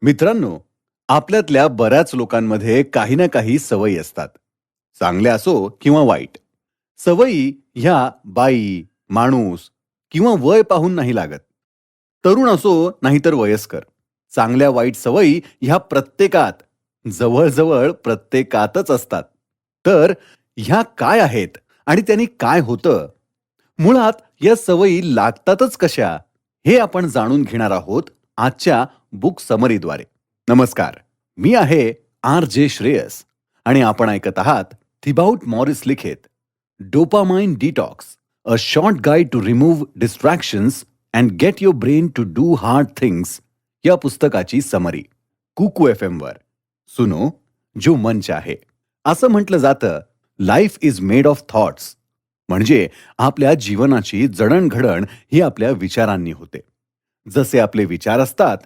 मित्रांनो, आपल्यातल्या बऱ्याच लोकांमध्ये काही ना काही सवयी असतात. चांगल्या असो किंवा वाईट. सवयी ह्या बाई, माणूस किंवा वय पाहून नाही लागत. तरुण असो नाहीतर वयस्कर. चांगल्या वाईट सवयी ह्या प्रत्येकात, जवळ-जवळ प्रत्येकातच असतात. तर ह्या काय आहेत आणि त्यांनी काय होतं? मुळात या सवयी लागतातच कशा? हे आपण जाणून घेणार आहोत आजच्या बुक समरीद्वारे. नमस्कार, मी आहे आर.जे. श्रेयस आणि आपण ऐकत आहात थिबाउट मॉरिस लिखित dopamine detox, a short guide to remove distractions and get your brain to do hard things या पुस्तकाची समरी. कुकू FM वर. सुनो जो मन चाहे. असं म्हटलं जातं, life is made of thoughts. म्हणजे आपल्या जीवनाची जडणघडण ही आपल्या विचारांनी होते. जसे आपले विचार असतात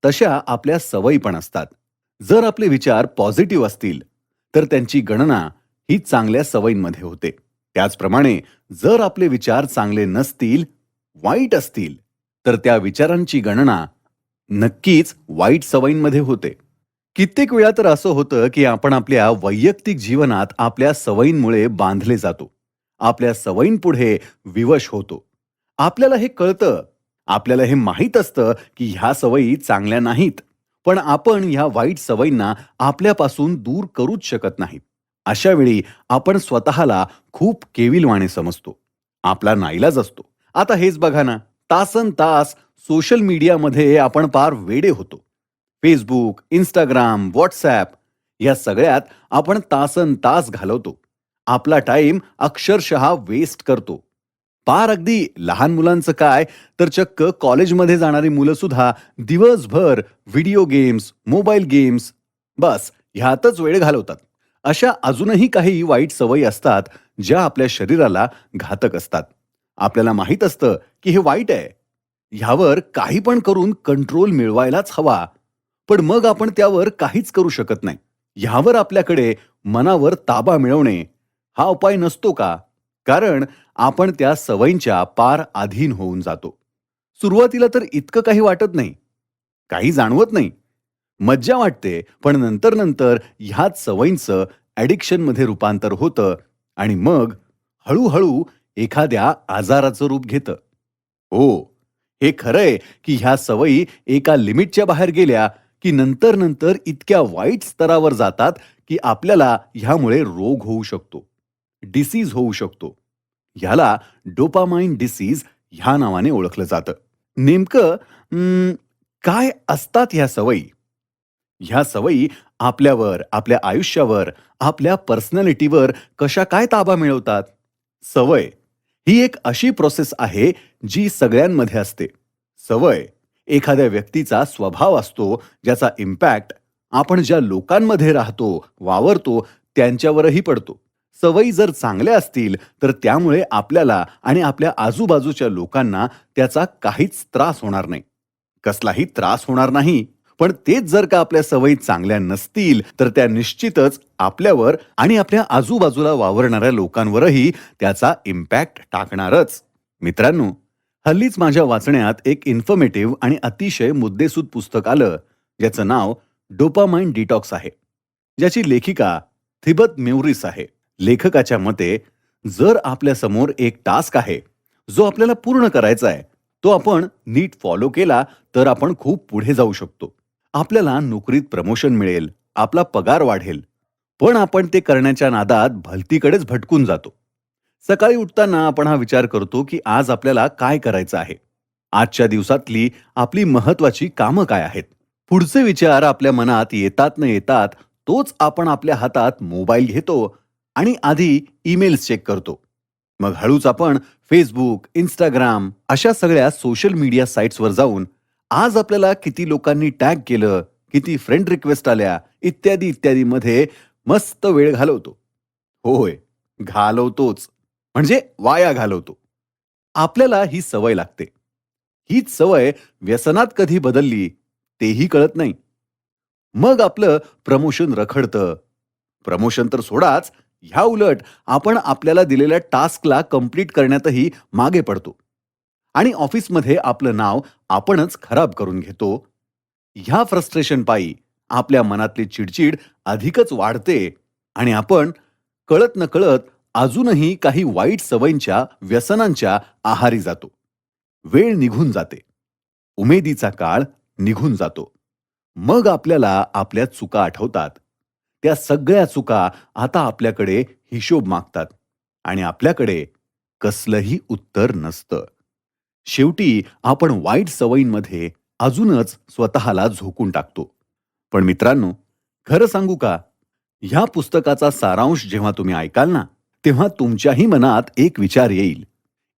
तशा आपल्या सवयी पण असतात. जर आपले विचार पॉझिटिव्ह असतील तर त्यांची गणना ही चांगल्या सवयींमध्ये होते. त्याचप्रमाणे जर आपले विचार चांगले नसतील, वाईट असतील, तर त्या विचारांची गणना नक्कीच वाईट सवयींमध्ये होते. कित्येक वेळा तर असं होतं की आपण आपल्या वैयक्तिक जीवनात आपल्या सवयींमुळे बांधले जातो. आपल्या सवयींपुढे विवश होतो. आपल्याला हे कळतं, आपल्याला हे माहीत असतं की ह्या सवयी चांगल्या नाहीत. पण आपण ह्या वाईट सवयींना आपल्यापासून दूर करूच शकत नाहीत. अशा वेळी आपण स्वतःला खूप केविलवाणे समजतो. आपला नाईलाज असतो. आता हेच बघा ना, तासनतास सोशल मीडियामध्ये आपण पार वेडे होतो. फेसबुक, Instagram, WhatsApp या सगळ्यात आपण तासनतास घालवतो. आपला टाइम अक्षरशः वेस्ट करतो. पार अगदी लहान मुलांचं काय, तर चक्क कॉलेजमध्ये जाणारी मुलं सुद्धा दिवसभर व्हिडिओ गेम्स, मोबाईल गेम्स बस ह्यातच वेळ घालवतात. अशा अजूनही काही वाईट सवयी असतात, ज्या आपल्या शरीराला घातक असतात. आपल्याला माहीत असतं की हे वाईट आहे. ह्यावर काही पण करून कंट्रोल मिळवायलाच हवा. पण मग आपण त्यावर काहीच करू शकत नाही. ह्यावर आपल्याकडे मनावर ताबा मिळवणे हा उपाय नसतो का? कारण आपण त्या सवयींच्या पार अधीन होऊन जातो. सुरुवातीला तर इतकं काही वाटत नाही. काही जाणवत नाही. मज्जा वाटते, पण नंतर-नंतर ह्याच सवयींचं ॲडिक्शनमध्ये रूपांतर होतं आणि मग हळू-हळू एखाद्या आजाराचं रूप घेतं. हो, हे खरंय की ह्या सवयी एका लिमिटच्या बाहेर गेल्या की नंतर-नंतर इतक्या वाईट स्तरावर जातात की आपल्याला ह्यामुळे रोग होऊ शकतो. डिसीज होऊ शकतो. ह्याला डोपामाइन डिसीज ह्या नावाने ओळखलं जातं. नेमकं काय असतात ह्या सवयी? ह्या सवयी आपल्यावर, आपल्या आयुष्यावर, आपल्या पर्सनॅलिटीवर कशा काय ताबा मिळवतात? सवय ही एक अशी प्रोसेस आहे जी सगळ्यांमध्ये असते. सवय एखाद्या व्यक्तीचा स्वभाव असतो, ज्याचा इम्पॅक्ट आपण ज्या लोकांमध्ये राहतो, वावरतो त्यांच्यावरही पडतो. सवयी जर चांगल्या असतील तर त्यामुळे आपल्याला आणि आपल्या आजूबाजूच्या लोकांना त्याचा काहीच त्रास होणार नाही. कसलाही त्रास होणार नाही. पण तेच जर का आपल्या सवयी चांगल्या नसतील तर त्या निश्चितच आपल्यावर आणि आपल्या आजूबाजूला वावरणाऱ्या लोकांवरही त्याचा इम्पॅक्ट टाकणारच. मित्रांनो, हल्लीच माझ्या वाचण्यात एक इन्फॉर्मेटिव्ह आणि अतिशय मुद्देसूद पुस्तक आलं, ज्याचं नाव डोपामाइन डिटॉक्स आहे. ज्याची लेखिका थिबत म्युरिस आहे. लेखकाच्या मते जर आपल्यासमोर एक टास्क आहे, जो आपल्याला पूर्ण करायचा आहे, तो आपण नीट फॉलो केला तर आपण खूप पुढे जाऊ शकतो. आपल्याला नोकरीत प्रमोशन मिळेल, आपला पगार वाढेल. पण आपण ते करण्याच्या नादात भलतीकडेच भटकून जातो. सकाळी उठताना आपण हा विचार करतो की आज आपल्याला काय करायचं आहे. आजच्या दिवसातली आपली महत्वाची कामं काय आहेत. पुढचे विचार आपल्या मनात येतात न येतात तोच आपण आपल्या हातात मोबाईल घेतो आणि आधी ईमेल्स चेक करतो. मग हळूच आपण फेसबुक, Instagram अशा सगळ्या सोशल मीडिया साइट्सवर जाऊन आज आपल्याला किती लोकांनी टॅग केलं, किती फ्रेंड रिक्वेस्ट आल्या, इत्यादी इत्यादीमध्ये मस्त वेळ घालवतो. होय, घालवतोच. म्हणजे वाया घालवतो. आपल्याला ही सवय लागते. हीच सवय व्यसनात कधी बदलली तेही कळत नाही. मग आपलं प्रमोशन रखडतं. प्रमोशन तर सोडाच, ह्या उलट आपण आपल्याला दिलेल्या टास्कला कंप्लीट करण्यातही मागे पडतो. आणि ऑफिसमध्ये आपलं नाव आपणच खराब करून घेतो. ह्या फ्रस्ट्रेशन पायी आपल्या मनातली चिडचिड अधिकच वाढते आणि आपण कळत नकळत अजूनही काही वाईट सवयींच्या व्यसनांच्या आहारी जातो. वेळ निघून जाते. उमेदीचा काळ निघून जातो. मग आपल्याला आपल्या चुका आठवतात. त्या सगळ्या चुका आता आपल्याकडे हिशोब मागतात आणि आपल्याकडे कसलंही उत्तर नसतं. शेवटी आपण वाईट सवयींमध्ये अजूनच स्वतःला झोकून टाकतो. पण मित्रांनो, खरं सांगू का? ह्या पुस्तकाचा सारांश जेव्हा तुम्ही ऐकाल ना, तेव्हा तुमच्याही मनात एक विचार येईल.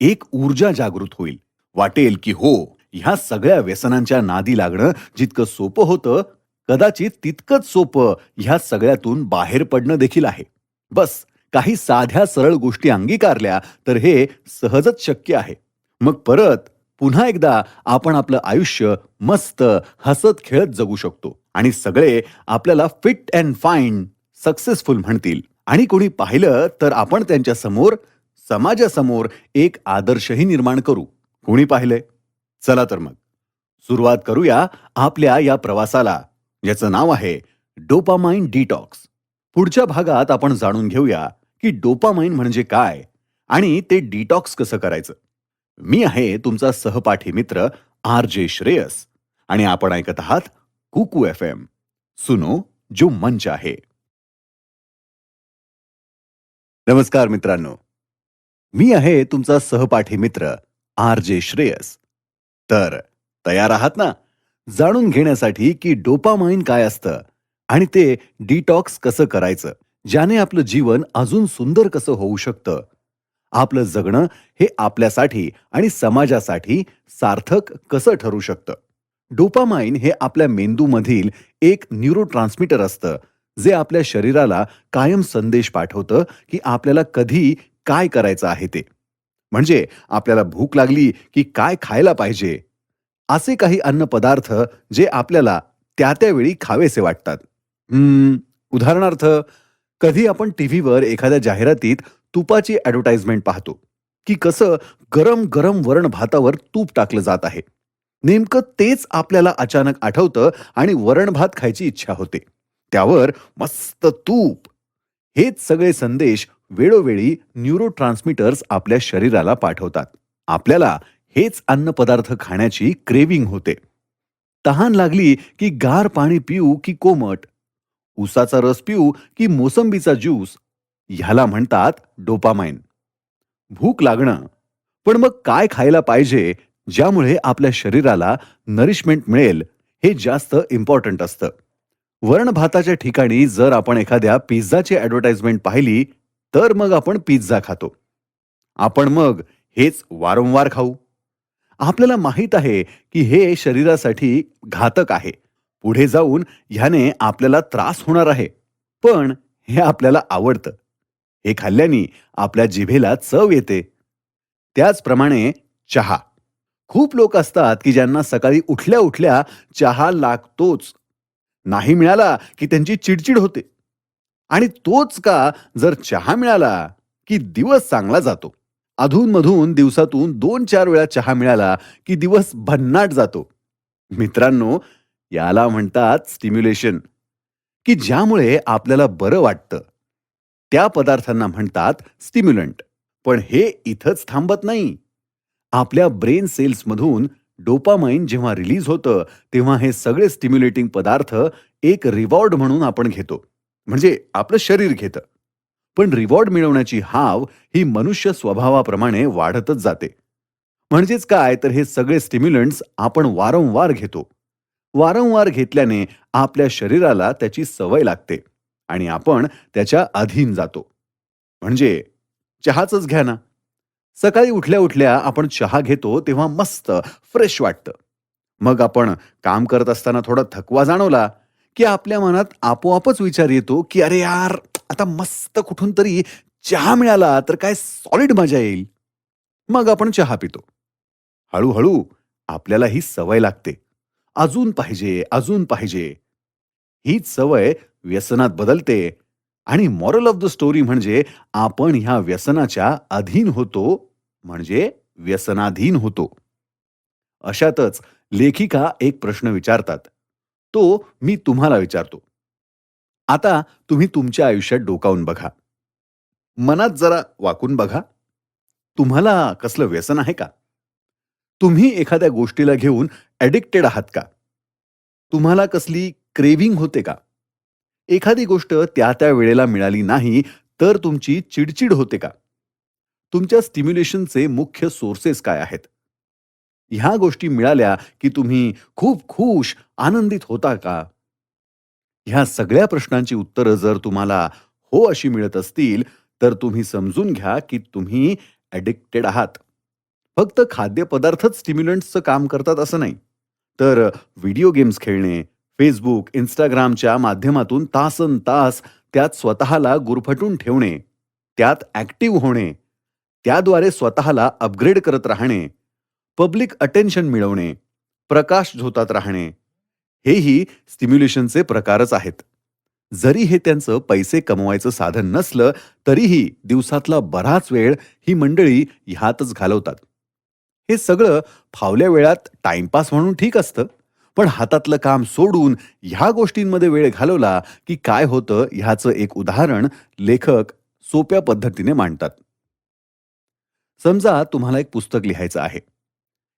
एक ऊर्जा जागृत होईल. वाटेल की हो, ह्या सगळ्या व्यसनांच्या नादी लागणं जितकं सोपं होतं, कदाचित तितकंच सोपं ह्या सगळ्यातून बाहेर पडणं देखील आहे. बस काही साध्या सरळ गोष्टी अंगीकारल्या तर हे सहजच शक्य आहे. मग परत पुन्हा एकदा आपण आपलं आयुष्य मस्त हसत खेळत जगू शकतो आणि सगळे आपल्याला फिट अँड फाईन सक्सेसफुल म्हणतील आणि कोणी पाहिलं तर आपण त्यांच्या समोर समाजासमोर एक आदर्शही निर्माण करू. कोणी पाहिलंय? चला तर मग सुरुवात करूया आपल्या या प्रवासाला, ज्याचं नाव आहे डोपामाइन डिटॉक्स. पुढच्या भागात आपण जाणून घेऊया की डोपामाइन म्हणजे काय आणि ते डिटॉक्स कसं करायचं. मी आहे तुमचा सहपाठी मित्र आर जे श्रेयस आणि आपण ऐकत आहात कुकू FM. सुनो जो मन चाहे. नमस्कार मित्रांनो, मी आहे तुमचा सहपाठी मित्र आर जे श्रेयस. तर तयार आहात ना जाणून घेण्यासाठी की डोपामाइन काय असतं आणि ते डिटॉक्स कसं करायचं, ज्याने आपलं जीवन अजून सुंदर कसं होऊ शकतं. आपलं जगणं हे आपल्यासाठी आणि समाजासाठी सार्थक कसं ठरू शकतं. डोपामाइन हे आपल्या मेंदूमधील एक न्यूरोट्रान्समीटर असतं, जे आपल्या शरीराला कायम संदेश पाठवतं की आपल्याला कधी काय करायचं आहे ते. म्हणजे आपल्याला भूक लागली की काय खायला पाहिजे, असे काही अन्नपदार्थ जे आपल्याला त्या त्या वेळी खावेसे वाटतात. उदाहरणार्थ, कधी आपण टीव्हीवर एखाद्या जाहिरातीत तुपाची ॲडव्हर्टाइजमेंट पाहतो की कसं गरम गरम वरण भातावर तूप टाकलं जात आहे. नेमकं तेच आपल्याला अचानक आठवतं आणि वरण भात खायची इच्छा होते. त्यावर मस्त तूप. हेच सगळे संदेश वेळोवेळी न्यूरोट्रान्समीटर्स आपल्या शरीराला पाठवतात. आपल्याला हेच अन्नपदार्थ खाण्याची क्रेविंग होते. तहान लागली की गार पाणी पिऊ की कोमट, उसाचा रस पिऊ की मोसंबीचा ज्यूस, ह्याला म्हणतात डोपामाइन. भूक लागणं. पण मग काय खायला पाहिजे ज्यामुळे आपल्या शरीराला नरिशमेंट मिळेल, हे जास्त इम्पॉर्टंट असतं. वरण भाताच्या ठिकाणी जर आपण एखाद्या पिझ्झाची ॲडव्हर्टाइजमेंट पाहिली, तर मग आपण पिझ्झा खातो. आपण मग हेच वारंवार खाऊ. आपल्याला माहीत आहे की हे शरीरासाठी घातक आहे. पुढे जाऊन ह्याने आपल्याला त्रास होणार आहे. पण हे आपल्याला आवडतं. हे खाल्ल्याने आपल्या जिभेला चव येते. त्याचप्रमाणे चहा. खूप लोक असतात की ज्यांना सकाळी उठल्या उठल्या चहा लागतोच. नाही मिळाला की त्यांची चिडचिड होते. आणि तोच का जर चहा मिळाला की दिवस चांगला जातो. अधूनमधून दिवसातून 2-4 वेळा चहा मिळाला की दिवस भन्नाट जातो. मित्रांनो, याला म्हणतात स्टिम्युलेशन, की ज्यामुळे आपल्याला बरं वाटतं. त्या पदार्थांना म्हणतात स्टिम्युलंट. पण हे इथंच थांबत नाही. आपल्या ब्रेन सेल्समधून डोपामाइन जेव्हा रिलीज होतं, तेव्हा हे सगळे स्टिम्युलेटिंग पदार्थ एक रिवॉर्ड म्हणून आपण घेतो. म्हणजे आपलं शरीर घेतं. पण रिवॉर्ड मिळवण्याची हाव ही मनुष्य स्वभावाप्रमाणे वाढतच जाते. म्हणजेच काय, तर हे सगळे स्टिम्युलंट्स आपण वारंवार घेतो. वारंवार घेतल्याने आपल्या शरीराला त्याची सवय लागते आणि आपण त्याच्या अधीन जातो. म्हणजे चहाचंच घ्या ना. सकाळी उठल्या उठल्या आपण चहा घेतो तेव्हा मस्त फ्रेश वाटतं. मग आपण काम करत असताना थोडा थकवा जाणवला की आपल्या मनात आपोआपच विचार येतो की अरे यार, आता मस्त कुठून तरी चहा मिळाला तर काय सॉलिड मजा येईल. मग आपण चहा पितो. हळूहळू आपल्याला ही सवय लागते. अजून पाहिजे, अजून पाहिजे. हीच सवय व्यसनात बदलते आणि मॉरल ऑफ द स्टोरी म्हणजे आपण ह्या व्यसनाच्या अधीन होतो, म्हणजे व्यसनाधीन होतो. अशातच लेखिका एक प्रश्न विचारतात. तो मी तुम्हाला विचारतो. आता तुम्ही तुमच्या आयुष्यात डोकावून बघा. मनात जरा वाकून बघा. तुम्हाला कसलं व्यसन आहे का? तुम्ही एखाद्या गोष्टीला घेऊन ॲडिक्टेड आहात का? तुम्हाला कसली क्रेव्हिंग होते का? एखादी गोष्ट त्या वेळेला मिळाली नाही, तर तुमची चिडचिड होते का? तुमच्या स्टिम्युलेशनचे मुख्य सोर्सेस काय आहेत? ह्या गोष्टी मिळाल्या की तुम्ही खूप खुश, आनंदित होता का? ह्या सगळ्या प्रश्नांची उत्तरं जर तुम्हाला हो अशी मिळत असतील, तर तुम्ही समजून घ्या की तुम्ही ॲडिक्टेड आहात. फक्त खाद्यपदार्थच स्टिम्युलंट्सचं काम करतात असं नाही. तर व्हिडिओ गेम्स खेळणे, Facebook, Instagramच्या माध्यमातून तासनतास त्यात स्वतःला गुरफटून ठेवणे, त्यात ॲक्टिव्ह होणे, त्याद्वारे स्वतःला अपग्रेड करत राहणे, पब्लिक अटेन्शन मिळवणे, प्रकाश झोतात राहणे, हेही स्टिम्युलेशनचे प्रकारच आहेत. जरी हे त्यांचं पैसे कमवायचं साधन नसलं, तरीही दिवसातला बराच वेळ ही मंडळी ह्यातच घालवतात. हे सगळं फावल्या वेळात टाईमपास म्हणून ठीक असतं, पण हातातलं काम सोडून ह्या गोष्टींमध्ये वेळ घालवला की काय होतं ह्याचं एक उदाहरण लेखक सोप्या पद्धतीने मांडतात. समजा तुम्हाला एक पुस्तक लिहायचं आहे.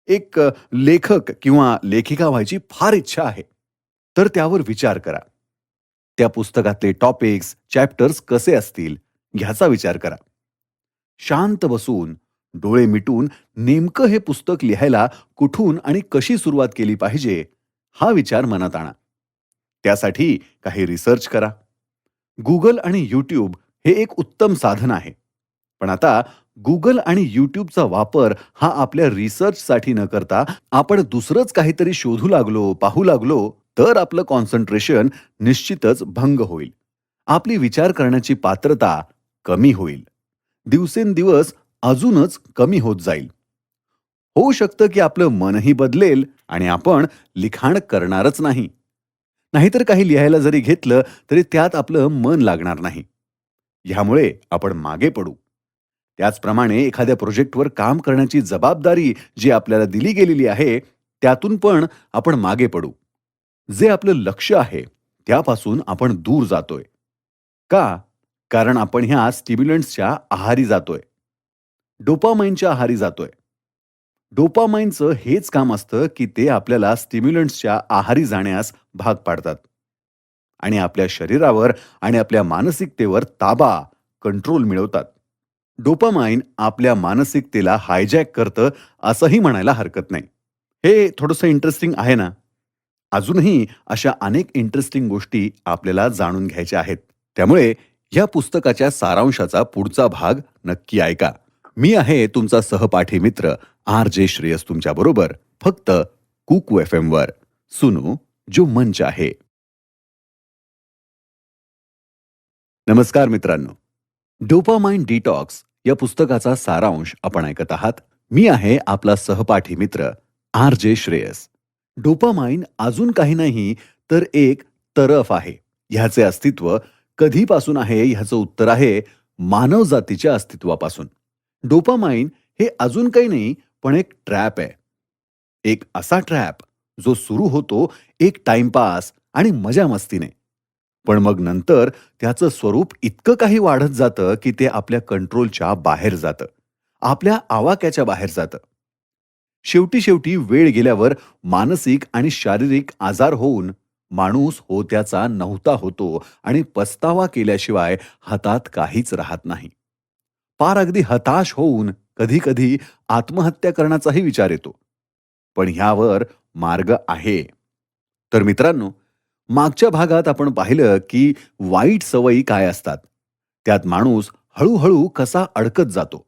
एक लेखक किंवा लेखिका व्हायची फार इच्छा आहे. तर त्यावर विचार करा. त्या पुस्तकातले टॉपिक्स, चॅप्टर्स कसे असतील ह्याचा विचार करा. शांत बसून, डोळे मिटून नेमकं हे पुस्तक लिहायला कुठून आणि कशी सुरुवात केली पाहिजे, हा विचार मनात आणा. त्यासाठी काही रिसर्च करा. Google आणि YouTube हे एक उत्तम साधन आहे. पण आता Google आणि YouTubeचा वापर हा आपल्या रिसर्चसाठी न करता आपण दुसरंच काहीतरी शोधू लागलो, पाहू लागलो, तर आपलं कॉन्सन्ट्रेशन निश्चितच भंग होईल. आपली विचार करण्याची पात्रता कमी होईल. दिवसेंदिवस अजूनच कमी होत जाईल. होऊ शकतं की आपलं मनही बदलेल आणि आपण लिखाण करणारच नाही. नाहीतर काही लिहायला जरी घेतलं तरी त्यात आपलं मन लागणार नाही. ह्यामुळे आपण मागे पडू. त्याचप्रमाणे एखाद्या प्रोजेक्टवर काम करण्याची जबाबदारी जी आपल्याला दिली गेलेली आहे, त्यातून पण आपण मागे पडू. जे आपलं लक्ष आहे, त्यापासून आपण दूर जातोय. का? कारण आपण ह्या स्टिम्युलंट्सच्या आहारी जातोय. डोपामाइनच्या आहारी जातोय. डोपामाइनचं हेच काम असतं, की ते आपल्याला स्टिम्युलंट्सच्या आहारी जाण्यास भाग पाडतात आणि आपल्या शरीरावर आणि आपल्या मानसिकतेवर ताबा, कंट्रोल मिळवतात. डोपामाइन आपल्या मानसिकतेला हायजॅक करतं असंही म्हणायला हरकत नाही. हे थोडंसं इंटरेस्टिंग आहे ना? अजूनही अशा अनेक इंटरेस्टिंग गोष्टी आपल्याला जाणून घ्यायच्या आहेत. त्यामुळे या पुस्तकाच्या सारांशाचा पुढचा भाग नक्की ऐका. मी आहे तुमचा सहपाठी मित्र RJ श्रेयस तुमच्याबरोबर फक्त कुकू FM वर. सुनो जो मन चाहे. नमस्कार मित्रांनो. डोपामाइन डिटॉक्स या पुस्तकाचा सारांश आपण ऐकत आहात. मी आहे आपला सहपाठी मित्र RJ श्रेयस. डोपामाइन अजून काही नाही तर एक तरफ आहे. ह्याचे अस्तित्व कधीपासून आहे ह्याचं उत्तर आहे मानवजातीच्या अस्तित्वापासून. डोपामाइन हे अजून काही नाही पण एक ट्रॅप आहे. एक असा ट्रॅप जो सुरू होतो एक टाइमपास आणि मजा-मस्तीने. पण मग नंतर त्याचं स्वरूप इतकं काही वाढत जातं की ते आपल्या कंट्रोलच्या बाहेर जातं. आपल्या आवाक्याच्या बाहेर जातं. शेवटी वेळ गेल्यावर मानसिक आणि शारीरिक आजार होऊन माणूस होत्याचा नव्हता होतो आणि पस्तावा केल्याशिवाय हातात काहीच राहत नाही. पार अगदी हताश होऊन कधी-कधी आत्महत्या करण्याचाही विचार येतो. पण ह्यावर मार्ग आहे. तर मित्रांनो, मागच्या भागात आपण पाहिलं की वाईट सवयी काय असतात. त्यात माणूस हळूहळू कसा अडकत जातो.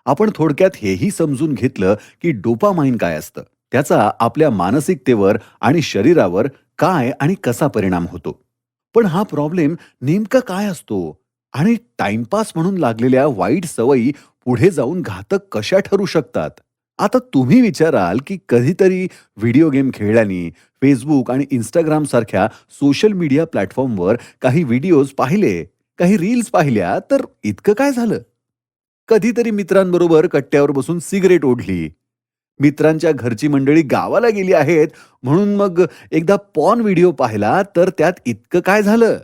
आपण थोडक्यात हेही समजून घेतलं की डोपामाइन काय असतं. त्याचा आपल्या मानसिकतेवर आणि शरीरावर काय आणि कसा परिणाम होतो. पण हा प्रॉब्लेम नेमका काय असतो आणि टाइमपास म्हणून लागलेल्या वाईट सवयी पुढे जाऊन घातक कशा ठरू शकतात? आता तुम्ही विचाराल की कधीतरी व्हिडिओ गेम खेळल्याने Facebook आणि Instagram सारख्या सोशल मीडिया प्लॅटफॉर्मवर काही व्हिडिओज पाहिले, काही रील्स पाहिल्या तर इतकं काय झालं? कधीतरी मित्रांबरोबर कट्ट्यावर बसून सिगारेट ओढली, मित्रांच्या घरची मंडळी गावाला गेली आहेत म्हणून मग एकदा पॉर्न व्हिडिओ पाहिला तर त्यात इतकं काय झालं?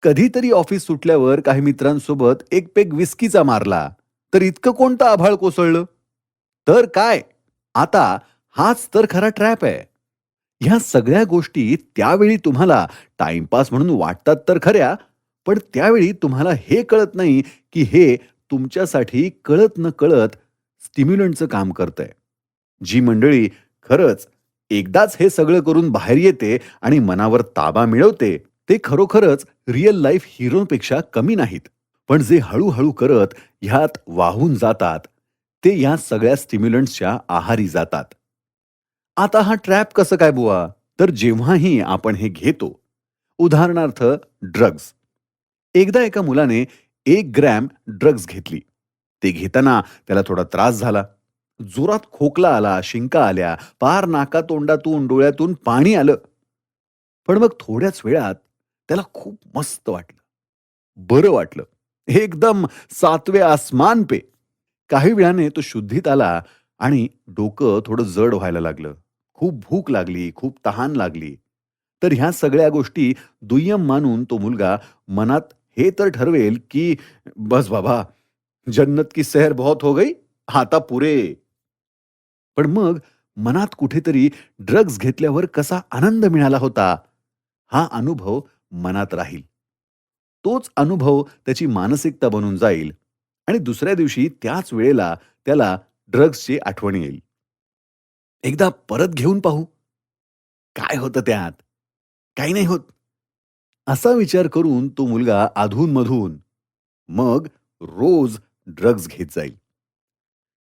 कधीतरी ऑफिस सुटल्यावर काही मित्रांसोबत एक पेग विस्कीचा मारला, तर इतकं कोणतं आभाळ कोसळलं? तर काय? आता हाच तर खरा ट्रॅप आहे. ह्या सगळ्या गोष्टी त्यावेळी तुम्हाला टाईमपास म्हणून वाटतात तर खऱ्या, पण त्यावेळी तुम्हाला हे कळत नाही, की हे तुमच्यासाठी कळत-नकळत स्टिम्युलंटचं काम करतंय. जी मंडळी खरंच एकदाच हे सगळं करून बाहेर येते आणि मनावर ताबा मिळवते, ते खरोखरच रिअल लाईफ हिरोपेक्षा कमी नाहीत. पण जे हळू-हळू करत ह्यात वाहून जातात, ते या सगळ्या स्टिम्युलंट्सच्या आहारी जातात. आता हा ट्रॅप कसं काय बुवा? तर जेव्हाही आपण हे घेतो, उदाहरणार्थ ड्रग्ज. एकदा एका मुलाने 1 ग्रॅम ड्रग्ज घेतली. ते घेताना त्याला थोडा त्रास झाला. जोरात खोकला आला, शिंका आल्या, पार नाकातोंडातून, डोळ्यातून पाणी आलं. पण मग थोड्याच वेळात त्याला खूप मस्त वाटलं. बरं वाटलं. एकदम 7वे आसमान पे. काही वेळाने तो शुद्धीत आला आणि डोकं थोडं जड व्हायला लागलं. खूप भूक लागली, खूप तहान लागली. तर ह्या सगळ्या गोष्टी दुय्यम मानून तो मुलगा मनात हे तर ठरवेल, की "बस बाबा, जन्नत की सैर बहुत हो गई, आता पुरे." पण मग मनात कुठेतरी ड्रग्ज घेतल्यावर कसा आनंद मिळाला होता, हा अनुभव मनात राहील. तोच अनुभव त्याची मानसिकता बनून जाईल आणि दुसऱ्या दिवशी त्याच वेळेला त्याला ड्रग्जची आठवण येईल. एकदा परत घेऊन पाहू, काय होतं त्यात? काही नाही होत. असा विचार करून तो मुलगा अधून-मधून मग रोज ड्रग्ज घेत जाईल.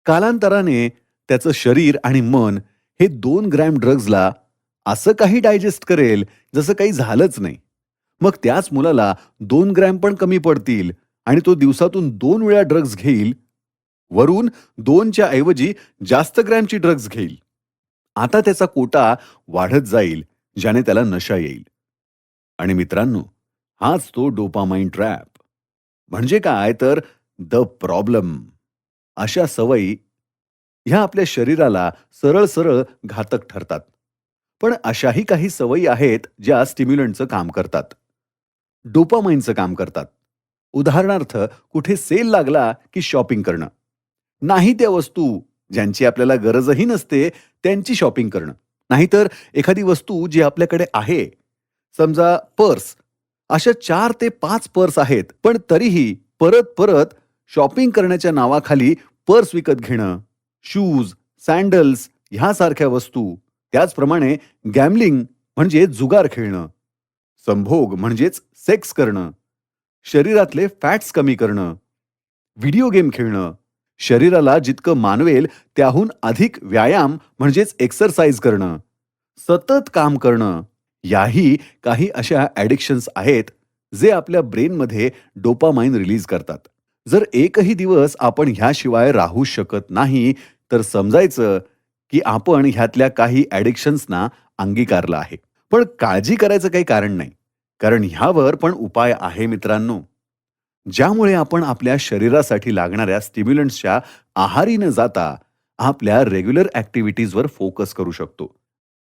कालांतराने त्याचं शरीर आणि मन हे 2 ग्रॅम ड्रग्जला असं काही डायजेस्ट करेल, जसं काही झालंच नाही. मग त्याच मुलाला 2 ग्रॅम पण कमी पडतील आणि तो दिवसातून 2 वेळा ड्रग्ज घेईल. वरून 2च्या ऐवजी जास्त ग्रॅमची ड्रग्ज घेईल. आता त्याचा कोटा वाढत जाईल, ज्याने त्याला नशा येईल. आणि मित्रांनो, हाच तो डोपामाइन ट्रॅप. म्हणजे काय तर द प्रॉब्लेम. अशा सवयी ह्या आपल्या शरीराला सरळ-सरळ घातक ठरतात. पण अशाही काही सवयी आहेत ज्या स्टिम्युलंटचं काम करतात. डोपामाइनचं काम करतात. उदाहरणार्थ कुठे सेल लागला की शॉपिंग करणं. नाही त्या वस्तू ज्यांची आपल्याला गरजही नसते त्यांची शॉपिंग करणं. नाहीतर एखादी वस्तू जी आपल्याकडे आहे, समजा पर्स. अशा 4 ते 5 पर्स आहेत, पण तरीही परत-परत शॉपिंग करण्याच्या नावाखाली पर्स विकत घेणं, शूज, सँडल्स ह्यासारख्या वस्तू. त्याचप्रमाणे गॅमलिंग म्हणजे जुगार खेळणं. संभोग म्हणजेच सेक्स करणं, शरीरातले फॅट्स कमी करणं, व्हिडिओ गेम खेळणं, शरीराला जितकं मानवेल त्याहून अधिक व्यायाम म्हणजेच एक्सरसाइज करणं, सतत काम करणं, याही काही अशा ॲडिक्शन्स आहेत, जे आपल्या ब्रेनमध्ये डोपामाइन रिलीज करतात. जर एकही दिवस आपण ह्याशिवाय राहू शकत नाही, तर समजायचं, की आपण ह्यातल्या काही ॲडिक्शन्सना अंगीकारलं आहे. पण काळजी करायचं काही कारण नाही. कारण ह्यावर पण उपाय आहे मित्रांनो. ज्यामुळे आपण आपल्या शरीरासाठी लागणाऱ्या स्टिम्युलंट्सच्या आहारी न जाता आपल्या रेग्युलर ॲक्टिव्हिटीजवर फोकस करू शकतो.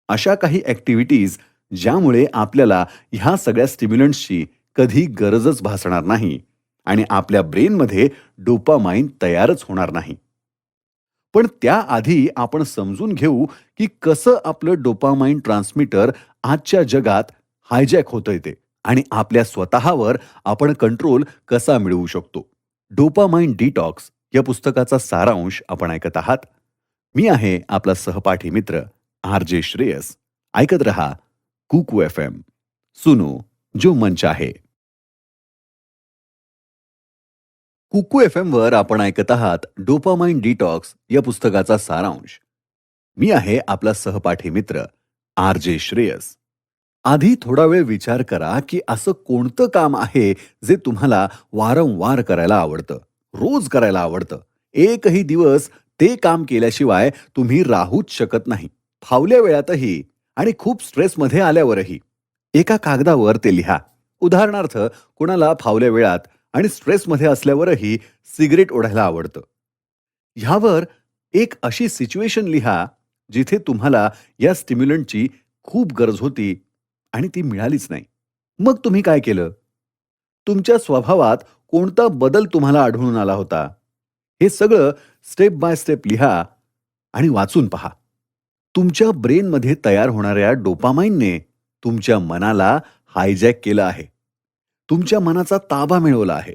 अशा काही ॲक्टिव्हिटीज ज्यामुळे आपल्याला ह्या सगळ्या स्टिम्युलंट्सची कधी गरजच भासणार नाही आणि आपल्या ब्रेनमध्ये डोपामाइन तयारच होणार नाही. पण त्याआधी आपण समजून घेऊ, की कसं आपलं डोपामाइन ट्रान्समीटर आजच्या जगात हायजॅक होतंय ते आणि आपल्या स्वतःवर आपण कंट्रोल कसा मिळवू शकतो. डोपामाइन डिटॉक्स या पुस्तकाचा सारांश आपण ऐकत आहात. मी आहे आपला सहपाठी मित्र आर.जे. श्रेयस. ऐकत रहा कुकू एफ.एम. सुनो जो मन चाहे. कुकू एफ.एम.वर आपण ऐकत आहात डोपामाइन डिटॉक्स या पुस्तकाचा सारांश. मी आहे आपला सहपाठी मित्र आर.जे. श्रेयस. आधी थोडा वेळ विचार करा, की असं कोणतं काम आहे जे तुम्हाला वारंवार करायला आवडतं, रोज करायला आवडतं. एकही दिवस ते काम केल्याशिवाय तुम्ही राहूच शकत नाही. फावल्या वेळातही आणि खूप स्ट्रेसमध्ये आल्यावरही. एका कागदावर ते लिहा. उदाहरणार्थ कोणाला फावल्या वेळात आणि स्ट्रेसमध्ये असल्यावरही सिगारेट ओढायला आवडतं. ह्यावर एक अशी सिच्युएशन लिहा जिथे तुम्हाला या स्टिम्युलंटची खूप गरज होती आणि ती मिळालीच नाही. मग तुम्ही काय केलं? तुमच्या स्वभावात कोणता बदल तुम्हाला आढळून आला होता? हे सगळं स्टेप बाय स्टेप लिहा आणि वाचून पहा. तुमच्या ब्रेनमध्ये तयार होणाऱ्या डोपामाइनने तुमच्या मनाला हायजॅक केलं आहे. तुमच्या मनाचा ताबा मिळवला आहे.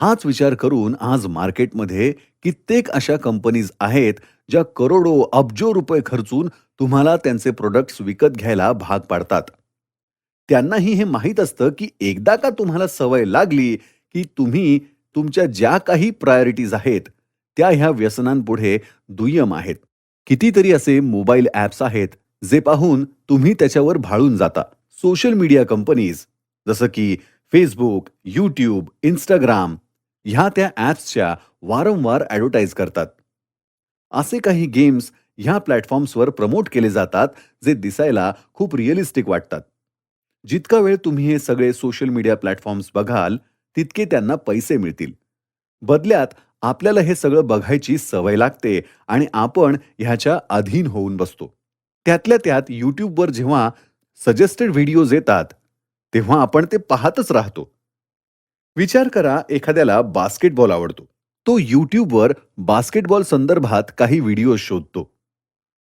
हाच विचार करून आज मार्केटमध्ये कित्येक अशा कंपनीज आहेत ज्या करोडो, अब्जो रुपये खर्चून तुम्हाला त्यांचे प्रोडक्ट्स विकत घ्यायला भाग पाडतात. त्यांनाही हे माहीत असतं की एकदा का तुम्हाला सवय लागली की तुम्ही तुमच्या ज्या काही प्रायोरिटीज आहेत, त्या ह्या व्यसनांपुढे दुय्यम आहेत. कितीतरी असे मोबाईल ॲप्स आहेत, जे पाहून तुम्ही त्याच्यावर भाळून जाता. सोशल मीडिया कंपनीज जसं की Facebook, YouTube, Instagram ह्या त्या ॲप्सच्या वारंवार ॲडव्हर्टाइज करतात. असे काही गेम्स ह्या प्लॅटफॉर्म्सवर प्रमोट केले जातात, जे दिसायला खूप रिअलिस्टिक वाटतात. जितका वेळ तुम्ही हे सगळे सोशल मीडिया प्लॅटफॉर्म्स बघाल, तितके त्यांना पैसे मिळतील. बदल्यात आपल्याला हे सगळं बघायची सवय लागते आणि आपण ह्याच्या अधीन होऊन बसतो. त्यातल्या त्यात YouTubeवर जेव्हा सजेस्टेड व्हिडिओज येतात, तेव्हा आपण ते पाहतच राहतो. विचार करा, एखाद्याला बास्केटबॉल आवडतो. तो YouTubeवर बास्केटबॉल संदर्भात काही व्हिडिओ शोधतो.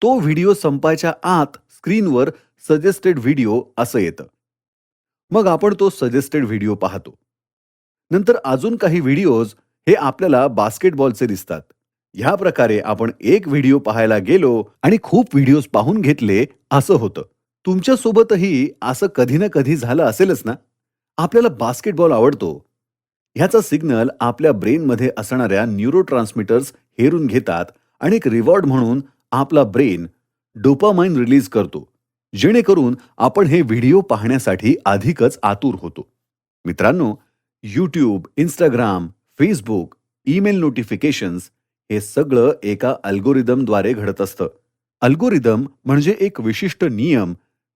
तो व्हिडिओ संपायच्या आत स्क्रीनवर सजेस्टेड व्हिडिओ असं येतं. मग आपण तो सजेस्टेड व्हिडिओ पाहतो. नंतर अजून काही व्हिडिओज हे आपल्याला बास्केटबॉलचे दिसतात. ह्या प्रकारे आपण एक व्हिडिओ पाहायला गेलो आणि खूप व्हिडिओज पाहून घेतले असं होतं. तुमच्यासोबतही असं कधी ना कधी झालं असेलच ना? आपल्याला बास्केटबॉल आवडतो. ह्याचा सिग्नल आपल्या ब्रेनमध्ये असणाऱ्या न्यूरोट्रान्समीटर्स हेरून घेतात आणि एक रिवॉर्ड म्हणून आपला ब्रेन डोपामाइन रिलीज करतो, जेणेकरून आपण हे व्हिडिओ पाहण्यासाठी अधिकच आतुर होतो. मित्रांनो, YouTube, Instagram, Facebook, email notifications हे सगळं एका अल्गोरिदमद्वारे घडत असतं. अल्गोरिदम म्हणजे एक विशिष्ट नियम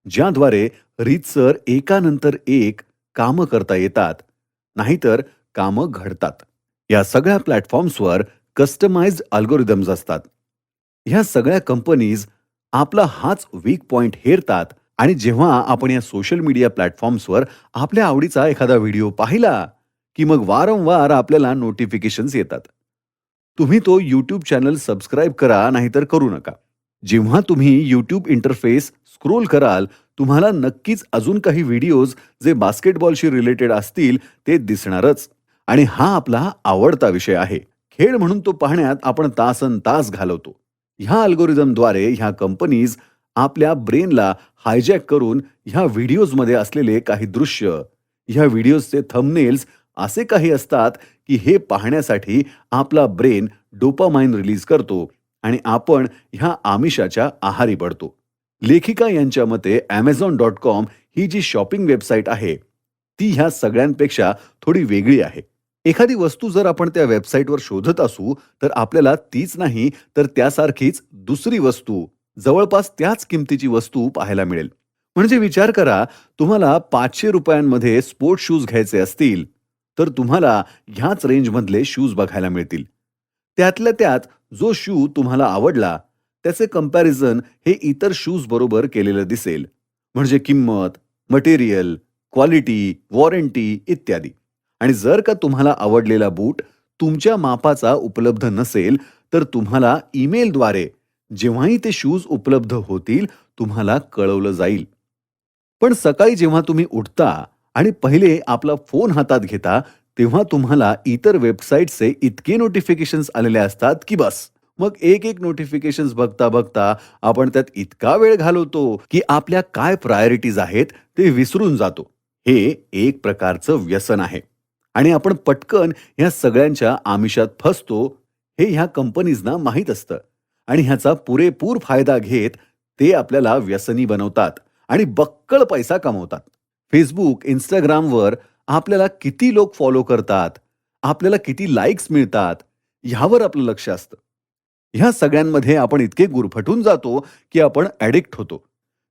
ज्याद्वारे रीतसर एकानंतर एक कामं करता येतात, नाहीतर कामं घडतात. या सगळ्या प्लॅटफॉर्म्सवर कस्टमाइज्ड अल्गोरिदम्स असतात. ह्या सगळ्या कंपनीज आपला हाच वीक पॉइंट हेरतात आणि जेव्हा आपण या सोशल मीडिया प्लॅटफॉर्म्सवर आपल्या आवडीचा एखादा व्हिडिओ पाहिला, की मग वारंवार आपल्याला नोटिफिकेशन्स येतात. तुम्ही तो YouTube चॅनल सबस्क्राईब करा, नाहीतर करू नका. जेव्हा तुम्ही YouTube इंटरफेस स्क्रोल कराल, तुम्हाला नक्कीच अजून काही व्हिडिओज जे बास्केटबॉलशी रिलेटेड असतील ते दिसणारच. आणि हा आपला आवडता विषय आहे. खेळ म्हणून तो पाहण्यात आपण तासनतास घालवतो. ह्या अल्गोरिदमद्वारे ह्या कंपनीज आपल्या ब्रेनला हायजॅक करून ह्या व्हिडिओजमध्ये असलेले काही दृश्य, ह्या व्हिडिओजचे थंबनेल्स असे काही असतात की हे पाहण्यासाठी आपला ब्रेन डोपामाइन रिलीज करतो आणि आपण ह्या आमिषाच्या आहारी पडतो. लेखिका यांच्या मते Amazon.com ही जी शॉपिंग वेबसाईट आहे, ती ह्या सगळ्यांपेक्षा थोडी वेगळी आहे. एखादी वस्तू जर आपण त्या वेबसाईटवर शोधत असू, तर आपल्याला तीच नाही तर त्यासारखीच दुसरी वस्तू, जवळपास त्याच किमतीची वस्तू पाहायला मिळेल. म्हणजे विचार करा, तुम्हाला ₹500 स्पोर्ट्स शूज घ्यायचे असतील, तर तुम्हाला ह्याच रेंजमधले शूज बघायला मिळतील. त्यातल्या त्यात जो शू तुम्हाला आवडला, त्याचे कंपॅरिझन हे इतर शूज बरोबर केलेलं दिसेल. म्हणजे किंमत, मटेरियल, क्वालिटी, वॉरंटी इत्यादी. आणि जर का तुम्हाला आवडलेला बूट तुमच्या मापाचा उपलब्ध नसेल, तर तुम्हाला ईमेलद्वारे जेव्हाही ते शूज उपलब्ध होतील, तुम्हाला कळवलं जाईल. पण सकाळी जेव्हा तुम्ही उठता आणि पहिले आपला फोन हातात घेता, तेव्हा तुम्हाला इतर वेबसाईट्सचे इतके नोटिफिकेशन्स आलेले असतात की बस. मग एक नोटिफिकेशन्स बघता बघता आपण त्यात इतका वेळ घालवतो की आपल्या काय प्रायोरिटीज आहेत ते विसरून जातो. हे एक प्रकारचं व्यसन आहे आणि आपण पटकन ह्या सगळ्यांच्या आमिषात फसतो, हे ह्या कंपनीजना माहीत असतं आणि ह्याचा पुरेपूर फायदा घेत ते आपल्याला व्यसनी बनवतात आणि बक्कळ पैसा कमवतात. Facebook, Instagramवर आपल्याला किती लोक फॉलो करतात, आपल्याला किती लाईक्स मिळतात, ह्यावर आपलं लक्ष असतं. ह्या सगळ्यांमध्ये आपण इतके गुरफटून जातो की आपण ॲडिक्ट होतो,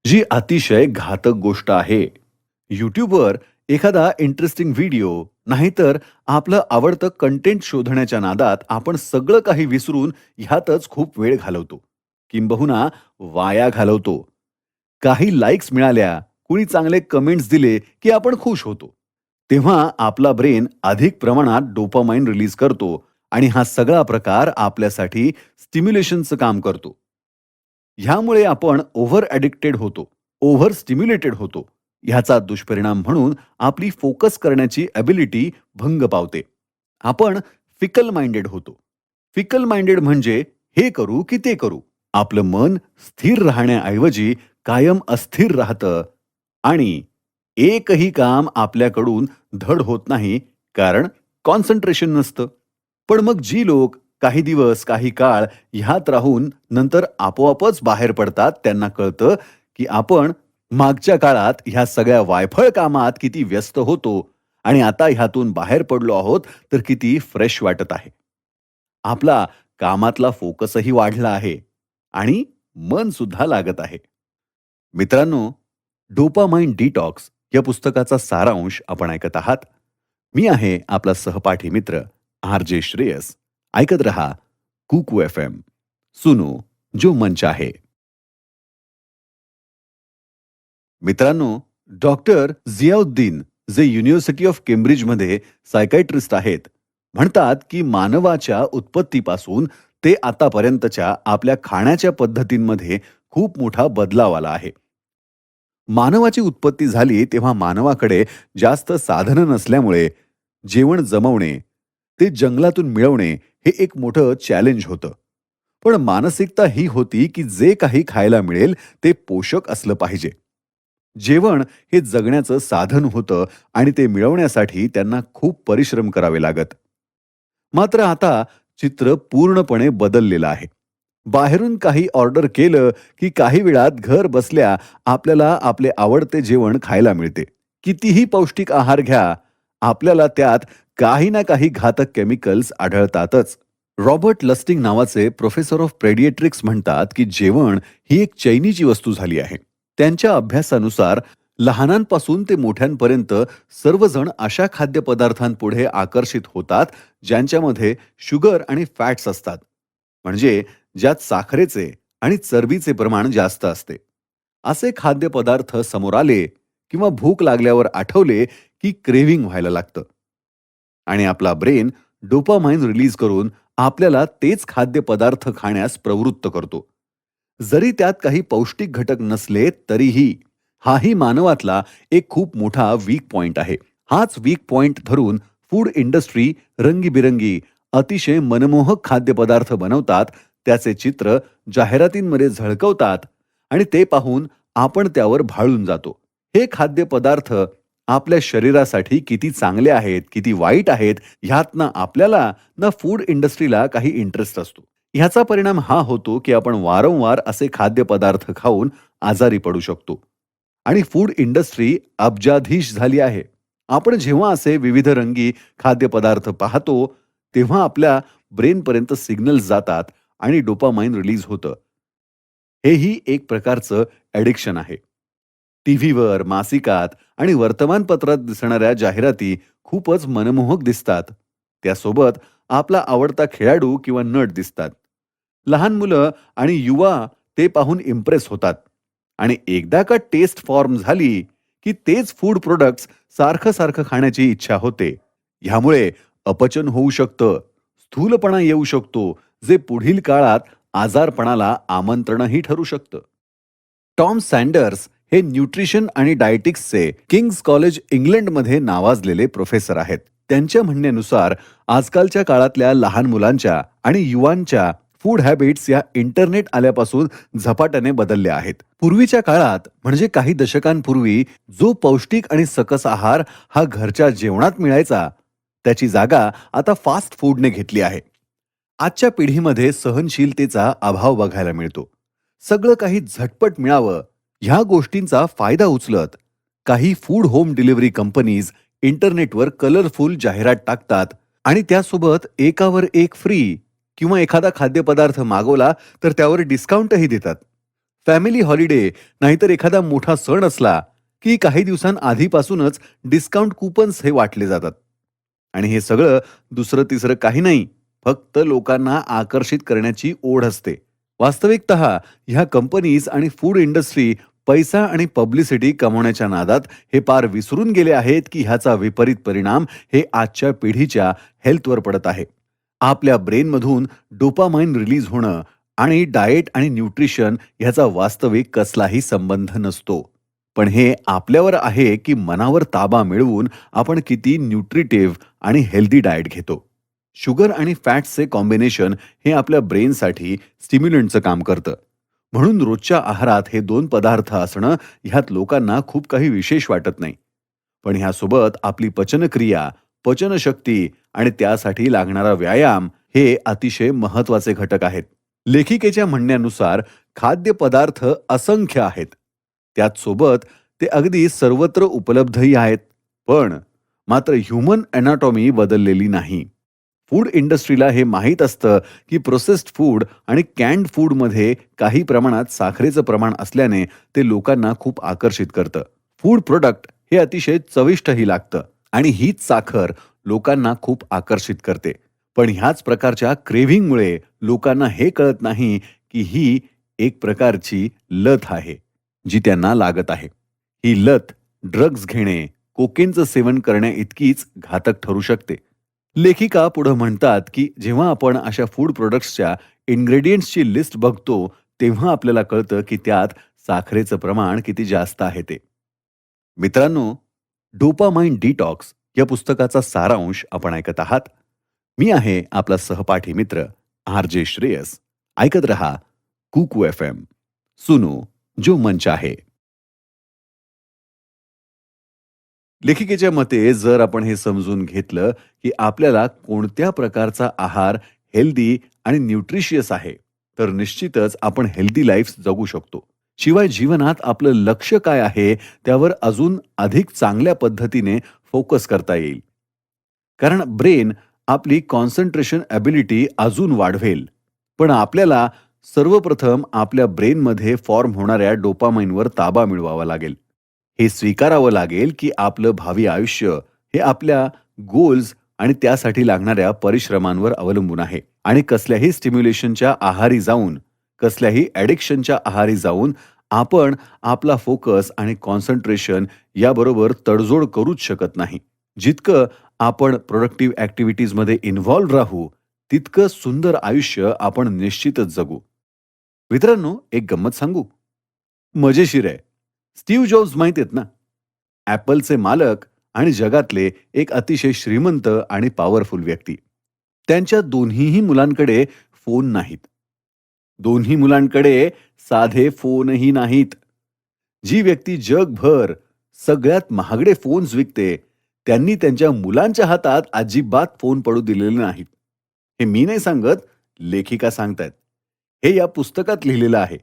जी अतिशय घातक गोष्ट आहे. YouTubeवर एखादा इंटरेस्टिंग व्हिडिओ नाहीतर आपलं आवडतं कंटेंट शोधण्याच्या नादात आपण सगळं काही विसरून ह्यातच खूप वेळ घालवतो. किंबहुना वाया घालवतो. काही लाइक्स मिळाल्या, कुणी चांगले कमेंट्स दिले, की आपण खुश होतो. तेव्हा आपला ब्रेन अधिक प्रमाणात डोपामाइन रिलीज करतो आणि हा सगळा प्रकार आपल्यासाठी स्टिम्युलेशनचं काम करतो. ह्यामुळे आपण ओव्हर ॲडिक्टेड होतो, ओव्हर स्टिम्युलेटेड होतो. ह्याचा दुष्परिणाम म्हणून आपली फोकस करण्याची एबिलिटी भंग पावते. आपण फिकल माइंडेड होतो. फिकल माइंडेड म्हणजे हे करू की ते करू. आपलं मन स्थिर राहण्याऐवजी कायम अस्थिर राहतं आणि एकही काम आपल्याकडून धड होत नाही कारण कॉन्सन्ट्रेशन नसतं. पण मग जी लोक काही दिवस, काही काळ ह्यात राहून नंतर आपोआपच बाहेर पडतात, त्यांना कळतं की आपण मागच्या काळात ह्या सगळ्या वायफळ कामात किती व्यस्त होतो आणि आता ह्यातून बाहेर पडलो आहोत तर किती फ्रेश वाटत आहे. आपला कामातला फोकसही वाढला आहे आणि मन सुद्धा लागत आहे. मित्रांनो, डोपामाइन डिटॉक्स या पुस्तकाचा सारांश आपण ऐकत आहात. मी आहे आपला सहपाठी मित्र आर.जे. श्रेयस. ऐकत रहा कुकू एफ.एम. सुनो जो मन चाहे. मित्रांनो, डॉक्टर झियाउद्दीन जे युनिव्हर्सिटी ऑफ केम्ब्रिजमध्ये सायकायट्रिस्ट आहेत, म्हणतात की मानवाच्या उत्पत्तीपासून ते आतापर्यंतच्या आपल्या खाण्याच्या पद्धतींमध्ये खूप मोठा बदलाव आला आहे. मानवाची उत्पत्ती झाली तेव्हा मानवाकडे जास्त साधनं नसल्यामुळे जेवण जमवणे, ते जंगलातून मिळवणे हे एक मोठं चॅलेंज होतं. पण मानसिकता ही होती की जे काही खायला मिळेल ते पोषक असलं पाहिजे. जेवण हे जगण्याचं साधन होतं आणि ते मिळवण्यासाठी त्यांना खूप परिश्रम करावे लागत. मात्र आता चित्र पूर्णपणे बदललेलं आहे. बाहेरून काही ऑर्डर केलं की काही वेळात घर बसल्या आपल्याला आपले आवडते जेवण खायला मिळते. कितीही पौष्टिक आहार घ्या, आपल्याला त्यात काही ना काही घातक केमिकल्स आढळतातच. रॉबर्ट लस्टिंग नावाचे प्रोफेसर ऑफ पेडियाट्रिक्स म्हणतात की जेवण ही एक चैनीची वस्तू झाली आहे. त्यांच्या अभ्यासानुसार लहानांपासून ते मोठ्यांपर्यंत सर्वजण अशा खाद्यपदार्थांपुढे आकर्षित होतात ज्यांच्यामध्ये शुगर आणि फॅट्स असतात, म्हणजे ज्यात साखरेचे आणि चरबीचे प्रमाण जास्त असते. असे खाद्यपदार्थ समोर आले किंवा भूक लागल्यावर आठवले की क्रेव्हिंग व्हायला लागतं आणि आपला ब्रेन डोपामाइन रिलीज करून आपल्याला तेच खाद्यपदार्थ खाण्यास प्रवृत्त करतो. जरी त्यात काही पौष्टिक घटक नसले तरीही हाही मानवातला एक खूप मोठा वीक पॉइंट आहे. हाच वीक पॉइंट धरून फूड इंडस्ट्री रंगीबिरंगी अतिशय मनमोहक खाद्यपदार्थ बनवतात, त्याचे चित्र जाहिरातींमध्ये झळकवतात आणि ते पाहून आपण त्यावर भाळून जातो. हे खाद्यपदार्थ आपल्या शरीरासाठी किती चांगले आहेत, किती वाईट आहेत, ह्यात ना आपल्याला ना फूड इंडस्ट्रीला काही इंटरेस्ट असतो. ह्याचा परिणाम हा होतो की आपण वारंवार असे खाद्यपदार्थ खाऊन आजारी पडू शकतो. आणि फूड इंडस्ट्री अब्जाधीश झाली आहे. आपण जेव्हा असे विविध रंगी खाद्यपदार्थ पाहतो, तेव्हा आपल्या ब्रेनपर्यंत सिग्नल्स जातात आणि डोपामाइन रिलीज होतं. हेही एक प्रकारचं ॲडिक्शन आहे. टीव्हीवर, मासिकात आणि वर्तमानपत्रात दिसणाऱ्या जाहिराती खूपच मनमोहक दिसतात. त्यासोबत आपला आवडता खेळाडू किंवा नट दिसतात. लहान मुलं आणि युवा ते पाहून इम्प्रेस होतात आणि एकदा का टेस्ट फॉर्म झाली, की तेच फूड प्रॉडक्ट्स सारखं-सारखं खाण्याची इच्छा होते. ह्यामुळे अपचन होऊ शकतं, स्थूलपणा येऊ शकतो, जे पुढील काळात आजारपणाला आमंत्रणही ठरू शकतं. टॉम सँडर्स हे न्यूट्रिशन आणि डायटिक्सचे किंग्स कॉलेज इंग्लंडमध्ये नावाजलेले प्रोफेसर आहेत. त्यांच्या म्हणण्यानुसार आजकालच्या काळातल्या लहान मुलांच्या आणि युवांच्या फूड हॅबिट्स या इंटरनेट आल्यापासून झपाट्याने बदलल्या आहेत. पूर्वीच्या काळात म्हणजे काही दशकांपूर्वी जो पौष्टिक आणि सकस आहार हा घरच्या जेवणात मिळायचा, त्याची जागा आता फास्ट फूडने घेतली आहे. आजच्या पिढीमध्ये सहनशीलतेचा अभाव बघायला मिळतो. सगळं काही झटपट मिळावं ह्या गोष्टींचा फायदा उचलत काही फूड होम डिलिव्हरी कंपनीज इंटरनेटवर कलरफुल जाहिरात टाकतात आणि त्यासोबत एकावर एक फ्री किंवा एखादा खाद्यपदार्थ मागवला तर त्यावर डिस्काउंटही देतात. फॅमिली हॉलिडे नाहीतर एखादा मोठा सण असला की काही दिवसांआधीपासूनच डिस्काउंट कुपन्स हे वाटले जातात. आणि हे सगळं दुसरं तिसरं काही नाही, फक्त लोकांना आकर्षित करण्याची ओढ असते. वास्तविकतः ह्या कंपनीज आणि फूड इंडस्ट्री पैसा आणि पब्लिसिटी कमवण्याच्या नादात हे पार विसरून गेले आहेत की ह्याचा विपरीत परिणाम हे आजच्या पिढीच्या हेल्थवर पडत आहे. आपल्या ब्रेनमधून डोपामाइन रिलीज होणं आणि डाएट आणि न्यूट्रिशन ह्याचा वास्तविक कसलाही संबंध नसतो. पण हे आपल्यावर आहे की मनावर ताबा मिळवून आपण किती न्यूट्रिटिव्ह आणि हेल्दी डाएट घेतो. शुगर आणि फॅट्सचे कॉम्बिनेशन हे आपल्या ब्रेनसाठी स्टिम्युलंटचं काम करतं. म्हणून रोजच्या आहारात हे 2 पदार्थ असणं ह्यात लोकांना खूप काही विशेष वाटत नाही. पण ह्यासोबत आपली पचनक्रिया, पचनशक्ती आणि त्यासाठी लागणारा व्यायाम हे अतिशय महत्वाचे घटक आहेत. लेखिकेच्या म्हणण्यानुसार खाद्यपदार्थ असंख्य आहेत. त्याच सोबत ते अगदी सर्वत्र उपलब्धही आहेत. पण मात्र ह्यूमन एनाटॉमी बदललेली नाही. फूड इंडस्ट्रीला हे माहीत असतं की प्रोसेस्ड फूड आणि कॅन्ड फूडमध्ये काही प्रमाणात साखरेचं प्रमाण असल्याने ते लोकांना खूप आकर्षित करतं. फूड प्रोडक्ट हे अतिशय चविष्टही लागतं आणि हीच साखर लोकांना खूप आकर्षित करते. पण ह्याच प्रकारच्या क्रेव्हिंगमुळे लोकांना हे कळत नाही की ही एक प्रकारची लत आहे, जी त्यांना लागत आहे. ही लत ड्रग्ज घेणे, कोकेनचं सेवन करण्याइतकीच घातक ठरू शकते. लेखिका पुढे म्हणतात की जेव्हा आपण अशा फूड प्रोडक्ट्सच्या इन्ग्रेडियंट्सची लिस्ट बघतो, तेव्हा आपल्याला कळतं की त्यात साखरेचं प्रमाण किती जास्त आहे ते. मित्रांनो, डोपामाइन डिटॉक्स या पुस्तकाचा सारांश आपण ऐकत आहात. मी आहे आपला सहपाठी मित्र आर.जे. श्रेयस. ऐकत रहा कुकू एफ.एम. सुनो जो मन चाहे. लेखिकेच्या मते जर आपण हे समजून घेतलं की आपल्याला कोणत्या प्रकारचा आहार हेल्दी आणि न्यूट्रिशियस आहे, तर निश्चितच आपण हेल्दी लाईफ जगू शकतो. शिवाय जीवनात आपलं लक्ष्य काय आहे त्यावर अजून अधिक चांगल्या पद्धतीने फोकस करता येईल. कारण ब्रेन आपली कॉन्सन्ट्रेशन ॲबिलिटी अजून वाढवेल. पण आपल्याला सर्वप्रथम आपल्या ब्रेनमध्ये फॉर्म होणाऱ्या डोपामाइनवर ताबा मिळवावा लागेल. हे स्वीकारावं लागेल की आपलं भावी आयुष्य हे आपल्या गोल्स आणि त्यासाठी लागणाऱ्या परिश्रमांवर अवलंबून आहे. आणि कसल्याही स्टिम्युलेशनच्या आहारी जाऊन, कसल्याही ॲडिक्शनच्या आहारी जाऊन आपण आपला फोकस आणि कॉन्सन्ट्रेशन याबरोबर तडजोड करूच शकत नाही. जितकं आपण प्रोडक्टिव्ह ॲक्टिव्हिटीजमध्ये इन्व्हॉल्व राहू, तितकं सुंदर आयुष्य आपण निश्चितच जगू. मित्रांनो, एक गंमत सांगू? मजेशीर आहे. स्टीव्ह जॉब्स माहिती आहेत ना? ॲपलचे मालक आणि जगातले एक अतिशय श्रीमंत आणि पॉवरफुल व्यक्ती. त्यांच्या दोन्हीही मुलांकडे फोन नाहीत. दोन्ही मुलांकडे साधे फोनही नाहीत. जी व्यक्ती जगभर सगळ्यात महागडे फोन्स विकते, त्यांनी त्यांच्या मुलांच्या हातात अजिबात फोन पडू दिलेले नाहीत. हे मी नाही सांगत, लेखिका सांगतायत. हे या पुस्तकात लिहिलेलं आहे.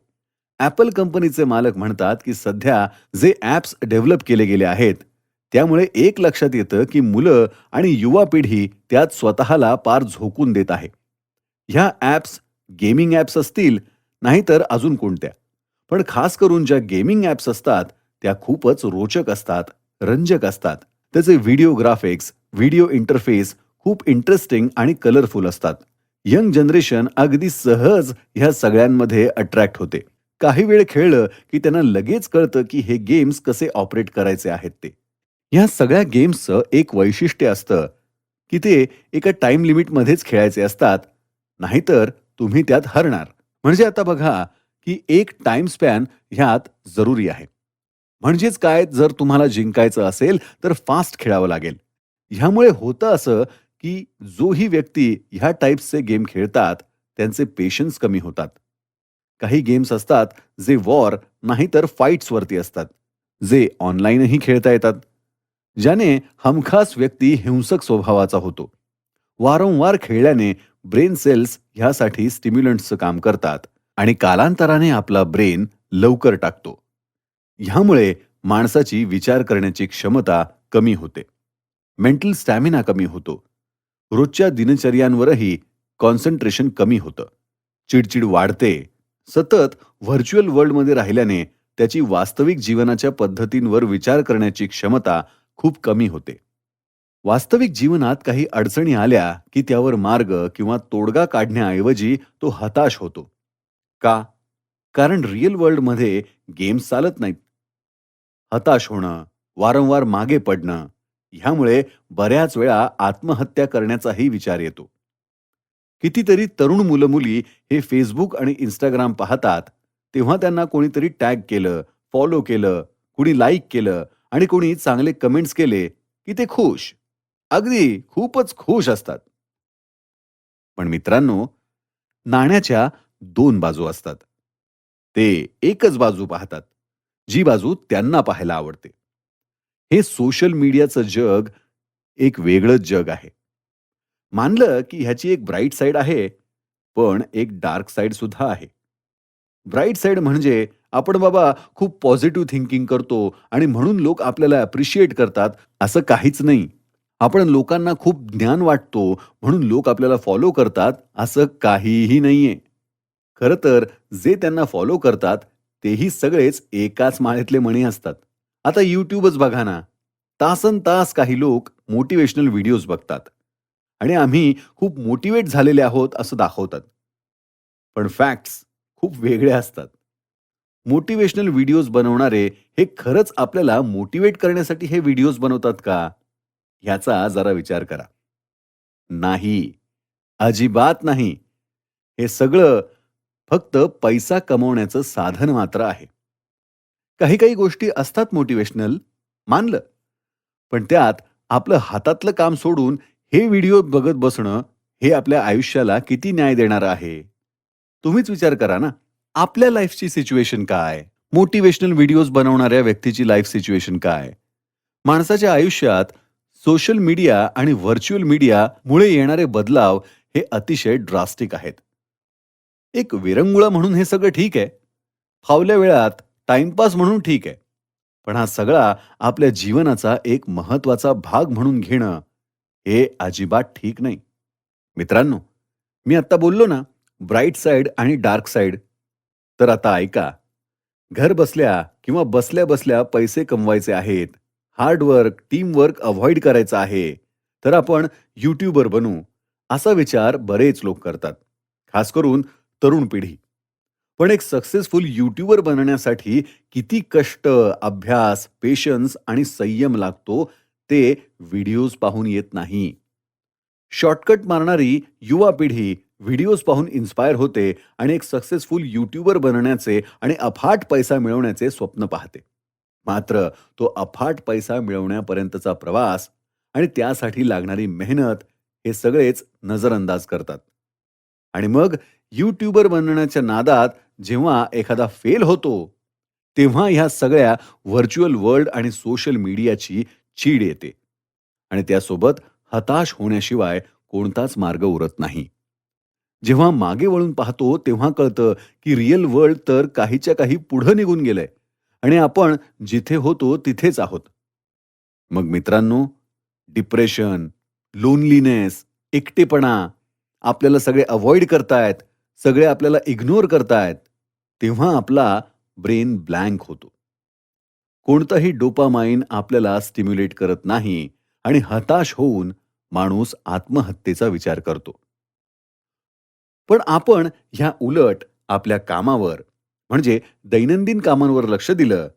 ॲपल कंपनीचे मालक म्हणतात की सध्या जे ॲप्स डेव्हलप केले गेले आहेत, त्यामुळे एक लक्षात येतं की मुलं आणि युवा पिढी त्यात स्वतःला पार झोकून देत आहे. ह्या ॲप्स गेमिंग ॲप्स असतील, नाहीतर अजून कोणत्या. पण खास करून ज्या गेमिंग ॲप्स असतात, त्या खूपच रोचक असतात, रंजक असतात. त्याचे व्हिडिओ ग्राफिक्स, व्हिडिओ इंटरफेस खूप इंटरेस्टिंग आणि कलरफुल असतात. यंग जनरेशन अगदी सहज ह्या सगळ्यांमध्ये अट्रॅक्ट होते. काही वेळ खेळलं की त्यांना लगेच कळतं की हे गेम्स कसे ऑपरेट करायचे आहेत ते. ह्या सगळ्या गेम्सचं एक वैशिष्ट्य असतं की ते एका टाइम लिमिटमध्येच खेळायचे असतात, नाहीतर तुम्ही त्यात हरणार. म्हणजे आता बघा की एक टाइम स्पॅन ह्यात जरुरी आहे. म्हणजेच काय, जर तुम्हाला जिंकायचं असेल तर फास्ट खेळावं लागेल. ह्यामुळे होतं असं की जो ही व्यक्ती ह्या टाइप्सचे गेम खेळतात, त्यांचे पेशन्स कमी होतात. काही गेम्स असतात जे वॉर नाहीतर फाईट्सवरती असतात, जे ऑनलाईनही खेळता येतात. ज्याने हमखास व्यक्ती हिंसक स्वभावाचा होतो. वारंवार खेळल्याने ब्रेन सेल्स ह्यासाठी स्टिम्युलंट्सचं काम करतात आणि कालांतराने आपला ब्रेन लवकर टाकतो. ह्यामुळे माणसाची विचार करण्याची क्षमता कमी होते. मेंटल स्टॅमिना कमी होतो. रोजच्या दिनचर्यांवरही कॉन्सन्ट्रेशन कमी होतं. चिडचिड वाढते. सतत व्हर्च्युअल वर्ल्डमध्ये राहिल्याने त्याची वास्तविक जीवनाच्या पद्धतींवर विचार करण्याची क्षमता खूप कमी होते. वास्तविक जीवनात काही अडचणी आल्या की त्यावर मार्ग किंवा तोडगा काढण्याऐवजी तो हताश होतो. का? कारण रिअल वर्ल्डमध्ये गेम्स चालत नाहीत. हताश होणं, वारंवार मागे पडणं, ह्यामुळे बऱ्याच वेळा आत्महत्या करण्याचाही विचार येतो. कितीतरी तरुण मुलं-मुली हे Facebook आणि Instagram पाहतात, तेव्हा त्यांना कोणीतरी टॅग केलं, फॉलो केलं, कुणी लाईक केलं आणि कोणी चांगले कमेंट्स केले, की ते खुश. अगदी खूपच खुश असतात. पण मित्रांनो, नाण्याच्या 2 बाजू असतात. ते एकच बाजू पाहतात, जी बाजू त्यांना पाहायला आवडते. हे सोशल मीडियाचं जग एक वेगळंच जग आहे. मानलं की ह्याची एक ब्राईट साइड आहे, पण एक डार्क साइड सुद्धा आहे. ब्राईट साइड म्हणजे आपण बाबा खूप पॉझिटिव्ह थिंकिंग करतो आणि म्हणून लोक आपल्याला अप्रिशिएट करतात, असं काहीच नाही. आपण लोकांना खूप ज्ञान वाटतो म्हणून लोक आपल्याला फॉलो करतात, असं काहीही नाहीये. खरं तर जे त्यांना फॉलो करतात, तेही सगळेच एकाच माळेतले मणी असतात. आता YouTubeच बघा ना. तासनतास काही लोक मोटिव्हेशनल व्हिडिओज बघतात आणि आम्ही खूप मोटिव्हेट झालेले आहोत असं दाखवतात. पण फॅक्ट्स खूप वेगळे असतात. मोटिव्हेशनल व्हिडिओज बनवणारे हे खरंच आपल्याला मोटिव्हेट करण्यासाठी हे व्हिडिओज बनवतात का? ह्याचा जरा विचार करा. नाही. अजिबात नाही. हे सगळं फक्त पैसा कमवण्याचं साधन मात्र आहे. काही-काही गोष्टी असतात मोटिव्हेशनल, मानलं. पण त्यात आपलं हातातलं काम सोडून हे व्हिडिओ बघत बसणं, हे आपल्या आयुष्याला किती न्याय देणारं आहे? तुम्हीच विचार करा ना. आपल्या लाईफची सिच्युएशन काय? मोटिव्हेशनल व्हिडिओज बनवणाऱ्या व्यक्तीची लाईफ सिच्युएशन काय? माणसाच्या आयुष्यात सोशल मीडिया आणि व्हर्चुअल मीडियामुळे येणारे बदलाव हे अतिशय ड्रास्टिक आहेत. एक विरंगुळा म्हणून हे सगळं ठीक आहे. फावल्या वेळात टाईमपास म्हणून ठीक आहे. पण हा सगळा आपल्या जीवनाचा एक महत्त्वाचा भाग म्हणून घेणं, हे अजिबात ठीक नाही. मित्रांनो, मी आत्ता बोललो ना, ब्राईट साइड आणि डार्क साइड. तर आता ऐका. घर बसल्या किंवा बसल्या-बसल्या पैसे कमवायचे आहेत, hard work, team work avoid करायचं आहे, तर आपण यूट्यूबर बनू, असा विचार बरेच लोक करतात. खास करून तरुण पिढी. पण एक सक्सेसफुल यूट्यूबर बनण्यासाठी किती कष्ट, अभ्यास, पेशन्स आणि संयम लागतो, ते व्हिडिओज पाहून येत नाही. शॉर्टकट मारणारी युवा पिढी व्हिडिओज पाहून इन्स्पायर होते आणि एक सक्सेसफुल यूट्यूबर बनण्याचे आणि अफाट पैसा मिळवण्याचे स्वप्न पाहते. मात्र तो अफाट पैसा मिळवण्यापर्यंतचा प्रवास आणि त्यासाठी लागणारी मेहनत हे सगळेच नजरअंदाज करतात. आणि मग यूट्यूबर बनण्याच्या नादात जेव्हा एखादा फेल होतो, तेव्हा ह्या सगळ्या व्हर्चुअल वर्ल्ड आणि सोशल मीडियाची चीड येते आणि त्यासोबत हताश होण्याशिवाय कोणताच मार्ग उरत नाही. जेव्हा मागे वळून पाहतो तेव्हा कळतं की रिअल वर्ल्ड तर काहीच्या काही पुढं निघून गेलंय आणि आपण जिथे होतो तिथेच आहोत. मग मित्रांनो, डिप्रेशन, लोनलीनेस, एकटेपणा, आपल्याला सगळे अव्हॉइड करतायत, सगळे आपल्याला इग्नोर करतायत, तेव्हा आपला ब्रेन ब्लँक होतो. कोणताही डोपामाइन आपल्याला स्टिम्युलेट करत नाही आणि हताश होऊन माणूस आत्महत्येचा विचार करतो. पण आपण ह्या उलट आपल्या कामावर म्हणजे दैनंदिन कामांवर लक्ष दिलं,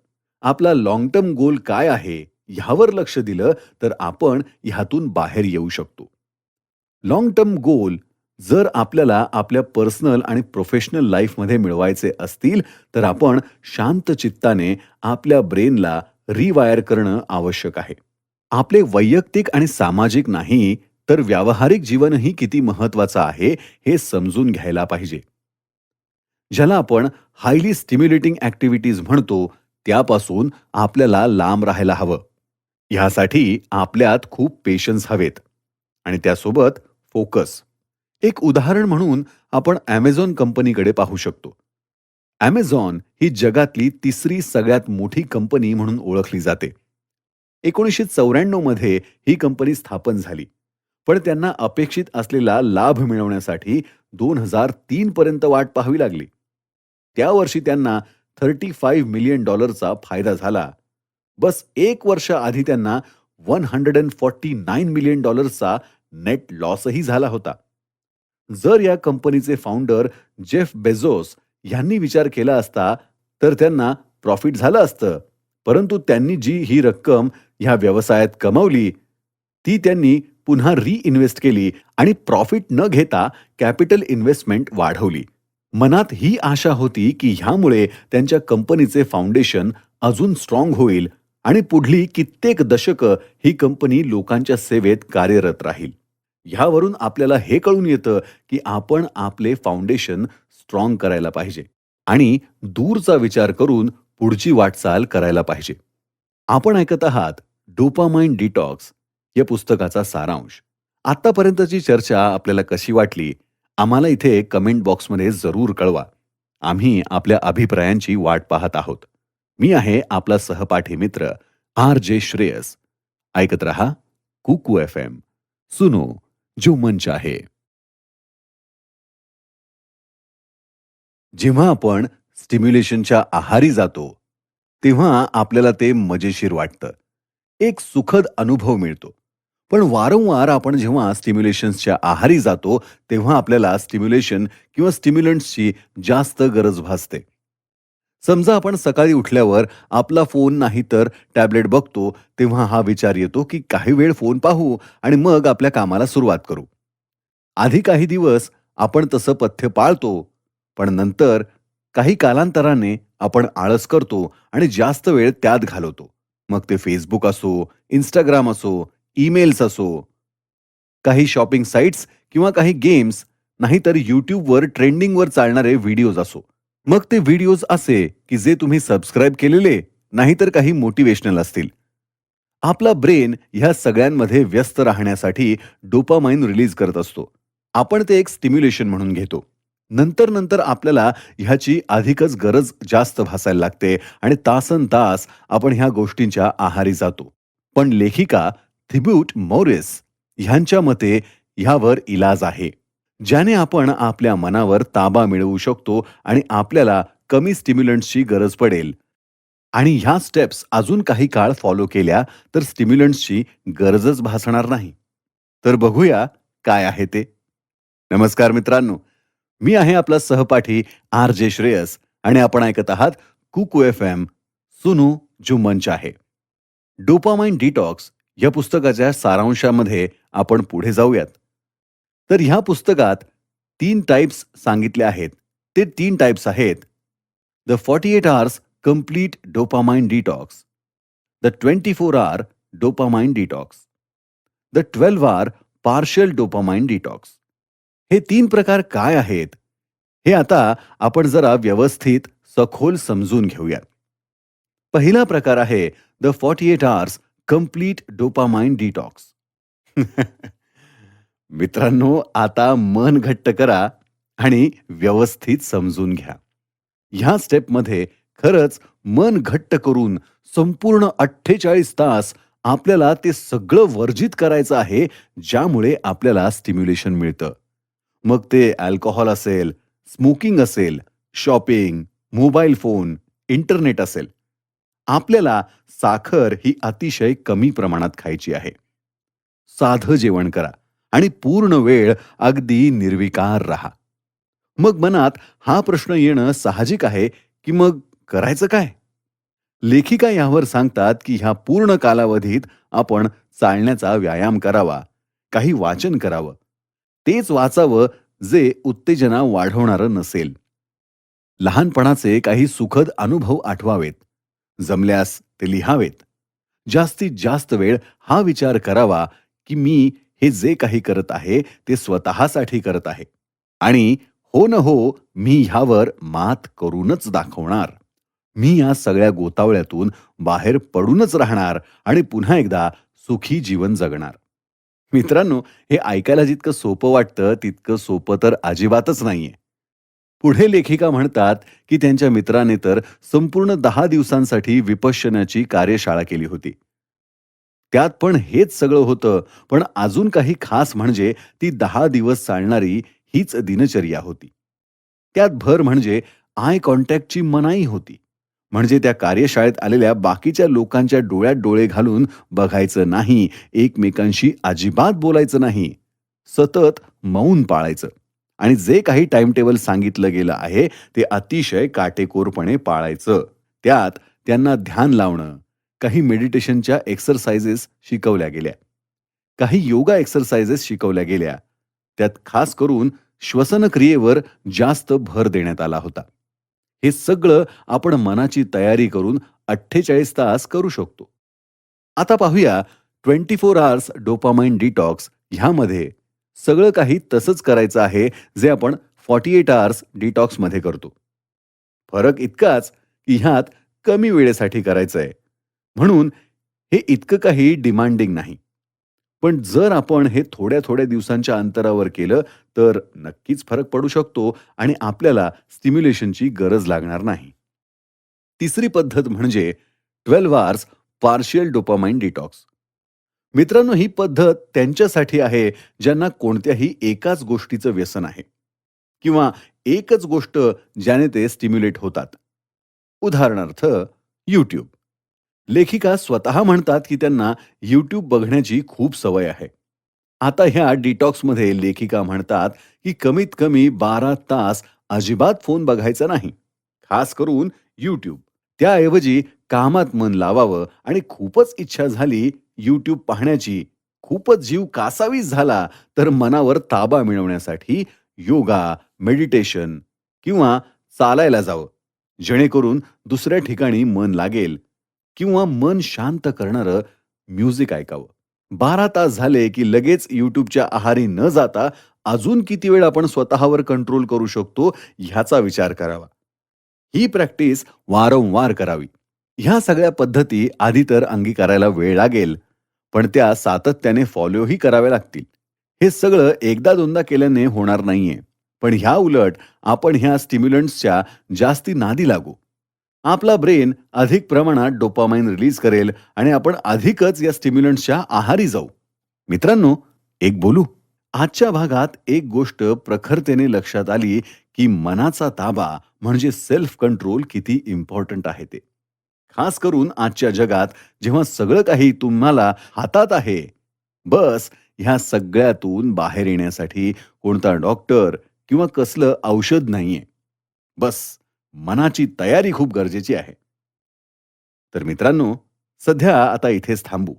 आपला लाँग टर्म गोल काय आहे ह्यावर लक्ष दिलं, तर आपण ह्यातून बाहेर येऊ शकतो. लाँग टर्म गोल जर आपल्याला आपल्या पर्सनल आणि प्रोफेशनल लाईफमध्ये मिळवायचे असतील, तर आपण शांत चित्ताने आपल्या ब्रेनला रिवायर करणं आवश्यक आहे. आपले वैयक्तिक आणि सामाजिक नाही, तर व्यावहारिक जीवनही किती महत्वाचं आहे, हे समजून घ्यायला पाहिजे. ज्याला आपण हायली स्टिम्युलेटिंग ॲक्टिव्हिटीज म्हणतो, त्यापासून आपल्याला लांब राहायला हवं. ह्यासाठी आपल्यात खूप पेशन्स हवेत आणि त्यासोबत फोकस. एक उदाहरण म्हणून आपण Amazon कंपनीकडे पाहू शकतो. Amazon ही जगातली 3री सगळ्यात मोठी कंपनी म्हणून ओळखली जाते. 1994 मध्ये ही कंपनी स्थापन झाली. पण त्यांना अपेक्षित असलेला लाभ मिळवण्यासाठी 2003 पर्यंत वाट पाहावी लागली. त्या वर्षी त्यांना $35 मिलियन चा फायदा झाला. बस 1 वर्ष आधी त्यांना $149 मिलियन नेट लॉसही झाला होता. जर या कंपनीचे फाउंडर जेफ बेझोस यांनी विचार केला असता तर त्यांना प्रॉफिट झालं असतं. परंतु त्यांनी जी ही रक्कम ह्या व्यवसायात कमावली ती त्यांनी पुन्हा रिइन्व्हेस्ट केली आणि प्रॉफिट न घेता कॅपिटल इन्व्हेस्टमेंट वाढवली. मनात ही आशा होती की ह्यामुळे त्यांच्या कंपनीचे फाउंडेशन अजून स्ट्रॉंग होईल आणि पुढली कित्येक दशकं ही कंपनी लोकांच्या सेवेत कार्यरत राहील. ह्यावरून आपल्याला हे कळून येतं की आपण आपले फाउंडेशन स्ट्रॉंग करायला पाहिजे आणि दूरचा विचार करून पुढची वाटचाल करायला पाहिजे. आपण ऐकत आहात डोपामाइन डिटॉक्स या पुस्तकाचा सारांश. आतापर्यंतची चर्चा आपल्याला कशी वाटली आम्हाला इथे कमेंट बॉक्समध्ये जरूर कळवा. आम्ही आपल्या अभिप्रायांची वाट पाहत आहोत. मी आहे आपला सहपाठी मित्र RJ श्रेयस. ऐकत रहा कुकू FM. सुनो जो मन चाहे. जेव्हा आपण स्टिम्युलेशनच्या आहारी जातो तेव्हा आपल्याला ते मजेशीर वाटतं. एक सुखद अनुभव मिळतो. पण वारंवार आपण जेव्हा स्टिम्युलेशन्सच्या आहारी जातो तेव्हा आपल्याला स्टिम्युलेशन किंवा स्टिम्युलंट्सची जास्त गरज भासते. समजा आपण सकाळी उठल्यावर आपला फोन नाही तर टॅबलेट बघतो तेव्हा हा विचार येतो की काही वेळ फोन पाहू आणि मग आपल्या कामाला सुरुवात करू. आधी काही दिवस आपण तसं पथ्य पाळतो, पण नंतर काही कालांतराने आपण आळस करतो आणि जास्त वेळ त्यात घालवतो. मग ते फेसबुक असो, इंस्टाग्राम असो, ईमेल्स असो, काही शॉपिंग साइट्स किंवा काही गेम्स, नाहीतर YouTubeवर ट्रेंडिंगवर चालणारे व्हिडिओज असो. मग ते व्हिडिओज असे की जे तुम्ही सबस्क्राईब केलेले, नाहीतर काही मोटिवेशनल असतील. आपला ब्रेन ह्या सगळ्यांमध्ये व्यस्त राहण्यासाठी डोपामाइन रिलीज करत असतो. आपण ते एक स्टिम्युलेशन म्हणून घेतो. नंतर नंतर आपल्याला ह्याची अधिकच गरज जास्त भासायला लागते आणि तासनतास आपण ह्या गोष्टींच्या आहारी जातो. पण लेखिका थिब्यूट मॉरिस ह्यांच्या मते ह्यावर इलाज आहे, ज्याने आपण आपल्या मनावर ताबा मिळवू शकतो आणि आपल्याला कमी स्टिम्युलंट्सची गरज पडेल. आणि ह्या स्टेप्स अजून काही काळ फॉलो केल्या तर स्टिम्युलंट्सची गरजच भासणार नाही. तर बघूया काय आहे ते. नमस्कार मित्रांनो, मी आहे आपला सहपाठी RJ श्रेयस आणि आपण ऐकत आहात कुकू FM. सुनो जो मन चाहे. डोपामाइन डिटॉक्स या पुस्तकाच्या सारांशामध्ये आपण पुढे जाऊयात. तर ह्या पुस्तकात 3 टाइप्स सांगितले आहेत. ते 3 टाइप्स आहेत: the 48 hours complete dopamine detox, the 24 hour dopamine detox, the 12 hour partial dopamine detox. हे 3 प्रकार काय आहेत हे आता आपण जरा व्यवस्थित सखोल समजून घेऊयात. पहिला प्रकार आहे the 48 hours complete dopamine detox. मित्रांनो, आता मन घट्ट करा आणि व्यवस्थित समजून घ्या. ह्या स्टेपमध्ये खरंच मन घट्ट करून संपूर्ण 48 तास आपल्याला ते सगळं वर्जित करायचं आहे ज्यामुळे आपल्याला स्टिम्युलेशन मिळतं. मग ते अल्कोहोल असेल, स्मोकिंग असेल, शॉपिंग, मोबाईल फोन, इंटरनेट असेल. आपल्याला साखर ही अतिशय कमी प्रमाणात खायची आहे. साधं जेवण करा आणि पूर्ण वेळ अगदी निर्विकार राहा. मग मनात हा प्रश्न येणं साहजिक आहे की मग करायचं काय? लेखिका यावर सांगतात की ह्या पूर्ण कालावधीत आपण चालण्याचा व्यायाम करावा, काही वाचन करावं. तेच वाचावं जे उत्तेजना वाढवणारं नसेल. लहानपणाचे काही सुखद अनुभव आठवावेत. जमल्यास ते लिहावेत. जास्तीत जास्त वेळ हा विचार करावा की मी हे जे काही करत आहे ते स्वतःसाठी करत आहे आणि हो न हो मी ह्यावर मात करूनच दाखवणार. मी या सगळ्या गोतावळ्यातून बाहेर पडूनच राहणार आणि पुन्हा एकदा सुखी जीवन जगणार. मित्रांनो, हे ऐकायला जितकं सोपं वाटतं तितकं सोपं तर अजिबातच नाहीये. पुढे लेखिका म्हणतात की त्यांच्या मित्राने तर संपूर्ण 10 दिवसांसाठी विपश्यनाची कार्यशाळा केली होती. त्यात पण हेच सगळं होतं, पण अजून काही खास म्हणजे ती 10 दिवस चालणारी हीच दिनचर्या होती. त्यात भर म्हणजे आय कॉन्टॅक्टची मनाई होती. म्हणजे त्या कार्यशाळेत आलेल्या बाकीच्या लोकांच्या डोळ्यात डोळे घालून बघायचं नाही, एकमेकांशी अजिबात बोलायचं नाही. सतत मौन पाळायचं आणि जे काही टाईमटेबल सांगितलं गेलं आहे, ते अतिशय काटेकोरपणे पाळायचं. त्यात त्यांना ध्यान लावणं, काही मेडिटेशनच्या एक्सरसाइजेस शिकवल्या गेल्या. काही योगा एक्सरसाइजेस शिकवल्या गेल्या. त्यात खास करून श्वसनक्रियेवर जास्त भर देण्यात आला होता. हे सगळं आपण मनाची तयारी करून 48 तास करू शकतो. आता पाहूया 24 आवर्स डोपामाइन डिटॉक्स ह्यामध्ये सगळं काही तसंच करायचं आहे जे आपण 48 आवर्स डिटॉक्समध्ये करतो. फरक इतकाच की ह्यात कमी वेळेसाठी करायचंय. म्हणून हे इतकं काही डिमांडिंग नाही. पण जर आपण हे थोड्या-थोड्या दिवसांच्या अंतरावर केलं, तर नक्कीच फरक पडू शकतो आणि आपल्याला स्टिम्युलेशनची गरज लागणार नाही. तिसरी पद्धत म्हणजे 12 आवर्स पार्शियल डोपामाइन डिटॉक्स. मित्रांनो, ही पद्धत त्यांच्यासाठी आहे ज्यांना कोणत्याही एकाच गोष्टीचं व्यसन आहे किंवा एकच गोष्ट ज्याने ते स्टिम्युलेट होतात. उदाहरणार्थ YouTube. लेखिका स्वतः म्हणतात की त्यांना YouTube बघण्याची खूप सवय आहे. आता ह्या डिटॉक्समध्ये लेखिका म्हणतात की कमीत कमी 12 तास अजिबात फोन बघायचा नाही. खास करून YouTube. त्याऐवजी कामात मन लावावं आणि खूपच इच्छा झाली YouTube पाहण्याची, खूपच जीव कासावीस झाला, तर मनावर ताबा मिळवण्यासाठी योगा, मेडिटेशन किंवा चालायला जावं. जेणेकरून दुसऱ्या ठिकाणी मन लागेल किंवा मन शांत करणारं म्युझिक ऐकावं. 12 तास झाले की लगेच YouTubeच्या आहारी न जाता अजून किती वेळ आपण स्वतःवर कंट्रोल करू शकतो ह्याचा विचार करावा. ही प्रॅक्टिस वारंवार करावी. ह्या सगळ्या पद्धती आधी तर अंगीकारायला वेळ लागेल, पण त्या सातत्याने फॉलोही कराव्या लागतील. हे सगळं एकदा दोनदा केल्याने होणार नाहीये. पण ह्या उलट आपण ह्या स्टिम्युलंट्सच्या जास्ती नादी लागू. आपला ब्रेन अधिक प्रमाणात डोपामाइन रिलीज करेल आणि आपण अधिकच या स्टिम्युलंट्सच्या आहारी जाऊ. मित्रांनो, एक बोलू? आजच्या भागात एक गोष्ट प्रखरतेने लक्षात आली की मनाचा ताबा म्हणजे सेल्फ कंट्रोल किती इम्पॉर्टंट आहे ते. खास करून आजच्या जगात जेव्हा सगळं काही तुम्हाला हातात आहे. बस ह्या सगळ्यातून बाहेर येण्यासाठी कोणता डॉक्टर किंवा कसलं औषध नाहीये. बस मनाची तयारी खूप गरजेची आहे. तर मित्रांनो, सध्या आता इथेच थांबू.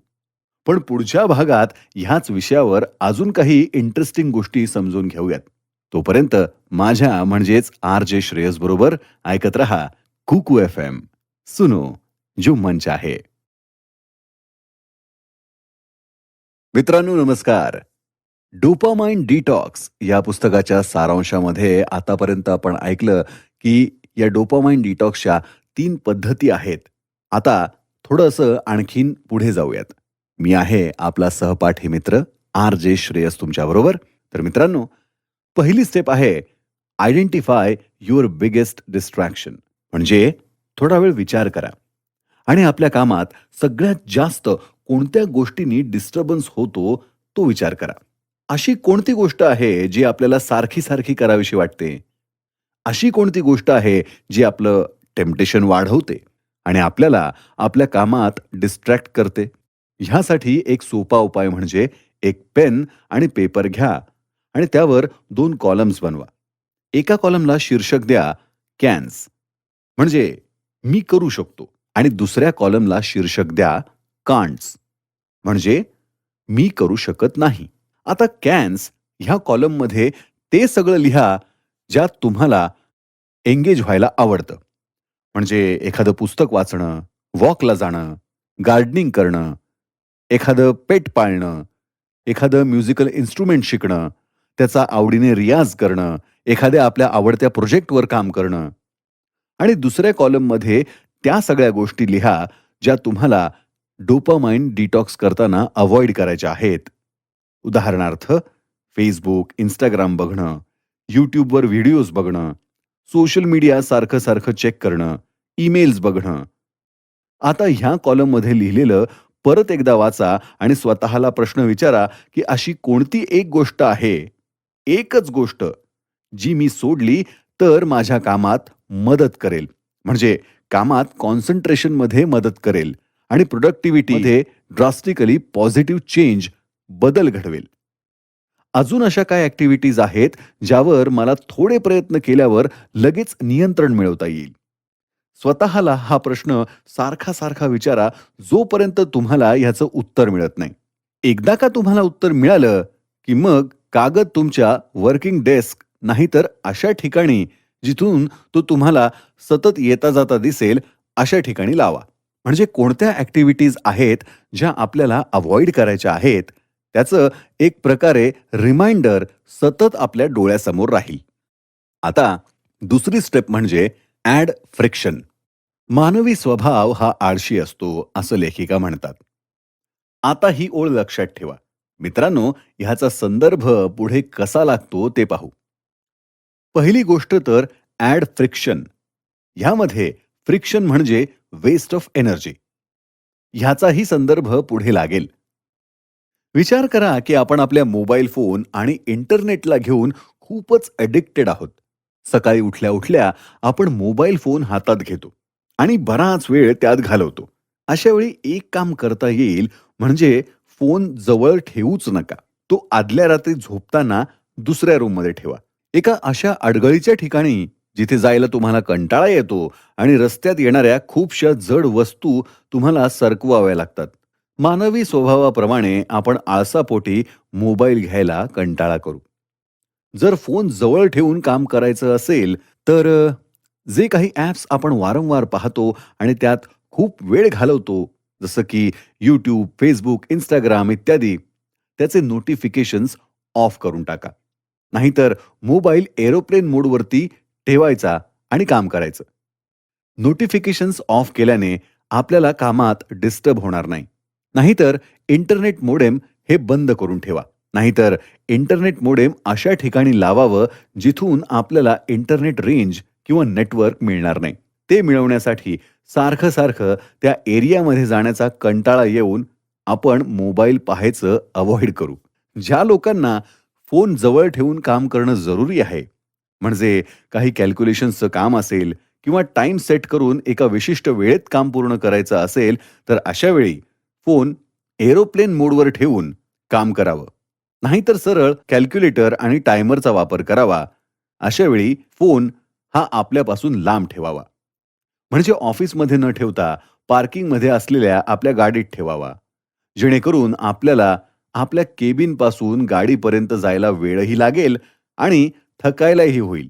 पण पुढच्या भागात ह्याच विषयावर अजून काही इंटरेस्टिंग गोष्टी समजून घेऊयात. तोपर्यंत माझ्या म्हणजेच आर.जे. श्रेयस बरोबर ऐकत रहा कुकू एफ.एम. सुनो जो मन चाहे. मित्रांनो नमस्कार. डोपामाइन डिटॉक्स या पुस्तकाच्या सारांशामध्ये आतापर्यंत आपण ऐकलं की या डोपामाइन डिटॉक्सच्या 3 पद्धती आहेत. आता थोडंसं आणखीन पुढे जाऊयात. मी आहे आपला सहपाठी मित्र आर.जे. श्रेयस तुमच्याबरोबर. तर मित्रांनो, पहिली स्टेप आहे आयडेंटिफाय युअर बिगेस्ट डिस्ट्रॅक्शन. म्हणजे थोडा वेळ विचार करा आणि आपल्या कामात सगळ्यात जास्त कोणत्या गोष्टींनी डिस्टर्बन्स होतो तो विचार करा. अशी कोणती गोष्ट आहे जी आपल्याला सारखी-सारखी करावीशी वाटते? अशी कोणती गोष्ट आहे जी आपलं टेम्प्टेशन वाढवते आणि आपल्याला आपल्या कामात डिस्ट्रॅक्ट करते? ह्यासाठी एक सोपा उपाय म्हणजे एक पेन आणि पेपर घ्या आणि त्यावर 2 कॉलम्स बनवा. एका कॉलमला शीर्षक द्या कॅन्स म्हणजे मी करू शकतो आणि दुसऱ्या कॉलमला शीर्षक द्या कांट्स म्हणजे मी करू शकत नाही. आता कॅन्स ह्या कॉलममध्ये ते सगळं लिहा ज्यात तुम्हाला एंगेज व्हायला आवडतं. म्हणजे एखादं पुस्तक वाचणं, वॉकला जाणं, गार्डनिंग करणं, एखादं पेट पाळणं, एखादं म्युझिकल इन्स्ट्रुमेंट शिकणं, त्याचा आवडीने रियाज करणं, एखाद्या आपल्या आवडत्या प्रोजेक्टवर काम करणं. आणि दुसऱ्या कॉलममध्ये त्या सगळ्या गोष्टी लिहा ज्या तुम्हाला डोपामाइन डिटॉक्स करताना अव्हॉइड करायच्या आहेत. उदाहरणार्थ Facebook, Instagram बघणं, YouTubeवर व्हिडिओज बघणं, सोशल मीडिया सारखं-सारखं चेक करणं, ईमेल्स बघणं. आता ह्या कॉलममध्ये लिहिलेलं परत एकदा वाचा आणि स्वतःला प्रश्न विचारा की अशी कोणती एक गोष्ट आहे, एकच गोष्ट, जी मी सोडली तर माझ्या कामात मदत करेल. म्हणजे कामात कॉन्सन्ट्रेशनमध्ये मदत करेल आणि प्रोडक्टिव्हिटीमध्ये ड्रास्टिकली पॉझिटिव्ह चेंज, बदल घडवेल. अजून अशा काय ॲक्टिव्हिटीज आहेत, ज्यावर मला थोडे प्रयत्न केल्यावर लगेच नियंत्रण मिळवता येईल? स्वतःला हा प्रश्न सारखा विचारा, जोपर्यंत तुम्हाला ह्याचं उत्तर मिळत नाही. एकदा का तुम्हाला उत्तर मिळालं, की मग कागद तुमच्या वर्किंग डेस्क नाहीतर अशा ठिकाणी जिथून तो तुम्हाला सतत येता जाता दिसेल, अशा ठिकाणी लावा. म्हणजे कोणत्या ॲक्टिव्हिटीज आहेत, ज्या आपल्याला अव्हॉइड करायच्या आहेत, त्याचं एक प्रकारे रिमाइंडर सतत आपल्या डोळ्यासमोर राहील. आता दुसरी स्टेप म्हणजे ॲड फ्रिक्शन. मानवी स्वभाव हा आळशी असतो, असं लेखिका म्हणतात. आता ही ओळ लक्षात ठेवा. मित्रांनो, ह्याचा संदर्भ पुढे कसा लागतो ते पाहू. पहिली गोष्ट तर ॲड फ्रिक्शन. ह्यामध्ये फ्रिक्शन म्हणजे वेस्ट ऑफ एनर्जी. ह्याचाही संदर्भ पुढे लागेल. विचार करा की आपण आपल्या मोबाईल फोन आणि इंटरनेटला घेऊन खूपच ॲडिक्टेड आहोत. सकाळी उठल्या उठल्या आपण मोबाईल फोन हातात घेतो आणि बराच वेळ त्यात घालवतो. अशा वेळी एक काम करता येईल, म्हणजे फोन जवळ ठेवूच नका. तो आदल्या रात्री झोपताना दुसऱ्या रूममध्ये ठेवा. एका अशा अडगळीच्या ठिकाणी जिथे जायला तुम्हाला कंटाळा येतो आणि रस्त्यात येणाऱ्या खूपशा जड वस्तू तुम्हाला सरकवाव्या लागतात. मानवी स्वभावाप्रमाणे आपण आळसापोटी मोबाईल घ्यायला कंटाळा करू. जर फोन जवळ ठेवून काम करायचं असेल, तर जे काही ॲप्स आपण वारंवार पाहतो आणि त्यात खूप वेळ घालवतो, जसं की YouTube, Facebook, Instagram इत्यादी, त्याचे नोटिफिकेशन्स ऑफ करून टाका. नाहीतर मोबाईल एरोप्लेन मोडवरती ठेवायचा आणि काम करायचं. नोटिफिकेशन्स ऑफ केल्याने आपल्याला कामात डिस्टर्ब होणार नाही. नाहीतर इंटरनेट मोडेम हे बंद करून ठेवा. नाहीतर इंटरनेट मोडेम अशा ठिकाणी लावावं जिथून आपल्याला इंटरनेट रेंज किंवा नेटवर्क मिळणार नाही. ते मिळवण्यासाठी सारखं त्या एरियामध्ये जाण्याचा कंटाळा येऊन आपण मोबाईल पाहायचं अव्हॉइड करू. ज्या लोकांना फोन जवळ ठेवून काम करणं जरुरी आहे, म्हणजे काही कॅल्क्युलेशन्सचं काम असेल किंवा टाइम सेट करून एका विशिष्ट वेळेत काम पूर्ण करायचं असेल, तर अशा वेळी फोन एरोप्लेन मोडवर ठेवून काम करावं. नाहीतर सरळ कॅल्क्युलेटर आणि टायमरचा वापर करावा. अशा वेळी फोन हा आपल्यापासून लांब ठेवावा. म्हणजे ऑफिसमध्ये न ठेवता पार्किंगमध्ये असलेल्या आपल्या गाडीत ठेवावा. जेणेकरून आपल्याला आपल्या केबिनपासून गाडीपर्यंत जायला वेळही लागेल आणि थकायलाही होईल.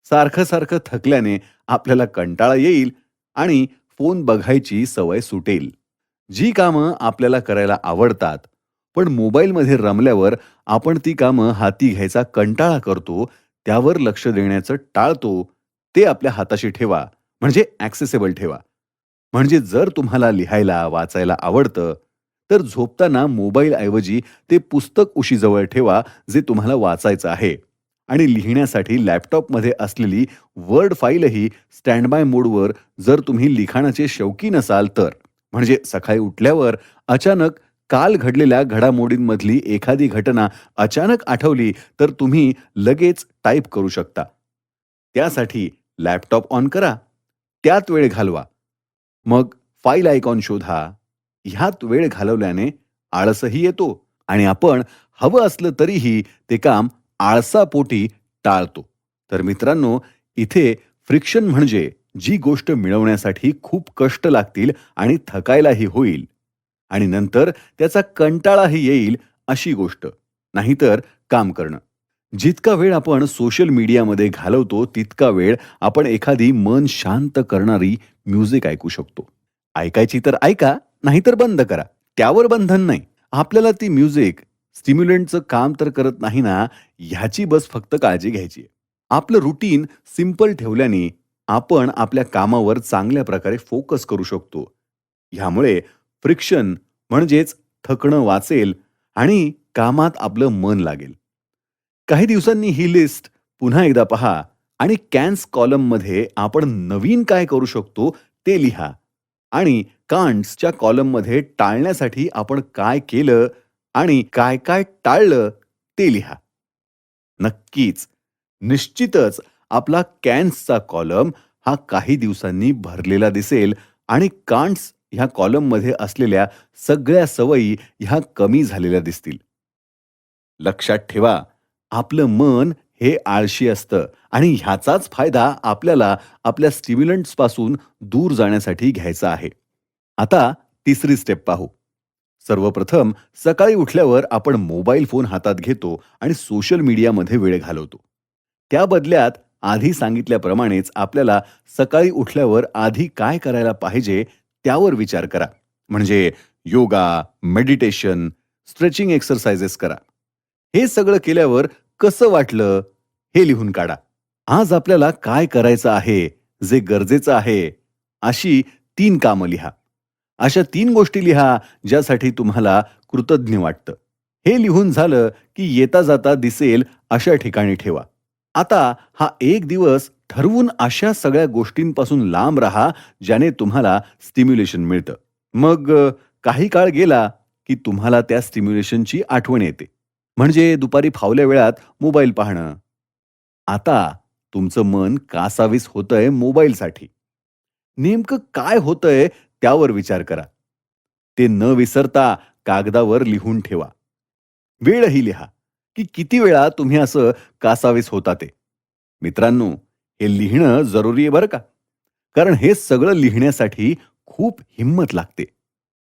सारखं थकल्याने आपल्याला कंटाळा येईल आणि फोन बघायची सवय सुटेल. जी कामं आपल्याला करायला आवडतात, पण मोबाईलमध्ये रमल्यावर आपण ती कामं हाती घ्यायचा कंटाळा करतो, त्यावर लक्ष देण्याचं टाळतो, ते आपल्या हाताशी ठेवा, म्हणजे ॲक्सेसिबल ठेवा. म्हणजे जर तुम्हाला लिहायला, वाचायला आवडतं, तर झोपताना मोबाईलऐवजी ते पुस्तक उशीजवळ ठेवा, जे तुम्हाला वाचायचं आहे. आणि लिहिण्यासाठी लॅपटॉपमध्ये असलेली वर्ड फाईलही स्टँड बाय मोडवर, जर तुम्ही लिखाणाचे शौकीन असाल तर. म्हणजे सकाळी उठल्यावर अचानक काल घडलेल्या घडामोडींमधली एखादी घटना अचानक आठवली, तर तुम्ही लगेच टाइप करू शकता. त्यासाठी लॅपटॉप ऑन करा, त्यात वेळ घालवा. मग फाईल आयकॉन शोधा. ह्यात वेळ घालवल्याने आळसही येतो आणि आपण हवं असलं तरीही ते काम आळसापोटी टाळतो. तर मित्रांनो, इथे फ्रिक्शन म्हणजे जी गोष्ट मिळवण्यासाठी खूप कष्ट लागतील आणि थकायलाही होईल आणि नंतर त्याचा कंटाळाही येईल, अशी गोष्ट. नाहीतर काम करणं. जितका वेळ आपण सोशल मीडियामध्ये घालवतो, तितका वेळ आपण एखादी मन शांत करणारी म्युझिक ऐकू शकतो. ऐकायची तर ऐका, नाहीतर बंद करा. त्यावर बंधन नाही. आपल्याला ती म्युझिक स्टिम्युलंटचं काम तर करत नाही ना, ह्याची बस फक्त काळजी घ्यायची आहे. आपलं रुटीन सिंपल ठेवल्याने आपण आपल्या कामावर चांगल्या प्रकारे फोकस करू शकतो. ह्यामुळे फ्रिक्शन म्हणजेच थकणं वाचेल आणि कामात आपलं मन लागेल. काही दिवसांनी ही लिस्ट पुन्हा एकदा पहा आणि कॅन्स कॉलममध्ये आपण नवीन काय करू शकतो ते लिहा आणि कांट्सच्या कॉलममध्ये टाळण्यासाठी आपण काय केलं आणि काय टाळलं ते लिहा. नक्कीच, निश्चितच आपला कॅन्सचा कॉलम हा काही दिवसांनी भरलेला दिसेल आणि कांट्स ह्या कॉलममध्ये असलेल्या सगळ्या सवयी ह्या कमी झालेल्या दिसतील. लक्षात ठेवा, आपलं मन हे आळशी असतं आणि ह्याचाच फायदा आपल्याला आपल्या स्टिम्युलंट्सपासून दूर जाण्यासाठी घ्यायचा आहे. आता तिसरी स्टेप पाहू. सर्वप्रथम सकाळी उठल्यावर आपण मोबाईल फोन हातात घेतो आणि सोशल मीडियामध्ये वेळ घालवतो. त्या बदल्यात आधी सांगितल्याप्रमाणेच आपल्याला सकाळी उठल्यावर आधी काय करायला पाहिजे त्यावर विचार करा. म्हणजे योगा, मेडिटेशन, स्ट्रेचिंग एक्सरसाइजेस करा. हे सगळं केल्यावर कसं वाटलं हे लिहून काढा. आज आपल्याला काय करायचं आहे, जे गरजेचं आहे, अशी 3 कामं लिहा. अशा 3 गोष्टी लिहा ज्यासाठी तुम्हाला कृतज्ञ वाटतं. हे लिहून झालं की येता जाता दिसेल अशा ठिकाणी ठेवा. आता हा एक दिवस ठरवून अशा सगळ्या गोष्टींपासून लांब राहा ज्याने तुम्हाला स्टिम्युलेशन मिळतं. मग काही काळ गेला की तुम्हाला त्या स्टिम्युलेशनची आठवण येते. म्हणजे दुपारी फावल्या वेळात मोबाईल पाहणं. आता तुमचं मन कासावीस होतंय मोबाईलसाठी. नेमकं काय होतंय त्यावर विचार करा. ते न विसरता कागदावर लिहून ठेवा. वेळही लिहा, की किती वेळा तुम्ही असं कासावीस होता ते. मित्रांनो, हे लिहिणं जरुरी आहे बरं का. कारण हे सगळं लिहिण्यासाठी खूप हिंमत लागते.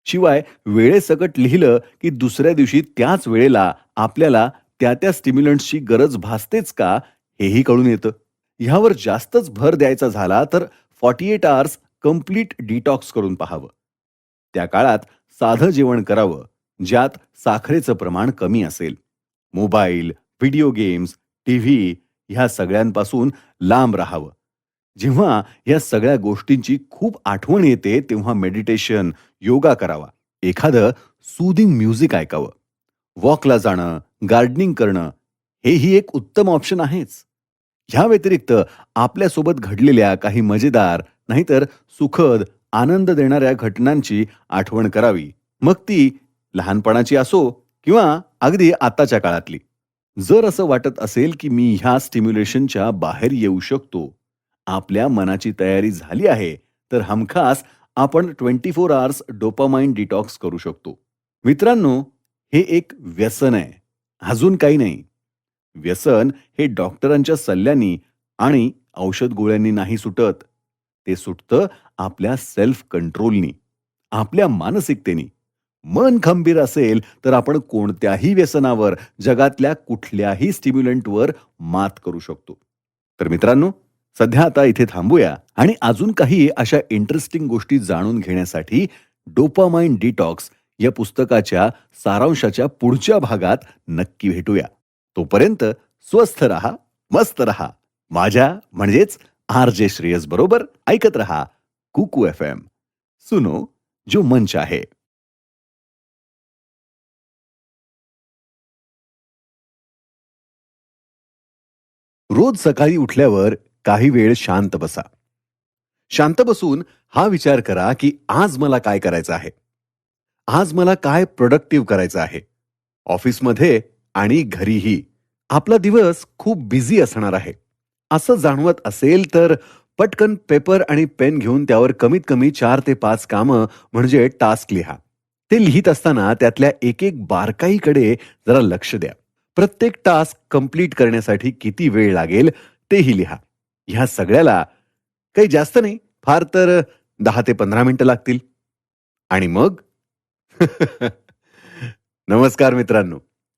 शिवाय वेळेसकट लिहिलं, की दुसऱ्या दिवशी त्याच वेळेला आपल्याला त्या स्टिम्युलंट्सची गरज भासतेच का, हेही कळून येतं. ह्यावर जास्तच भर द्यायचा झाला तर 48 अवर्स कंप्लीट डिटॉक्स करून पाहावं. त्या काळात साधं जेवण करावं, ज्यात साखरेचं प्रमाण कमी असेल. मोबाईल, व्हिडिओ गेम्स, टीव्ही ह्या सगळ्यांपासून लांब राहावं. जेव्हा या सगळ्या गोष्टींची खूप आठवण येते तेव्हा मेडिटेशन, योगा करावा. एखादं सूदिंग म्युझिक ऐकावं. वॉकला जाणं, गार्डनिंग करणं हेही एक उत्तम ऑप्शन आहेच. ह्या व्यतिरिक्त आपल्यासोबत घडलेल्या काही मजेदार नाहीतर सुखद, आनंद देणाऱ्या घटनांची आठवण करावी. मग ती लहानपणाची असो किंवा अगदी आत्ताच्या काळातली. जर असं वाटत असेल की मी ह्या स्टिम्युलेशनच्या बाहेर येऊ शकतो, आपल्या मनाची तयारी झाली आहे, तर हमखास आपण 24 अवर्स डोपामाइन डिटॉक्स करू शकतो. मित्रांनो, हे एक व्यसन आहे. अजून काही नाही. व्यसन हे डॉक्टरांच्या सल्ल्यानी आणि औषध गोळ्यांनी नाही सुटत. ते सुटतं आपल्या सेल्फ कंट्रोलनी, आपल्या मानसिकतेनी. मन खंबीर असेल तर आपण कोणत्याही व्यसनावर, जगातल्या कुठल्याही स्टिम्युलंटवर मात करू शकतो. तर मित्रांनो, सध्या आता इथे थांबूया आणि अजून काही अशा इंटरेस्टिंग गोष्टी जाणून घेण्यासाठी डोपामाइन डिटॉक्स या पुस्तकाच्या सारांशाच्या पुढच्या भागात नक्की भेटूया. तोपर्यंत स्वस्थ रहा, मस्त रहा. माझ्या म्हणजेच आर.जे. श्रेयस बरोबर ऐकत रहा कुकू एफ.एम. सुनो जो मन चाहे. रोज सकाळी उठल्यावर काही वेळ शांत बसा. शांत बसून हा विचार करा की आज मला काय करायचं आहे. आज मला काय प्रोडक्टिव्ह करायचं आहे. ऑफिसमध्ये आणि घरीही. आपला दिवस खूप बिझी असणार आहे. असं जाणवत असेल तर पटकन पेपर आणि पेन घेऊन त्यावर कमीत कमी 4 ते 5 कामं म्हणजे टास्क लिहा. ते लिहित असताना त्यातल्या एक एक बारकाईकडे जरा लक्ष द्या. प्रत्येक टास्क कंप्लीट करण्यासाठी किती वेळ लागेल तेही लिहा. ह्या सगळ्याला काही जास्त नाही, फार तर 10 ते 15 मिनिटं लागतील. आणि मग नमस्कार मित्रांनो.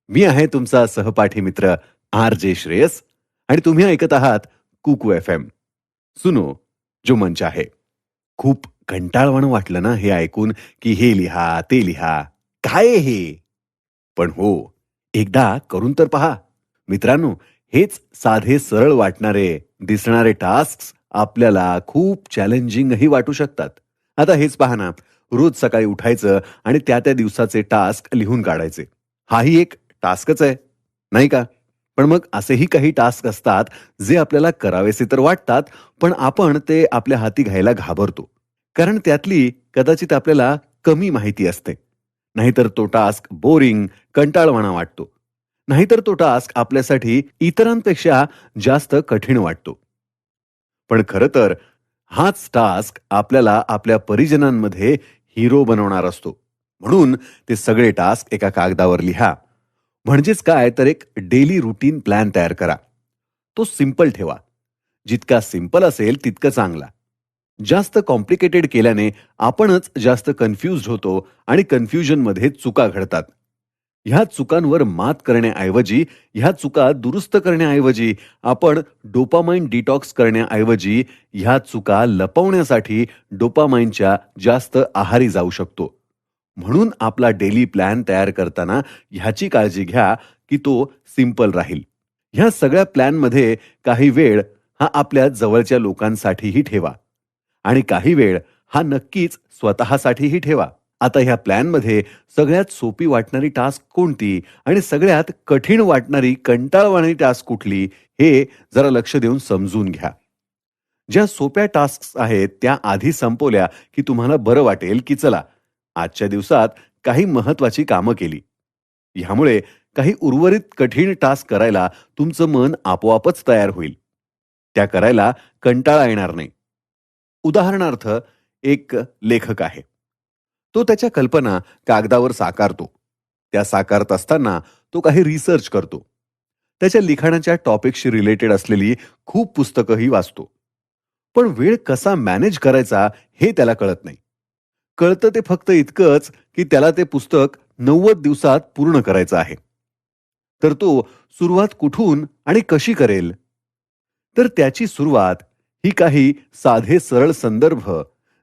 मी आहे तुमचा सहपाठी मित्र आर.जे. श्रेयस आणि तुम्ही ऐकत आहात कुकू एफ.एम. सुनो जो मन चाहे. खूप कंटाळवाणं वाटलं ना हे ऐकून की हे लिहा, ते लिहा. काय आहे हे? पण हो, एकदा करून तर पहा. मित्रांनो, हेच साधे सरळ वाटणारे, दिसणारे टास्क्स आपल्याला खूप चॅलेंजिंगही वाटू शकतात. आता हेच पहा ना, रोज सकाळी उठायचं आणि त्या दिवसाचे टास्क लिहून काढायचे. हाही एक टास्कच आहे, नाही का? पण मग असेही काही टास्क असतात, जे आपल्याला करावेसे तर वाटतात, पण आपण ते आपल्या हाती घ्यायला घाबरतो. कारण त्यातली कदाचित आपल्याला कमी माहिती असते. नाहीतर तो टास्क बोरिंग, कंटाळवाणा वाटतो. नाहीतर तो टास्क आपल्यासाठी इतरांपेक्षा जास्त कठीण वाटतो. पण खरं तर हाच टास्क आपल्याला आपल्या परिजनांमध्ये हिरो बनवणार असतो. म्हणून ते सगळे टास्क एका कागदावर लिहा. म्हणजेच काय, तर एक डेली रुटीन प्लॅन तयार करा. तो सिंपल ठेवा. जितका सिंपल असेल तितकं चांगला. जास्त कॉम्प्लिकेटेड केल्याने आपणच जास्त कन्फ्युज्ड होतो आणि कन्फ्युजनमध्ये चुका घडतात. ह्या चुकांवर मात करण्याऐवजी, ह्या चुका दुरुस्त करण्याऐवजी, आपण डोपामाइन डिटॉक्स करण्याऐवजी ह्या चुका लपवण्यासाठी डोपामाइनच्या जास्त आहारी जाऊ शकतो. म्हणून आपला डेली प्लॅन तयार करताना ह्याची काळजी घ्या की तो सिंपल राहील. ह्या सगळ्या प्लॅनमध्ये काही वेळ हा आपल्या जवळच्या लोकांसाठीही ठेवा आणि काही वेळ हा नक्कीच स्वतःसाठीही ठेवा. आता ह्या प्लॅनमध्ये सगळ्यात सोपी वाटणारी टास्क कोणती आणि सगळ्यात कठीण वाटणारी कंटाळवाणी टास्क कुठली, हे जरा लक्ष देऊन समजून घ्या. ज्या सोप्या टास्क आहेत त्या आधी संपवल्या की तुम्हाला बरं वाटेल की चला आजच्या दिवसात काही महत्वाची कामं केली. ह्यामुळे काही उर्वरित कठीण टास्क करायला तुमचं मन आपोआपच तयार होईल. त्या करायला कंटाळा येणार नाही. उदाहरणार्थ, एक लेखक आहे. तो त्याच्या कल्पना कागदावर साकारतो. त्या साकारत असताना तो काही रिसर्च करतो. त्याच्या लिखाणाच्या टॉपिकशी रिलेटेड असलेली खूप पुस्तकंही वाचतो. पण वेळ कसा मॅनेज करायचा हे त्याला कळत नाही. कळतं ते फक्त इतकंच की त्याला ते पुस्तक 90 दिवसात पूर्ण करायचं आहे. तर तो सुरुवात कुठून आणि कशी करेल? तर त्याची सुरुवात ही काही साधे सरळ संदर्भ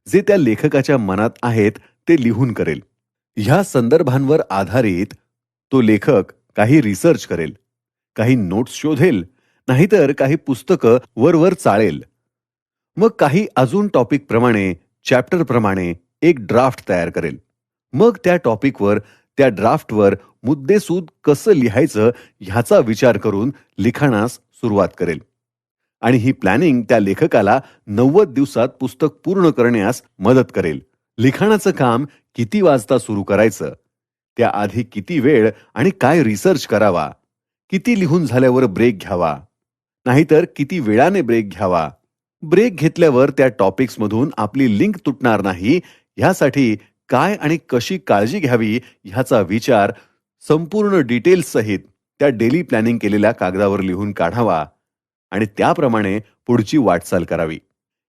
जे त्या लेखकाच्या मनात आहेत ते लिहून करेल. ह्या संदर्भांवर आधारित तो लेखक काही रिसर्च करेल, काही नोट्स शोधेल, नाहीतर काही पुस्तकं वर चाळेल. मग काही अजून टॉपिक प्रमाणे, चॅप्टर प्रमाणे एक ड्राफ्ट तयार करेल. मग त्या टॉपिकवर, त्या ड्राफ्टवर मुद्देसूद कसं लिहायचं ह्याचा विचार करून लिखाणास सुरुवात करेल. आणि ही प्लॅनिंग त्या लेखकाला 90 दिवसात पुस्तक पूर्ण करण्यास मदत करेल. लिखाणाचं काम किती वाजता सुरू करायचं, त्याआधी किती वेळ आणि काय रिसर्च करावा, किती लिहून झाल्यावर ब्रेक घ्यावा, नाहीतर किती वेळाने ब्रेक घ्यावा, ब्रेक घेतल्यावर त्या टॉपिक्समधून आपली लिंक तुटणार नाही ह्यासाठी काय आणि कशी काळजी घ्यावी ह्याचा विचार संपूर्ण डिटेल्स सहित त्या डेली प्लॅनिंग केलेल्या कागदावर लिहून काढावा आणि त्याप्रमाणे पुढची वाटचाल करावी.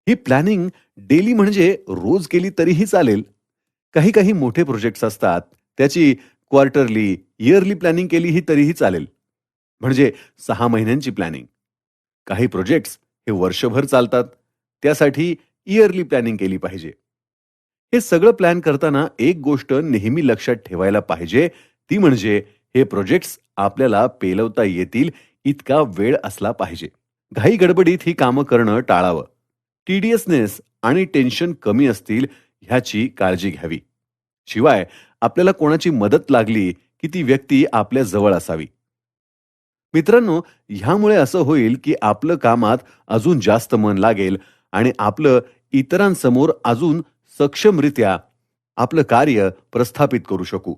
ही प्लॅनिंग डेली म्हणजे रोज केली तरीही चालेल. काही काही मोठे प्रोजेक्ट्स असतात त्याची क्वार्टरली, इयरली प्लॅनिंग केलीही तरीही चालेल. म्हणजे 6 महिन्यांची प्लॅनिंग. काही प्रोजेक्ट्स हे वर्षभर चालतात, त्यासाठी इयरली प्लॅनिंग केली पाहिजे. हे सगळं प्लॅन करताना एक गोष्ट नेहमी लक्षात ठेवायला पाहिजे, ती म्हणजे हे प्रोजेक्ट्स आपल्याला पेलवता येतील इतका वेळ असला पाहिजे. घाई गडबडीत ही कामं करणं टाळावं. टीडीएसनेस आणि टेन्शन कमी असतील ह्याची काळजी घ्यावी. शिवाय आपल्याला कोणाची मदत लागली की ती व्यक्ती आपल्या जवळ असावी. मित्रांनो, ह्यामुळे असं होईल की आपलं कामात अजून जास्त मन लागेल आणि आपलं इतरांसमोर अजून सक्षमरित्या आपलं कार्य प्रस्थापित करू शकू.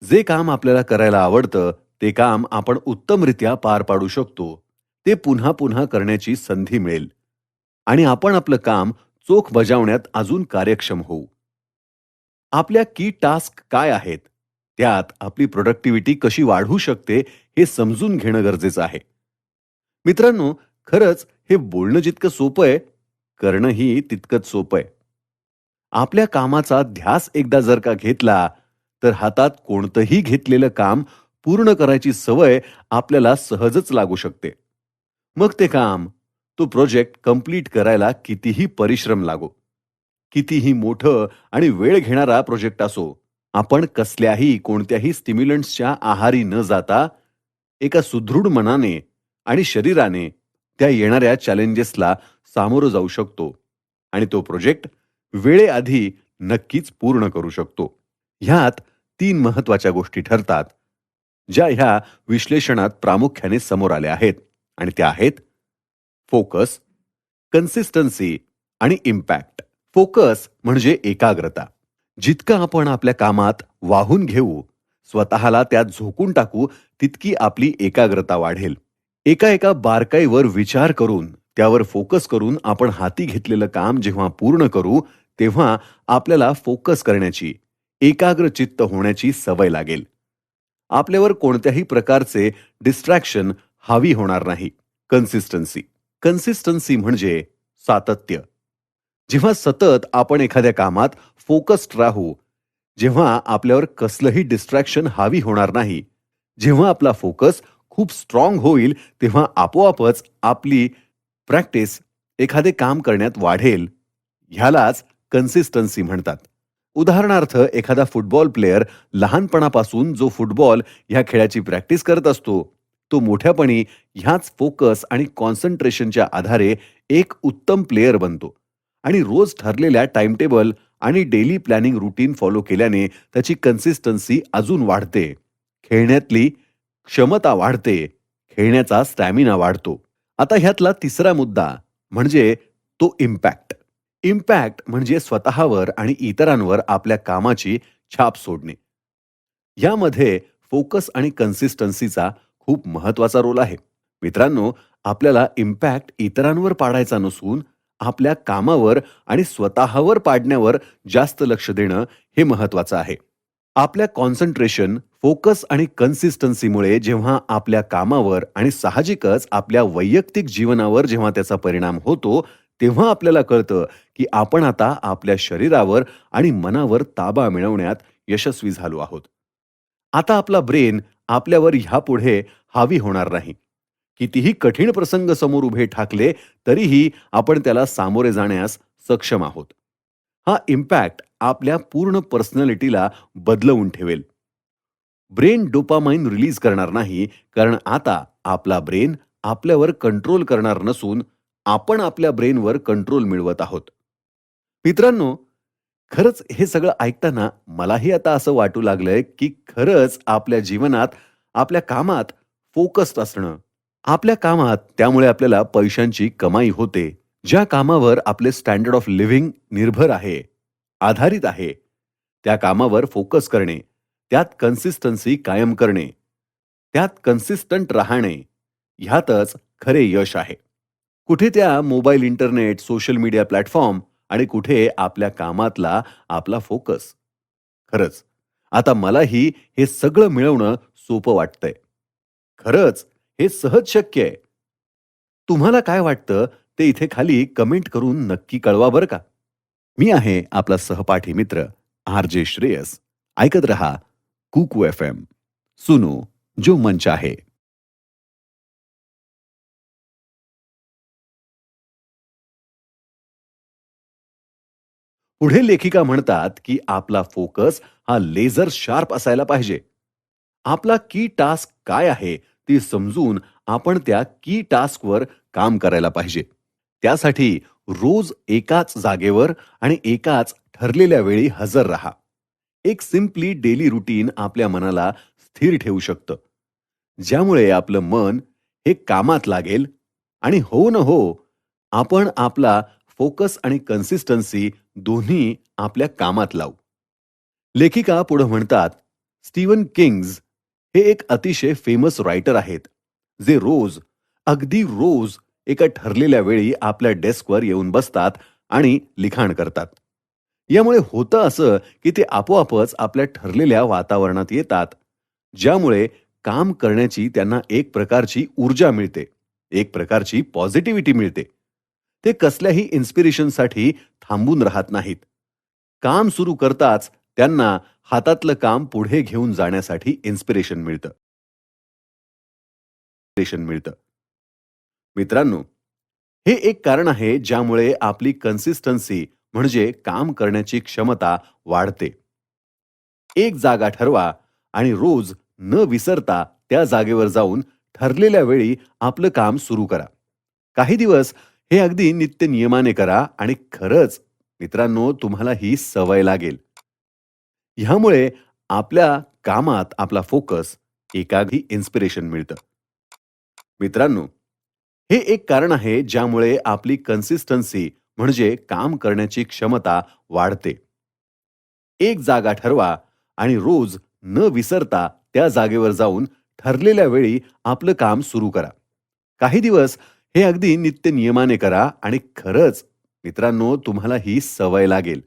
जे काम आपल्याला करायला आवडतं ते काम आपण उत्तमरित्या पार पाडू शकतो. ते पुन्हा पुन्हा करण्याची संधी मिळेल आणि आपण आपलं काम चोख बजावण्यात अजून कार्यक्षम होऊ. आपल्या की टास्क काय आहेत, त्यात आपली प्रोडक्टिव्हिटी कशी वाढू शकते हे समजून घेणं गरजेचं आहे. मित्रांनो, खरंच हे बोलणं जितकं सोपं आहे, करणंही तितकंच सोपं आहे. आपल्या कामाचा ध्यास एकदा जर का घेतला, तर हातात कोणतंही घेतलेलं काम पूर्ण करायची सवय आपल्याला सहजच लागू शकते. मग ते काम, तो प्रोजेक्ट कंप्लीट करायला कितीही परिश्रम लागो, कितीही मोठं आणि वेळ घेणारा प्रोजेक्ट असो, आपण कसल्याही कोणत्याही स्टिम्युलंट्सच्या आहारी न जाता एका सुदृढ मनाने आणि शरीराने त्या येणाऱ्या चॅलेंजेसला सामोरं जाऊ शकतो आणि तो प्रोजेक्ट वेळेआधी नक्कीच पूर्ण करू शकतो. ह्यात 3 महत्वाच्या गोष्टी ठरतात, ज्या ह्या विश्लेषणात प्रामुख्याने समोर आल्या आहेत आणि त्या आहेत फोकस, कन्सिस्टन्सी आणि इम्पॅक्ट. फोकस म्हणजे एकाग्रता. जितकं आपण आपल्या कामात वाहून घेऊ, स्वतःला त्यात झोकून टाकू, तितकी आपली एकाग्रता वाढेल. एका एका बारकाईवर विचार करून त्यावर फोकस करून आपण हाती घेतलेलं काम जेव्हा पूर्ण करू, तेव्हा आपल्याला फोकस करण्याची, एकाग्रचित्त होण्याची सवय लागेल. आपल्यावर कोणत्याही प्रकारचे डिस्ट्रॅक्शन हावी होणार नाही. कन्सिस्टन्सी कन्सिस्टन्सी म्हणजे सातत्य. जेव्हा सतत आपण एखाद्या कामात फोकस्ड राहू, जेव्हा आपल्यावर कसलंही डिस्ट्रॅक्शन हावी होणार नाही, जेव्हा आपला फोकस खूप स्ट्रॉंग होईल, तेव्हा आपोआपच आपली प्रॅक्टिस एखादे काम करण्यात वाढेल. ह्यालाच कन्सिस्टन्सी म्हणतात. उदाहरणार्थ, एखादा फुटबॉल प्लेयर लहानपणापासून जो फुटबॉल ह्या खेळाची प्रॅक्टिस करत असतो, तो मोठ्यापणी ह्याच फोकस आणि कॉन्सन्ट्रेशनच्या आधारे एक उत्तम प्लेयर बनतो. आणि रोज ठरलेल्या टाइमटेबल आणि डेली प्लॅनिंग रूटीन फॉलो केल्याने त्याची कन्सिस्टन्सी अजून वाढते. खेळण्यातली क्षमता वाढते, खेळण्याचा स्टॅमिना वाढतो. आता ह्यातला तिसरा मुद्दा म्हणजे तो इम्पॅक्ट. इम्पॅक्ट म्हणजे स्वतःवर आणि इतरांवर आपल्या कामाची छाप सोडणे. यामध्ये फोकस आणि कन्सिस्टन्सीचा खूप महत्वाचा रोल आहे. मित्रांनो, आपल्याला इम्पॅक्ट इतरांवर पाडायचा नसून आपल्या कामावर आणि स्वतःवर पाडण्यावर जास्त लक्ष देणं हे महत्वाचं आहे. आपल्या कॉन्सन्ट्रेशन, फोकस आणि कन्सिस्टन्सीमुळे जेव्हा आपल्या कामावर आणि साहजिकच आपल्या वैयक्तिक जीवनावर जेव्हा त्याचा परिणाम होतो, तेव्हा आपल्याला कळतं की आपण आता आपल्या शरीरावर आणि मनावर ताबा मिळवण्यात यशस्वी झालो आहोत. आता आपला ब्रेन आपल्यावर ह्यापुढे हावी होणार नाही. कितीही कठीण प्रसंग समोर उभे ठाकले तरीही आपण त्याला सामोरे जाण्यास सक्षम आहोत. हा इम्पॅक्ट आपल्या पूर्ण पर्सनॅलिटीला बदलवून ठेवेल. ब्रेन डोपामाइन रिलीज करणार नाही, कारण आता आपला ब्रेन आपल्यावर कंट्रोल करणार नसून आपण आपल्या ब्रेनवर कंट्रोल मिळवत आहोत. मित्रांनो, खरंच हे सगळं ऐकताना मलाही आता असं वाटू लागलंय, की खरंच आपल्या जीवनात, आपल्या कामात फोकस्ड असणं. आपल्या कामात त्यामुळे आपल्याला पैशांची कमाई होते. ज्या कामावर आपले स्टँडर्ड ऑफ लिव्हिंग निर्भर आहे, आधारित आहे, त्या कामावर फोकस करणे, त्यात कन्सिस्टन्सी कायम करणे, त्यात कन्सिस्टंट राहणे, ह्यातच खरे यश आहे. कुठे त्या mobile, internet, social media platform आणि कुठे आपल्या कामातला आपला फोकस. खरंच, आता मलाही हे सगळं मिळवणं सोपं वाटतंय. खरंच, हे सहज शक्य आहे. तुम्हाला काय वाटतं ते इथे खाली कमेंट करून नक्की कळवा बरं का. मी आहे आपला सहपाठी मित्र आर.जे. श्रेयस. ऐकत रहा कुकू एफ.एम. सुनो जो मन चाहे. पुढे लेखिका म्हणतात, की आपला फोकस हा लेझर शार्प असायला पाहिजे. आपला की टास्क काय आहे ते समजून आपण त्या की टास्कवर काम करायला पाहिजे. त्यासाठी रोज एकाच जागेवर आणि एकाच ठरलेल्या वेळी हजर राहा. एक सिम्पली डेली रुटीन आपल्या मनाला स्थिर ठेवू शकतं, ज्यामुळे आपलं मन हे कामात लागेल आणि हो न हो, आपण आपला फोकस आणि कन्सिस्टन्सी दोन्ही आपल्या कामात लावू. लेखिका पुढे म्हणतात, स्टीवन किंग्ज हे एक अतिशय फेमस रायटर आहेत, जे रोज, अगदी रोज एका ठरलेल्या वेळी आपल्या डेस्कवर येऊन बसतात आणि लिखाण करतात. यामुळे होतं असं, की ते आपोआपच आपल्या ठरलेल्या वातावरणात येतात, ज्यामुळे काम करण्याची त्यांना एक प्रकारची ऊर्जा मिळते, एक प्रकारची पॉझिटिव्हिटी मिळते. ते कसल्याही इन्स्पिरेशनसाठी थांबून राहत नाहीत. काम सुरू करताच त्यांना हातातलं काम पुढे घेऊन जाण्यासाठी इन्स्पिरेशन मिळतं. मिळतं. मित्रांनो, हे एक कारण आहे ज्यामुळे आपली कन्सिस्टन्सी म्हणजे काम करण्याची क्षमता वाढते. एक जागा ठरवा आणि रोज न विसरता त्या जागेवर जाऊन ठरलेल्या वेळी आपलं काम सुरू करा. काही दिवस हे अगदी नित्य नियमाने करा आणि खरंच मित्रांनो, तुम्हाला ही सवय लागेल. ह्यामुळे आपल्या कामात आपला फोकस, एकागी इन्स्पिरेशन मिळतं. मित्रांनो, हे एक कारण आहे ज्यामुळे आपली कन्सिस्टन्सी म्हणजे काम करण्याची क्षमता वाढते. एक जागा ठरवा आणि रोज न विसरता त्या जागेवर जाऊन ठरलेल्या वेळी आपलं काम सुरू करा. काही दिवस हे अगदी नित्य नियमाने करा आणि खरंच मित्रांनो तुम्हाला ही सवय लागेल.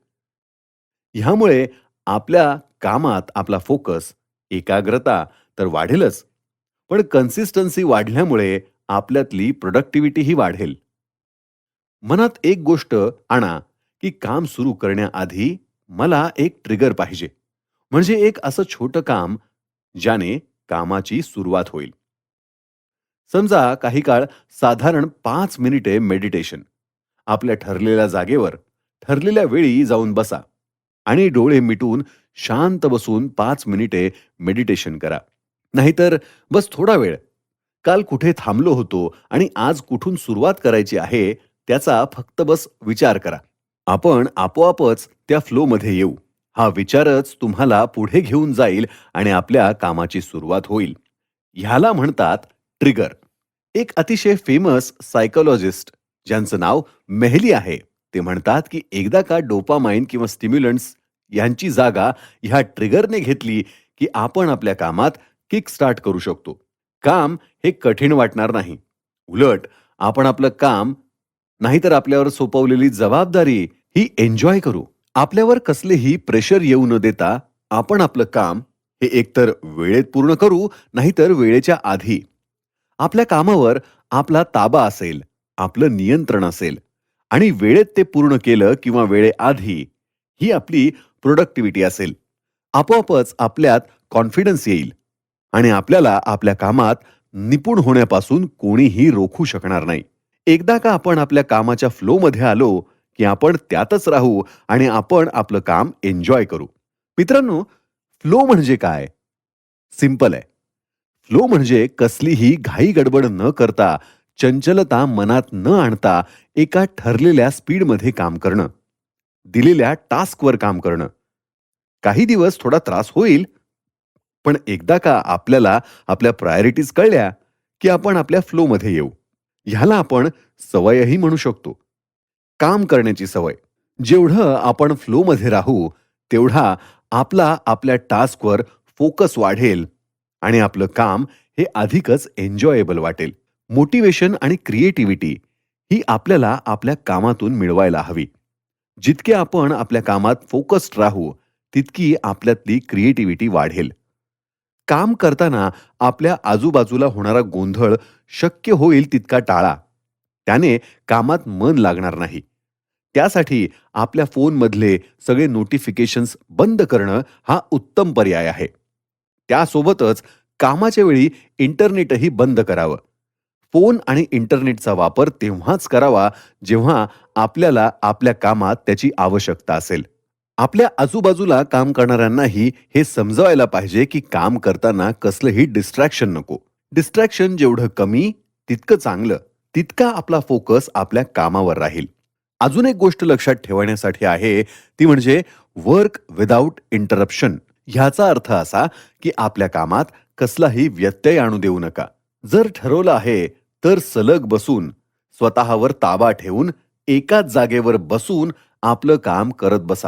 ह्यामुळे आपल्या कामात आपला फोकस, एकाग्रता तर वाढेलच, पण कन्सिस्टन्सी वाढल्यामुळे आपल्यातली प्रॉडक्टिव्हिटीही वाढेल. मनात एक गोष्ट आणा, की काम सुरू करण्याआधी मला एक ट्रिगर पाहिजे. म्हणजे एक असं छोटं काम ज्याने कामाची सुरुवात होईल. समजा काही काळ साधारण 5 मिनिटे मेडिटेशन. आपल्या ठरलेल्या जागेवर, ठरलेल्या वेळी जाऊन बसा आणि डोळे मिटून शांत बसून 5 मिनिटे मेडिटेशन करा. नाहीतर बस थोडा वेळ. काल कुठे थांबलो होतो आणि आज कुठून सुरुवात करायची आहे त्याचा फक्त बस विचार करा. आपण आपोआपच त्या फ्लोमध्ये येऊ. हा विचारच तुम्हाला पुढे घेऊन जाईल आणि आपल्या कामाची सुरुवात होईल. ह्याला म्हणतात ट्रिगर. एक अतिशय फेमस सायकोलॉजिस्ट ज्यांचं नाव मेहली आहे, ते म्हणतात की एकदा का डोपामाइन किंवा स्टिम्युलंट्स यांची जागा ह्या ट्रिगरने घेतली की आपण आपल्या कामात किक स्टार्ट करू शकतो. काम हे कठीण वाटणार नाही. उलट आपण आपलं काम नाहीतर आपल्यावर सोपवलेली जबाबदारी ही एन्जॉय करू. आपल्यावर कसलेही प्रेशर येऊ न देता आपण आपलं काम हे एकतर वेळेत पूर्ण करू, नाहीतर वेळेच्या आधी. आपल्या कामावर आपला ताबा असेल, आपलं नियंत्रण असेल आणि वेळेत ते पूर्ण केलं किंवा वेळेआधी ही आपली प्रोडक्टिव्हिटी असेल. आपोआपच आपल्यात कॉन्फिडन्स येईल आणि आपल्याला आपल्या कामात निपुण होण्यापासून कोणीही रोखू शकणार नाही. एकदा का आपण आपल्या कामाच्या फ्लोमध्ये आलो, की आपण त्यातच राहू आणि आपण आपलं काम एन्जॉय करू. मित्रांनो, फ्लो म्हणजे काय? सिंपल आहे. फ्लो म्हणजे कसलीही घाई-गडबड न करता, चंचलता मनात न आणता एका ठरलेल्या स्पीडमध्ये काम करणं. दिलेल्या टास्कवर काम करणं. काही दिवस थोडा त्रास होईल, पण एकदा का आपल्याला आपल्या प्रायोरिटीज कळल्या, की आपण आपल्या फ्लोमध्ये येऊ. ह्याला आपण सवयही म्हणू शकतो. काम करण्याची सवय. जेवढं आपण फ्लोमध्ये राहू, तेवढा आपला आपल्या टास्कवर फोकस वाढेल आणि आपलं काम हे अधिकच एन्जॉयबल वाटेल. मोटिव्हेशन आणि क्रिएटिव्हिटी ही आपल्याला आपल्या कामातून मिळवायला हवी. जितके आपण आपल्या कामात फोकस्ड राहू, तितकी आपल्यातली क्रिएटिव्हिटी वाढेल. काम करताना आपल्या आजूबाजूला होणारा गोंधळ शक्य होईल तितका टाळा. त्याने कामात मन लागणार नाही. त्यासाठी आपल्या फोनमधले सगळे नोटिफिकेशन्स बंद करणं हा उत्तम पर्याय आहे. त्यासोबतच कामाच्या वेळी इंटरनेटही बंद करावं. फोन आणि इंटरनेटचा वापर तेव्हाच करावा जेव्हा आपल्याला आपल्या कामात त्याची आवश्यकता असेल. आपल्या आजूबाजूला काम करणाऱ्यांनाही हे समजवायला पाहिजे की काम करताना कसलंही डिस्ट्रॅक्शन नको. डिस्ट्रॅक्शन जेवढं कमी तितकं चांगलं. तितका आपला फोकस आपल्या कामावर राहील. अजून एक गोष्ट लक्षात ठेवण्यासाठी आहे ती म्हणजे वर्क विदाउट इंटरप्शन. ह्याचा अर्थ असा की आपल्या कामात कसलाही व्यत्यय आणू देऊ नका. जर ठरवलं आहे तर सलग बसून, स्वतःवर ताबा ठेवून एकाच जागेवर बसून आपलं काम करत बसा.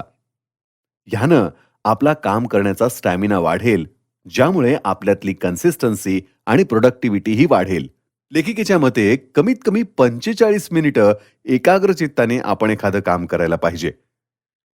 ह्यानं आपला काम करण्याचा स्टॅमिना वाढेल, ज्यामुळे आपल्यातली कन्सिस्टन्सी आणि प्रोडक्टिव्हिटीही वाढेल. लेखिकेच्या मते कमीत कमी 45 मिनिटं एकाग्रचित्ताने आपण एखादं काम करायला पाहिजे.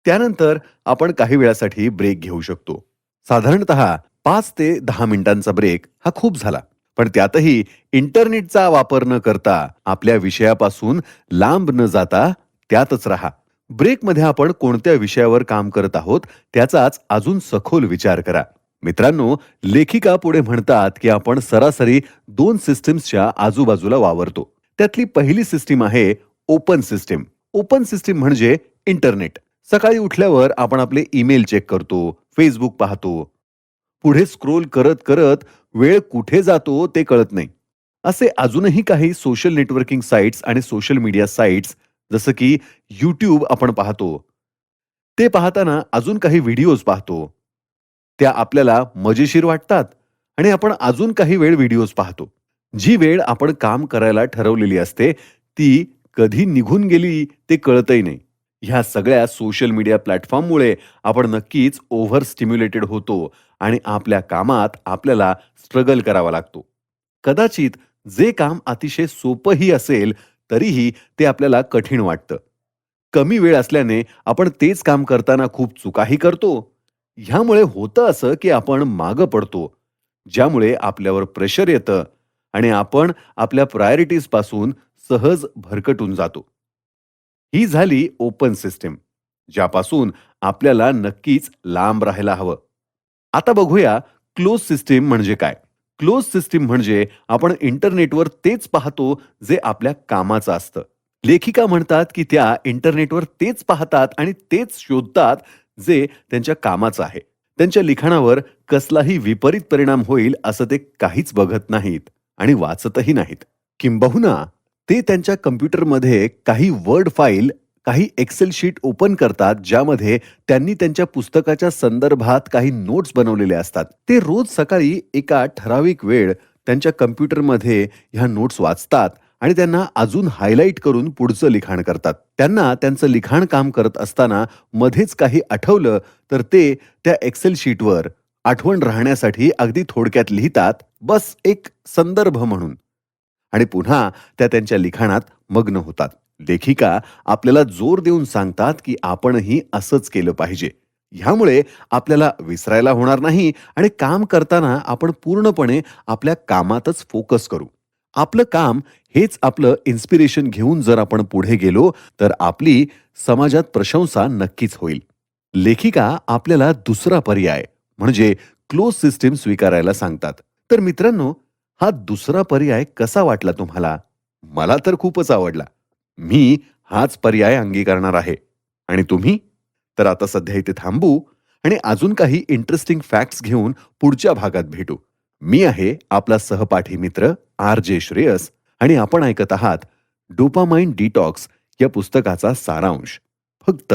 त्यानंतर आपण काही वेळासाठी ब्रेक घेऊ शकतो. साधारणतः 5 ते 10 मिनिटांचा ब्रेक हा खूप झाला. पण त्यातही इंटरनेटचा वापर न करता, आपल्या विषयापासून लांब न जाता त्यातच राहा. ब्रेकमध्ये आपण कोणत्या विषयावर काम करत आहोत त्याचाच अजून सखोल विचार करा. मित्रांनो, लेखिका पुढे म्हणतात की आपण सरासरी 2 सिस्टीम्सच्या आजूबाजूला वावरतो. त्यातली पहिली सिस्टीम आहे ओपन सिस्टीम. ओपन सिस्टीम म्हणजे इंटरनेट. सकाळी उठल्यावर आपण आपले ईमेल चेक करतो, फेसबुक पाहतो. पुढे स्क्रोल करत करत वेळ कुठे जातो ते कळत नाही. असे अजूनही काही सोशल नेटवर्किंग साइट्स आणि सोशल मीडिया साइट्स जसं की YouTube आपण पाहतो. ते पाहताना अजून काही व्हिडिओज पाहतो. त्या आपल्याला मजेशीर वाटतात आणि आपण अजून काही वेळ व्हिडिओज पाहतो. जी वेळ आपण काम करायला ठरवलेली असते, ती कधी निघून गेली ते कळतही नाही. ह्या सगळ्या सोशल मीडिया प्लॅटफॉर्ममुळे आपण नक्कीच ओव्हर स्टिम्युलेटेड होतो आणि आपल्या कामात आपल्याला स्ट्रगल करावा लागतो. कदाचित जे काम अतिशय सोपंही असेल तरीही ते आपल्याला कठीण वाटतं. कमी वेळ असल्याने आपण तेच काम करताना खूप चुकाही करतो. ह्यामुळे होतं असं की आपण मागं पडतो, ज्यामुळे आपल्यावर प्रेशर येतं आणि आपण आपल्या प्रायोरिटीजपासून सहज भरकटून जातो. ही झाली ओपन सिस्टीम, ज्यापासून आपल्याला नक्कीच लांब राहायला हवं. आता बघूया क्लोज सिस्टीम म्हणजे काय. क्लोज सिस्टीम म्हणजे आपण इंटरनेटवर तेच पाहतो जे आपल्या कामाचं असतं. लेखिका म्हणतात की त्या इंटरनेटवर तेच पाहतात आणि तेच शोधतात जे त्यांच्या कामाचं आहे. त्यांच्या लिखाणावर कसलाही विपरीत परिणाम होईल असं ते काहीच बघत नाहीत आणि वाचतही नाहीत. किंबहुना ते त्यांच्या कॉम्प्युटरमध्ये काही वर्ड फाईल, काही एक्सेल शीट ओपन करतात, ज्यामध्ये त्यांनी त्यांच्या पुस्तकाच्या संदर्भात काही नोट्स बनवलेले असतात. ते रोज सकाळी एका ठराविक वेळ त्यांच्या कॉम्प्युटरमध्ये ह्या नोट्स वाचतात आणि त्यांना अजून हायलाइट करून पुढचं लिखाण करतात. त्यांना त्यांचं लिखाण काम करत असताना मध्येच काही आठवलं तर ते त्या एक्सेल शीटवर आठवण राहण्यासाठी अगदी थोडक्यात लिहितात, बस एक संदर्भ म्हणून. आणि पुन्हा त्या त्यांच्या लिखाणात मग्न होतात. लेखिका आपल्याला जोर देऊन सांगतात की आपणही असंच केलं पाहिजे. ह्यामुळे आपल्याला विसरायला होणार नाही आणि काम करताना आपण पूर्णपणे आपल्या कामातच फोकस करू. आपलं काम हेच आपलं इन्स्पिरेशन घेऊन जर आपण पुढे गेलो तर आपली समाजात प्रशंसा नक्कीच होईल. लेखिका आपल्याला दुसरा पर्याय म्हणजे क्लोज सिस्टीम स्वीकारायला सांगतात. तर मित्रांनो, हा दुसरा पर्याय कसा वाटला तुम्हाला? मला तर खूपच आवडला. मी हाच पर्याय अंगीकारणार आहे. आणि तुम्ही? तर आता सध्या इथे थांबू आणि अजून काही इंटरेस्टिंग फॅक्ट्स घेऊन पुढच्या भागात भेटू. मी आहे आपला सहपाठी मित्र आर.जे. श्रेयस आणि आपण ऐकत आहात डोपामाइन डिटॉक्स या पुस्तकाचा सारांश. फक्त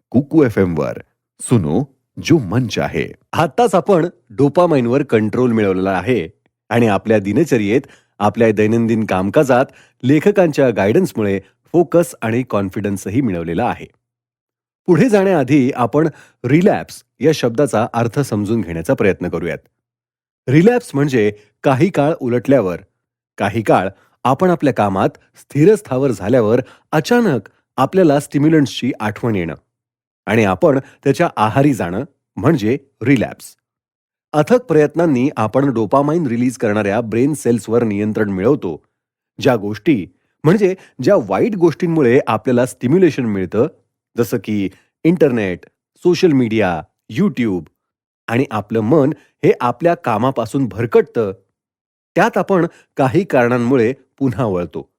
कुकू एफएम वर. सुनो जो मन चाहे. आताच आपण डोपामाइनवर कंट्रोल मिळवलेला आहे आणि आपल्या दिनचर्येत, आपल्या दैनंदिन कामकाजात लेखकांच्या गायडन्समुळे फोकस आणि कॉन्फिडन्सही मिळवलेला आहे. पुढे जाण्याआधी आपण रिलॅप्स या शब्दाचा अर्थ समजून घेण्याचा प्रयत्न करूयात. रिलॅप्स म्हणजे काही काळ उलटल्यावर, काही काळ आपण आपल्या कामात स्थिरस्थावर झाल्यावर अचानक आपल्याला स्टिम्युलंट्सची आठवण येणं आणि आपण त्याच्या आहारी जाणं म्हणजे रिलॅप्स. अथक प्रयत्नांनी आपण डोपामाइन रिलीज करणाऱ्या ब्रेन सेल्सवर नियंत्रण मिळवतो. ज्या गोष्टी म्हणजे ज्या वाईट गोष्टींमुळे आपल्याला स्टिम्युलेशन मिळतं, जसं की इंटरनेट, सोशल मीडिया, यूट्यूब आणि आपलं मन हे आपल्या कामापासून भरकटतं, त्यात आपण काही कारणांमुळे पुन्हा वळतो.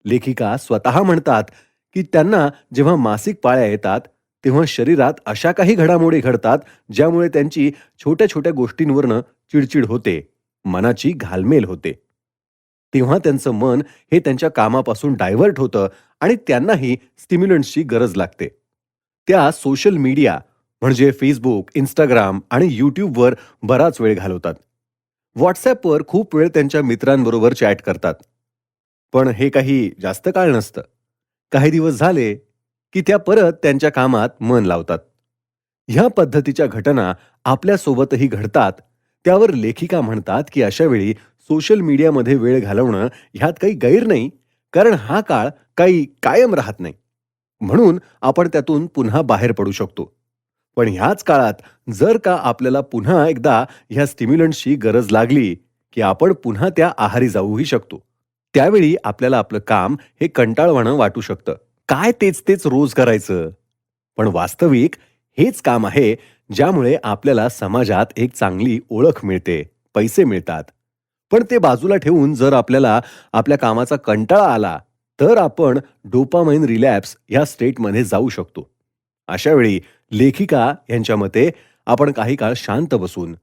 लेखिका स्वतः म्हणतात की त्यांना जेव्हा मासिक पाळ्या येतात, तेव्हा शरीरात अशा काही घडामोडी घडतात, ज्यामुळे त्यांची छोट्या छोट्या गोष्टींवरनं चिडचिड होते, मनाची घालमेल होते. तेव्हा त्यांचं मन हे त्यांच्या कामापासून डायव्हर्ट होतं आणि त्यांनाही स्टिम्युलंट्सची गरज लागते. त्या सोशल मीडिया म्हणजे फेसबुक, इंस्टाग्राम आणि यूट्यूबवर बराच वेळ घालवतात. व्हॉट्सॲपवर खूप वेळ त्यांच्या मित्रांबरोबर चॅट करतात. पण हे काही जास्त काळ नसतं. काही दिवस झाले की त्या परत त्यांच्या कामात मन लावतात. ह्या पद्धतीच्या घटना आपल्यासोबतही घडतात. त्यावर लेखिका म्हणतात की अशा वेळी सोशल मीडियामध्ये वेळ घालवणं ह्यात काही गैर नाही, कारण हा काळ काही कायम राहत नाही. म्हणून आपण त्यातून पुन्हा बाहेर पडू शकतो. पण ह्याच काळात जर का आपल्याला पुन्हा एकदा ह्या स्टिम्युलंट्सची गरज लागली, की आपण पुन्हा त्या आहारी जाऊही शकतो. त्यावेळी आपल्याला आपलं काम हे कंटाळवाणं वाटू शकतं. काय तेच तेच रोज करायचं? पण वास्तविक हेच काम आहे ज्यामुळे आपल्याला समाजात एक चांगली ओळख मिळते, पैसे मिळतात. पण ते बाजूला ठेवून जर आपल्याला आपल्या कामाचा कंटाळा आला, तर आपण डोपामाइन रिलॅप्स या स्टेटमध्ये जाऊ शकतो. अशा वेळी लेखिका यांच्या मते आपण काही काळ शांत बसून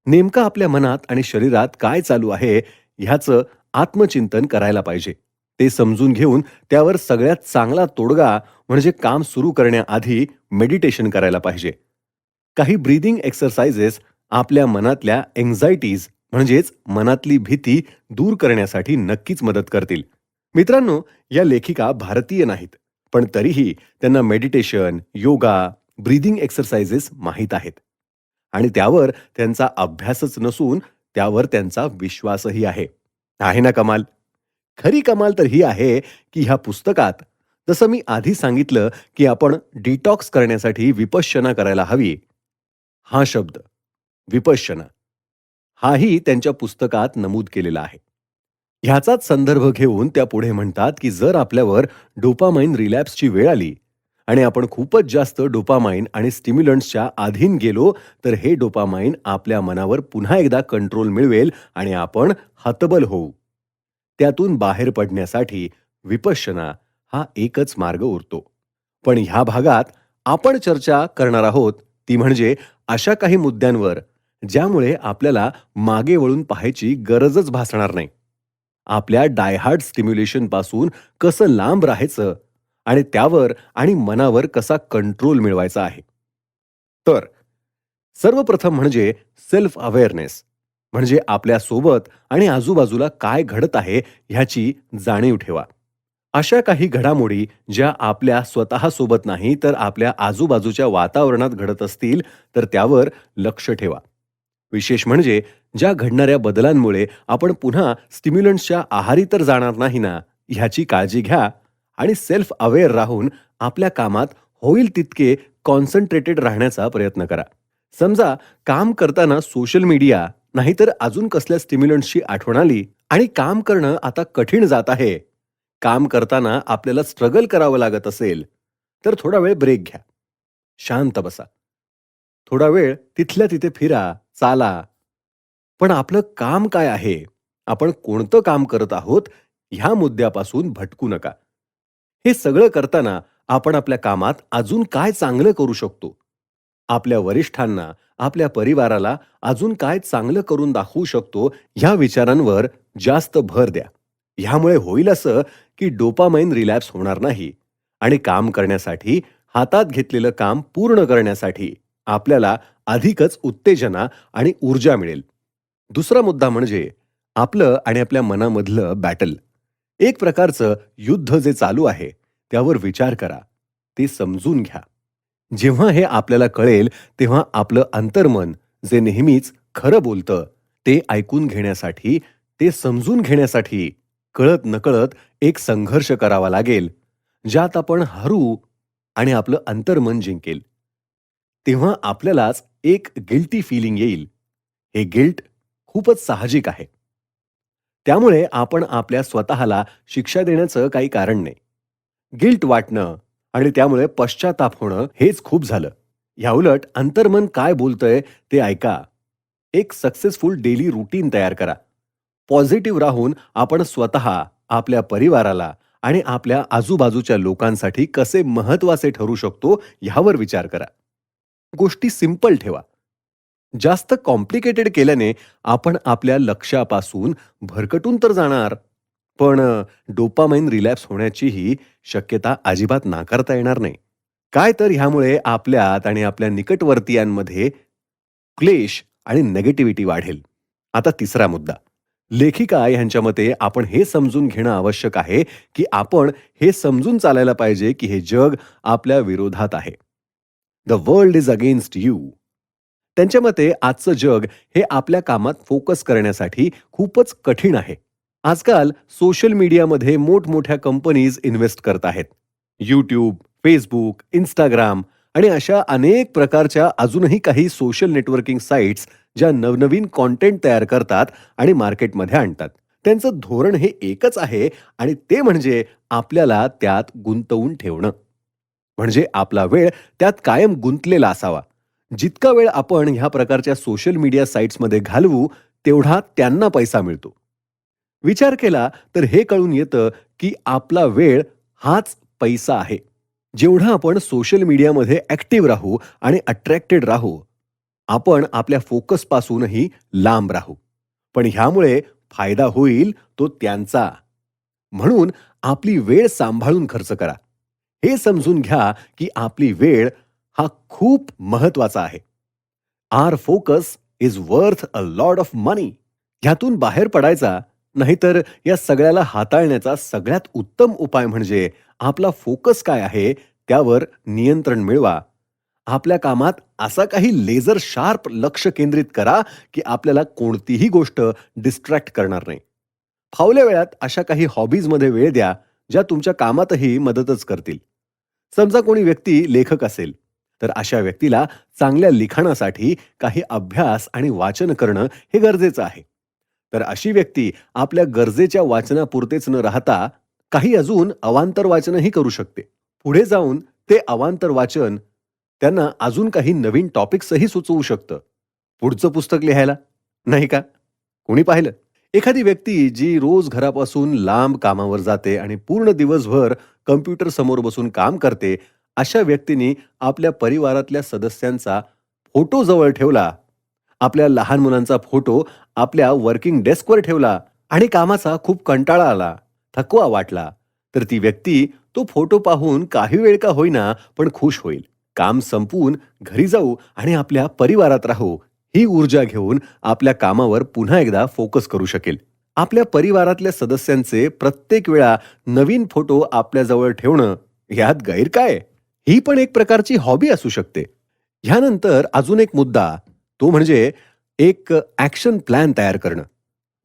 नेमकं आपल्या मनात आणि शरीरात काय चालू आहे ह्याचं आत्मचिंतन करायला पाहिजे. ते समजून घेऊन त्यावर सगळ्यात चांगला तोडगा म्हणजे काम सुरू करण्याआधी मेडिटेशन करायला पाहिजे. काही ब्रीदिंग एक्सरसाइजेस आपल्या मनातल्या एन्झायटीज म्हणजेच मनातली भीती दूर करण्यासाठी नक्कीच मदत करतील. मित्रांनो, या लेखिका भारतीय नाहीत, पण तरीही त्यांना मेडिटेशन, योगा, ब्रीदिंग एक्सरसाइजेस माहीत आहेत आणि त्यावर त्यांचा अभ्यासच नसून त्यावर त्यांचा विश्वासही आहे. आहे ना कमाल. खरी कमाल तर ही आहे, की ह्या पुस्तकात जसं मी आधी सांगितलं, की आपण डिटॉक्स करण्यासाठी विपश्यना करायला हवी. हा शब्द विपश्यना हाही त्यांच्या पुस्तकात नमूद केलेला आहे. ह्याचाच संदर्भ घेऊन त्या पुढे म्हणतात, की जर आपल्यावर डोपामाइन रिलॅप्सची वेळ आली आणि आपण खूपच जास्त डोपामाइन आणि स्टिम्युलंट्सच्या अधीन गेलो, तर हे डोपामाइन आपल्या मनावर पुन्हा एकदा कंट्रोल मिळवेल आणि आपण हतबल होऊ. त्यातून बाहेर पडण्यासाठी विपश्यना हा एकच मार्ग उरतो. पण ह्या भागात आपण चर्चा करणार आहोत ती म्हणजे अशा काही मुद्द्यांवर ज्यामुळे आपल्याला मागे वळून पाहायची गरजच भासणार नाही. आपल्या डायहार्ड स्टिम्युलेशन पासून कसं लांब राहायचं आणि त्यावर आणि मनावर कसा कंट्रोल मिळवायचा आहे. तर सर्वप्रथम म्हणजे सेल्फ अवेअरनेस म्हणजे आपल्या सोबत आणि आजूबाजूला काय घडत आहे ह्याची जाणीव ठेवा. अशा काही घडामोडी ज्या आपल्या स्वतःसोबत नाही तर आपल्या आजूबाजूच्या वातावरणात घडत असतील तर त्यावर लक्ष ठेवा. विशेष म्हणजे ज्या घडणाऱ्या बदलांमुळे आपण पुन्हा स्टिम्युलंट्सच्या आहारी तर जाणार नाही ना, ह्याची काळजी घ्या आणि सेल्फ अवेअर राहून आपल्या कामात होईल तितके कॉन्सन्ट्रेटेड राहण्याचा प्रयत्न करा. समजा काम करताना सोशल मीडिया नाहीतर अजून कसल्या स्टिम्युलंट्सची आठवण आली आणि काम करणं आता कठीण जात आहे. काम करताना आपल्याला स्ट्रगल करावं लागत असेल, तर थोडा वेळ ब्रेक घ्या. शांत बसा. थोडा वेळ तिथल्या तिथे फिरा, चाला. पण आपलं काम काय आहे? आपण कोणतं काम करत आहोत? ह्या मुद्द्यापासून भटकू नका. हे सगळं करताना आपण आपल्या कामात अजून काय चांगलं करू शकतो? आपल्या वरिष्ठांना, आपल्या परिवाराला अजून काय चांगलं करून दाखवू शकतो, ह्या विचारांवर जास्त भर द्या. ह्यामुळे होईल असं, की डोपामाइन रिलॅप्स होणार नाही आणि काम करण्यासाठी, हातात घेतलेलं काम पूर्ण करण्यासाठी आपल्याला अधिकच उत्तेजना आणि ऊर्जा मिळेल. दुसरा मुद्दा म्हणजे आपलं आणि आपल्या मनामधलं बॅटल. एक प्रकारचं युद्ध जे चालू आहे, त्यावर विचार करा. ते समजून घ्या. जेव्हा हे आपल्याला कळेल, तेव्हा आपलं अंतर्मन जे नेहमीच खरं बोलतं, ते ऐकून घेण्यासाठी, ते समजून घेण्यासाठी कळत-नकळत एक संघर्ष करावा लागेल, ज्यात आपण हरू आणि आपलं अंतर्मन जिंकेल. तेव्हा आपल्यालाच एक गिल्टी फीलिंग येईल. हे गिल्ट खूपच साहजिक आहे. त्यामुळे आपण आपल्या स्वतःला शिक्षा देण्याचं काही कारण नाही. गिल्ट वाटणं आणि त्यामुळे पश्चाताप होणं हेच खूप झालं. ह्याउलट अंतर्मन काय बोलतंय ते ऐका. एक सक्सेसफुल डेली रूटीन तयार करा. पॉझिटिव्ह राहून आपण स्वतः, आपल्या परिवाराला आणि आपल्या आजूबाजूच्या लोकांसाठी कसे महत्वाचे ठरू शकतो ह्यावर विचार करा. गोष्टी सिंपल ठेवा. जास्त कॉम्प्लिकेटेड केल्याने आपण आपल्या लक्ष्यापासून भरकटून तर जाणार, पण डोपामाइन रिलॅप्स होण्याचीही शक्यता अजिबात नाकारता येणार नाही. काय तर ह्यामुळे आपल्यात आणि आपल्या निकटवर्तीयांमध्ये क्लेश आणि निगेटिव्हिटी वाढेल. आता तिसरा मुद्दा. लेखिका ह्यांच्या मते आपण हे समजून घेणं आवश्यक आहे, की आपण हे समजून चालायला पाहिजे, की हे जग आपल्या विरोधात आहे. The world is against you. त्यांच्या मते आजचं जग हे आपल्या कामात फोकस करण्यासाठी खूपच कठीण आहे. आजकाल सोशल मीडियामध्ये मोठमोठ्या कंपनीज इन्व्हेस्ट करत आहेत. YouTube, Facebook, Instagram आणि अशा अनेक प्रकारच्या अजूनही काही सोशल नेटवर्किंग साइट्स ज्या नवनवीन कंटेंट तयार करतात आणि मार्केटमध्ये आणतात. त्यांचं धोरण हे एकच आहे आणि ते म्हणजे आपल्याला त्यात गुंतवून ठेवणं. म्हणजे आपला वेळ त्यात कायम गुंतलेला असावा. जितका वेळ आपण ह्या प्रकारच्या सोशल मीडिया साइट्समध्ये घालवू, तेवढा त्यांना पैसा मिळतो. विचार केला तर हे कळून येतं, की आपला वेळ हाच पैसा आहे. जेवढं आपण सोशल मीडियामध्ये ॲक्टिव्ह राहू आणि अट्रॅक्टेड राहू, आपण आपल्या फोकसपासूनही लांब राहू. पण ह्यामुळे फायदा होईल तो त्यांचा. म्हणून आपली वेळ सांभाळून खर्च करा. हे समजून घ्या, की आपली वेळ हा खूप महत्वाचा आहे. Our focus is worth a lot of money. ह्यातून बाहेर पडायचा, नाहीतर या सगळ्याला हाताळण्याचा सगळ्यात उत्तम उपाय म्हणजे आपला फोकस काय आहे त्यावर नियंत्रण मिळवा. आपल्या कामात असा काही लेझर शार्प लक्ष केंद्रित करा, की आपल्याला कोणतीही गोष्ट डिस्ट्रॅक्ट करणार नाही. फावल्या वेळात अशा काही हॉबीजमध्ये वेळ द्या, ज्या तुमच्या कामातही मदतच करतील. समजा कोणी व्यक्ती लेखक असेल, तर अशा व्यक्तीला चांगल्या लिखाणासाठी काही अभ्यास आणि वाचन करणं हे गरजेचं आहे. तर अशी व्यक्ती आपल्या गरजेच्या वाचनापुरतेच न राहता काही अजून अवांतर वाचनही करू शकते. पुढे जाऊन ते अवांतर वाचन त्यांना अजून काही नवीन टॉपिक्सही सुचवू शकतं. पुढचं पुस्तक लिहायला, नाही का? कोणी पाहिलं? एखादी व्यक्ती जी रोज घरापासून लांब कामावर जाते आणि पूर्ण दिवसभर कम्प्युटर समोर बसून काम करते, अशा व्यक्तीने आपल्या परिवारातल्या सदस्यांचा फोटो जवळ ठेवला, आपल्या लहान मुलांचा फोटो आपल्या वर्किंग डेस्कवर ठेवला आणि कामाचा खूप कंटाळा आला, थकवा वाटला, तर ती व्यक्ती तो फोटो पाहून काही वेळ का होईना पण खुश होईल. काम संपवून घरी जाऊ आणि आपल्या परिवारात राहू, ही ऊर्जा घेऊन आपल्या कामावर पुन्हा एकदा फोकस करू शकेल. आपल्या परिवारातल्या सदस्यांचे प्रत्येक वेळा नवीन फोटो आपल्याजवळ ठेवणं, यात गैर काय? ही पण एक प्रकारची हॉबी असू शकते. ह्यानंतर अजून एक मुद्दा, तो म्हणजे एक ॲक्शन प्लॅन तयार करणं.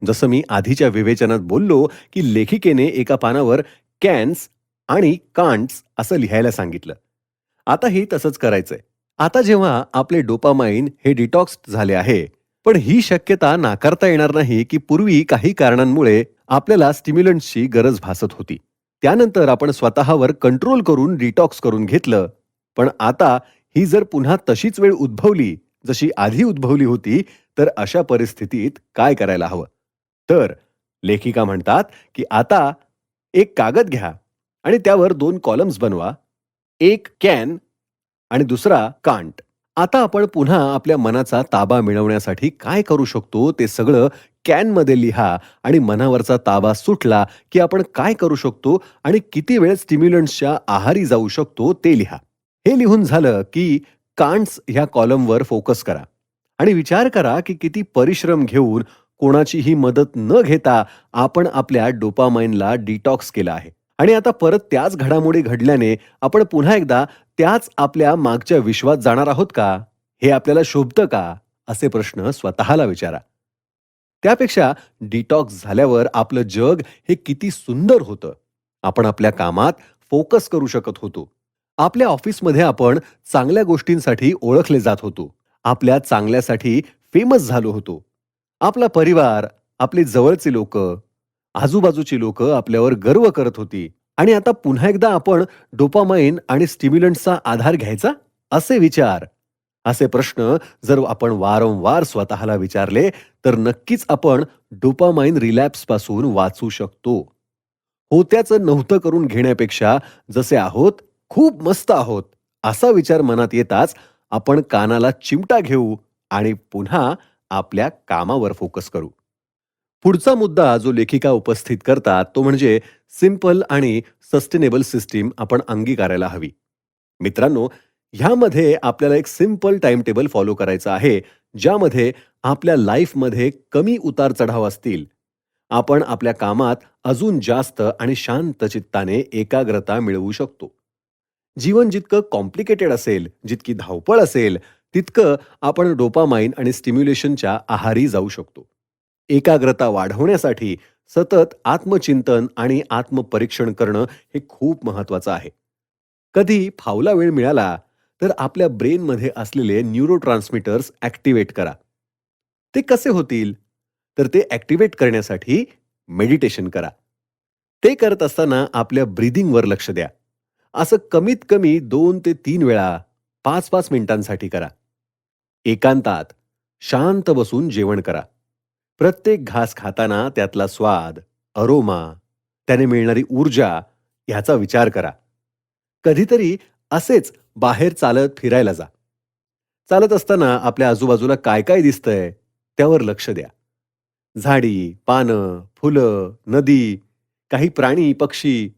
जसं मी आधीच्या विवेचनात बोललो, की लेखिकेने एका पानावर कॅन्स आणि कांट्स असं लिहायला सांगितलं. आताही तसंच करायचंय. आता जेव्हा आपले डोपामाइन हे डिटॉक्स झाले आहे, पण ही शक्यता नाकारता येणार नाही, की पूर्वी काही कारणांमुळे आपल्याला स्टिम्युलंट्सची गरज भासत होती. त्यानंतर आपण स्वतःवर कंट्रोल करून डिटॉक्स करून घेतलं. पण आता ही जर पुन्हा तशीच वेळ उद्भवली, जशी आधी उद्भवली होती, तर अशा परिस्थितीत काय करायला हवं? तर लेखिका म्हणतात, की आता एक कागद घ्या आणि त्यावर 2 कॉलम्स बनवा. एक कॅन आणि दुसरा कांट. आता आपण पुन्हा आपल्या मनाचा ताबा मिळवण्यासाठी काय करू शकतो ते सगळं कॅनमध्ये लिहा आणि मनावरचा ताबा सुटला, की आपण काय करू शकतो आणि किती वेळ स्टिम्युलंट्सच्या आहारी जाऊ शकतो ते लिहा. हे लिहून झालं, की कांट्स ह्या कॉलमवर फोकस करा आणि विचार करा, की किती परिश्रम घेऊन कोणाचीही मदत न घेता आपण आपल्या डोपामाइनला डिटॉक्स केला आहे. आणि आता परत त्याच घडामोडी घडल्याने आपण पुन्हा एकदा त्याच आपल्या मागच्या विश्वात जाणार आहोत का? हे आपल्याला शोभतं का? असे प्रश्न स्वतःला विचारा. त्यापेक्षा डिटॉक्स झाल्यावर आपलं जग हे किती सुंदर होतं. आपण आपल्या कामात फोकस करू शकत होतो. आपल्या ऑफिसमध्ये आपण चांगल्या गोष्टींसाठी ओळखले जात होतो. आपल्या चांगल्यासाठी फेमस झालो होतो. आपला परिवार, आपली जवळची लोकं, आजूबाजूची लोकं आपल्यावर गर्व करत होती. आणि आता पुन्हा एकदा आपण डोपामाइन आणि स्टिम्युलंट्सचा आधार घ्यायचा? असे विचार, असे प्रश्न जर आपण वारंवार स्वतःला विचारले, तर नक्कीच आपण डोपामाइन रिलॅप्सपासून वाचू शकतो. होत्याचं नव्हतं करून घेण्यापेक्षा जसे आहोत, खूप मस्त आहोत, असा विचार मनात येताच आपण कानाला चिमटा घेऊ आणि पुन्हा आपल्या कामावर फोकस करू. पुढचा मुद्दा जो लेखिका उपस्थित करतात, तो म्हणजे सिंपल आणि सस्टेनेबल सिस्टीम आपण अंगीकारायला हवी. मित्रांनो, ह्यामध्ये आपल्याला एक सिंपल टाइम टेबल फॉलो करायचं आहे, ज्यामध्ये आपल्या लाईफमध्ये कमी उतार-चढाव असतील. आपण आपल्या कामात अजून जास्त आणि शांत चित्ताने एकाग्रता मिळवू शकतो. जीवन जितकं कॉम्प्लिकेटेड असेल, जितकी धावपळ असेल, तितकं आपण डोपामाइन आणि स्टिम्युलेशनच्या आहारी जाऊ शकतो. एकाग्रता वाढवण्यासाठी सतत आत्मचिंतन आणि आत्मपरीक्षण करणं हे खूप महत्वाचं आहे. कधी फावला वेळ मिळाला, तर आपल्या ब्रेनमध्ये असलेले न्यूरोट्रान्समीटर्स ॲक्टिव्हेट करा. ते कसे होतील? तर ते ॲक्टिव्हेट करण्यासाठी मेडिटेशन करा. ते करत असताना आपल्या ब्रीथिंगवर लक्ष द्या. असं कमीत कमी 2 ते 3 वेळा 5-5 मिनिटांसाठी करा. एकांतात, शांत बसून जेवण करा. प्रत्येक घास खाताना त्यातला स्वाद, अरोमा, त्याने मिळणारी ऊर्जा ह्याचा विचार करा. कधीतरी असेच बाहेर चालत फिरायला जा. चालत असताना आपल्या आजूबाजूला काय काय दिसतंय त्यावर लक्ष द्या. झाडी, पानं, फुलं, नदी, काही प्राणी, पक्षी,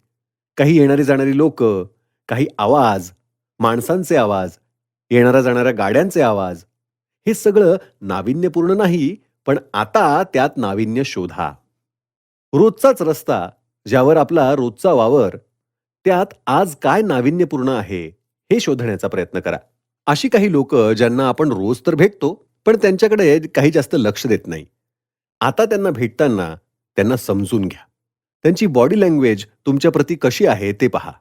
काही येणारी जाणारी लोकं, काही आवाज, माणसांचे आवाज, येणाऱ्या जाणाऱ्या गाड्यांचे आवाज. हे सगळं नाविन्यपूर्ण नाही, पण आता त्यात नाविन्य शोधा. रोजचाच रस्ता, ज्यावर आपला रोजचा वावर, त्यात आज काय नाविन्यपूर्ण आहे, हे शोधण्याचा प्रयत्न करा. अशी काही लोकं ज्यांना आपण रोज तर भेटतो, पण त्यांच्याकडे काही जास्त लक्ष देत नाही. आता त्यांना भेटताना त्यांना समजून घ्या. त्यांची बॉडी लँग्वेज तुमच्याप्रती कशी आहे ते पहा.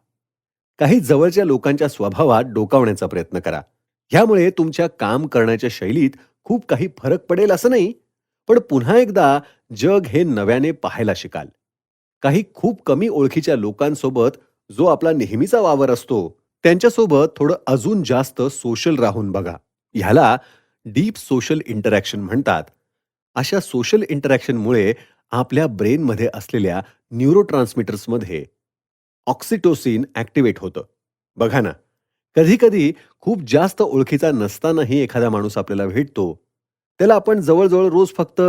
काही जवळच्या लोकांच्या स्वभावात डोकावण्याचा प्रयत्न करा. ह्यामुळे तुमच्या काम करण्याच्या शैलीत खूप काही फरक पडेल असं नाही, पण पुन्हा एकदा जग हे नव्याने पाहायला शिकाल. काही खूप कमी ओळखीच्या लोकांसोबत जो आपला नेहमीचा वावर असतो, त्यांच्यासोबत थोडं अजून जास्त सोशल राहून बघा. ह्याला डीप सोशल इंटरॅक्शन म्हणतात. अशा सोशल इंटरॅक्शनमुळे आपल्या ब्रेनमध्ये असलेल्या न्यूरोट्रान्समीटर्समध्ये ऑक्सिटोसिन ॲक्टिव्हेट होतं. बघा ना, कधी-कधी खूप जास्त ओळखीचा नसतानाही एखादा माणूस आपल्याला भेटतो. त्याला आपण जवळ-जवळ रोज फक्त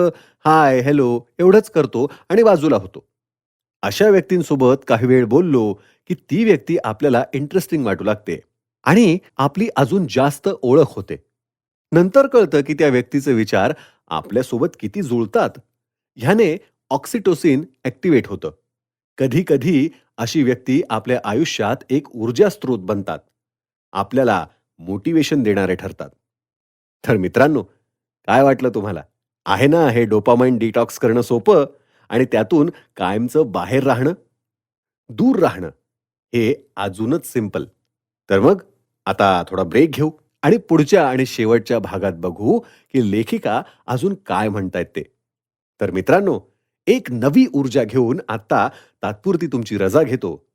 हाय, हॅलो एवढंच करतो आणि बाजूला होतो. अशा व्यक्तींसोबत काही वेळ बोललो, की ती व्यक्ती आपल्याला इंटरेस्टिंग वाटू लागते आणि आपली अजून जास्त ओळख होते. नंतर कळतं, की त्या व्यक्तीचे विचार आपल्यासोबत किती जुळतात. ह्याने ऑक्सिटोसिन ॲक्टिव्हेट होतं. कधी-कधी अशी व्यक्ती आपल्या आयुष्यात एक ऊर्जा स्रोत बनतात. आपल्याला मोटिवेशन देणारे ठरतात. तर मित्रांनो, काय वाटलं तुम्हाला? आहे ना हे डोपामाइन डिटॉक्स करणं सोपं आणि त्यातून कायमचं बाहेर राहणं, दूर राहणं हे अजूनच सिंपल. तर मग आता थोडा ब्रेक घेऊ आणि पुढच्या आणि शेवटच्या भागात बघू की लेखिका अजून काय म्हणतायत ते. तर मित्रांनो, एक नवी ऊर्जा घेऊन आता तात्पुरती तुमची रजा घेतो.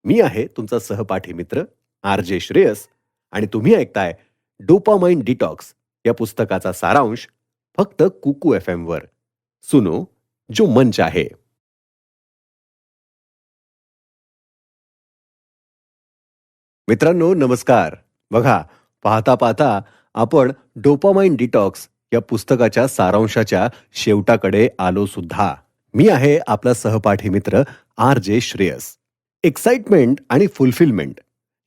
मी आहे तुमचा सहपाठी मित्र आर.जे. श्रेयस आणि तुम्ही ऐकताय डोपामाइन डिटॉक्स या पुस्तकाचा सारांश फक्त कुकू एफ.एम. वर. सुनो जो मन चाहे. मित्रांनो नमस्कार. बघा, पाहता पाहता आपण डोपामाइन डिटॉक्स या पुस्तकाच्या सारांशाच्या शेवटाकडे आलो सुद्धा. मी आहे आपला सहपाठी मित्र आर.जे. श्रेयस. एक्साइटमेंट आणि फुलफिलमेंट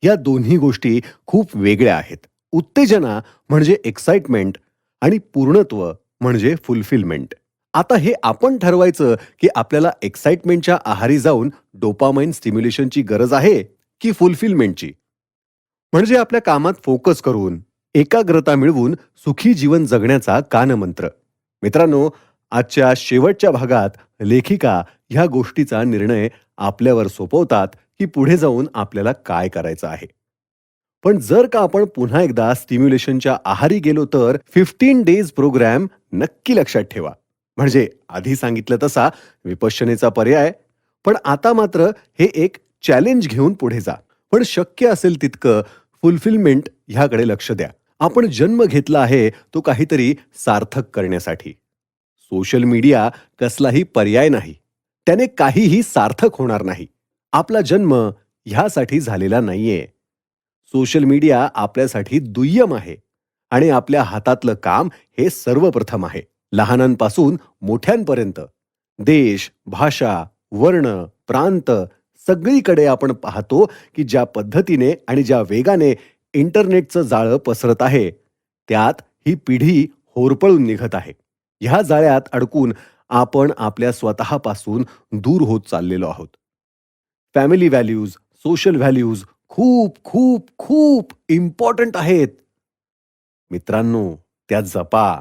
या दोन्ही गोष्टी खूप वेगळ्या आहेत. उत्तेजना म्हणजे एक्साइटमेंट आणि पूर्णत्व म्हणजे फुलफिलमेंट. आता हे आपण ठरवायचं की आपल्याला एक्साइटमेंटच्या आहारी जाऊन डोपामाइन स्टिम्युलेशनची गरज आहे की फुलफिलमेंटची. म्हणजे आपल्या कामात फोकस करून एकाग्रता मिळवून सुखी जीवन जगण्याचा कानमंत्र. मित्रांनो, आजच्या शेवटच्या भागात लेखिका ह्या गोष्टीचा निर्णय आपल्यावर सोपवतात की पुढे जाऊन आपल्याला काय करायचं आहे. पण जर का आपण पुन्हा एकदा स्टिम्युलेशनच्या आहारी गेलो तर 15 डेज प्रोग्राम नक्की लक्षात ठेवा. म्हणजे आधी सांगितलं तसा विपश्यनेचा पर्याय, पण आता मात्र हे एक चॅलेंज घेऊन पुढे जा. पण शक्य असेल तितकं फुलफिलमेंट ह्याकडे लक्ष द्या. आपण जन्म घेतला आहे तो काहीतरी सार्थक करण्यासाठी. सोशल मीडिया कसलाही पर्याय नाही. त्याने काहीही सार्थक होणार नाही. आपला जन्म ह्यासाठी झालेला नाहीये. सोशल मीडिया आपल्यासाठी दुय्यम आहे आणि आपल्या हातातलं काम हे सर्वप्रथम आहे. लहानांपासून मोठ्यांपर्यंत देश, भाषा, वर्ण, प्रांत सगळीकडे आपण पाहतो की ज्या पद्धतीने आणि ज्या वेगाने इंटरनेटचं जाळं पसरत आहे, त्यात ही पिढी होरपळून निघत आहे. ह्या जाळ्यात अडकून आपण आपल्या स्वतःपासून दूर होत चाललेलो आहोत. फॅमिली व्हॅल्यूज, सोशल व्हॅल्यूज खूप खूप खूप इम्पॉर्टंट आहेत. मित्रांनो, त्या जपा.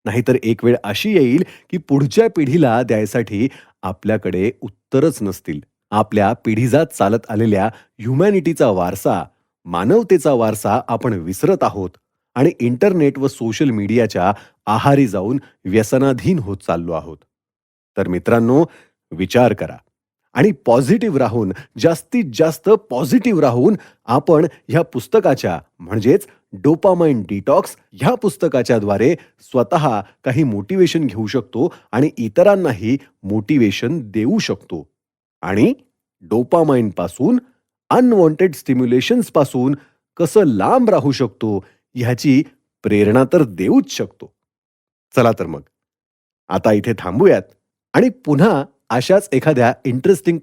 नाहीतर एक वेळ अशी येईल की पुढच्या पिढीला द्यायसाठी आपल्याकडे उत्तरच नसतील. आपल्या पिढीजात चालत आलेल्या ह्युमॅनिटीचा वारसा, मानवतेचा वारसा आपण विसरत आहोत आणि इंटरनेट व सोशल मीडियाच्या आहारी जाऊन व्यसनाधीन होत चाललो आहोत. तर मित्रांनो, विचार करा आणि पॉझिटिव्ह राहून, जास्तीत जास्त पॉझिटिव्ह राहून आपण ह्या पुस्तकाच्या म्हणजेच डोपामाइन डिटॉक्स ह्या पुस्तकाच्या द्वारे स्वतः काही मोटिवेशन घेऊ शकतो आणि इतरांनाही मोटिवेशन देऊ शकतो. आणि डोपामाइन पासून, अनवॉन्टेड स्टिम्युलेशन्स पासून कसं लांब राहू शकतो ह्याची प्रेरणा तर देऊच शकतो. चला तर मग आता इथे थांबूयात आणि पुन्हा अशाच एखाद्या इंटरेस्टिंग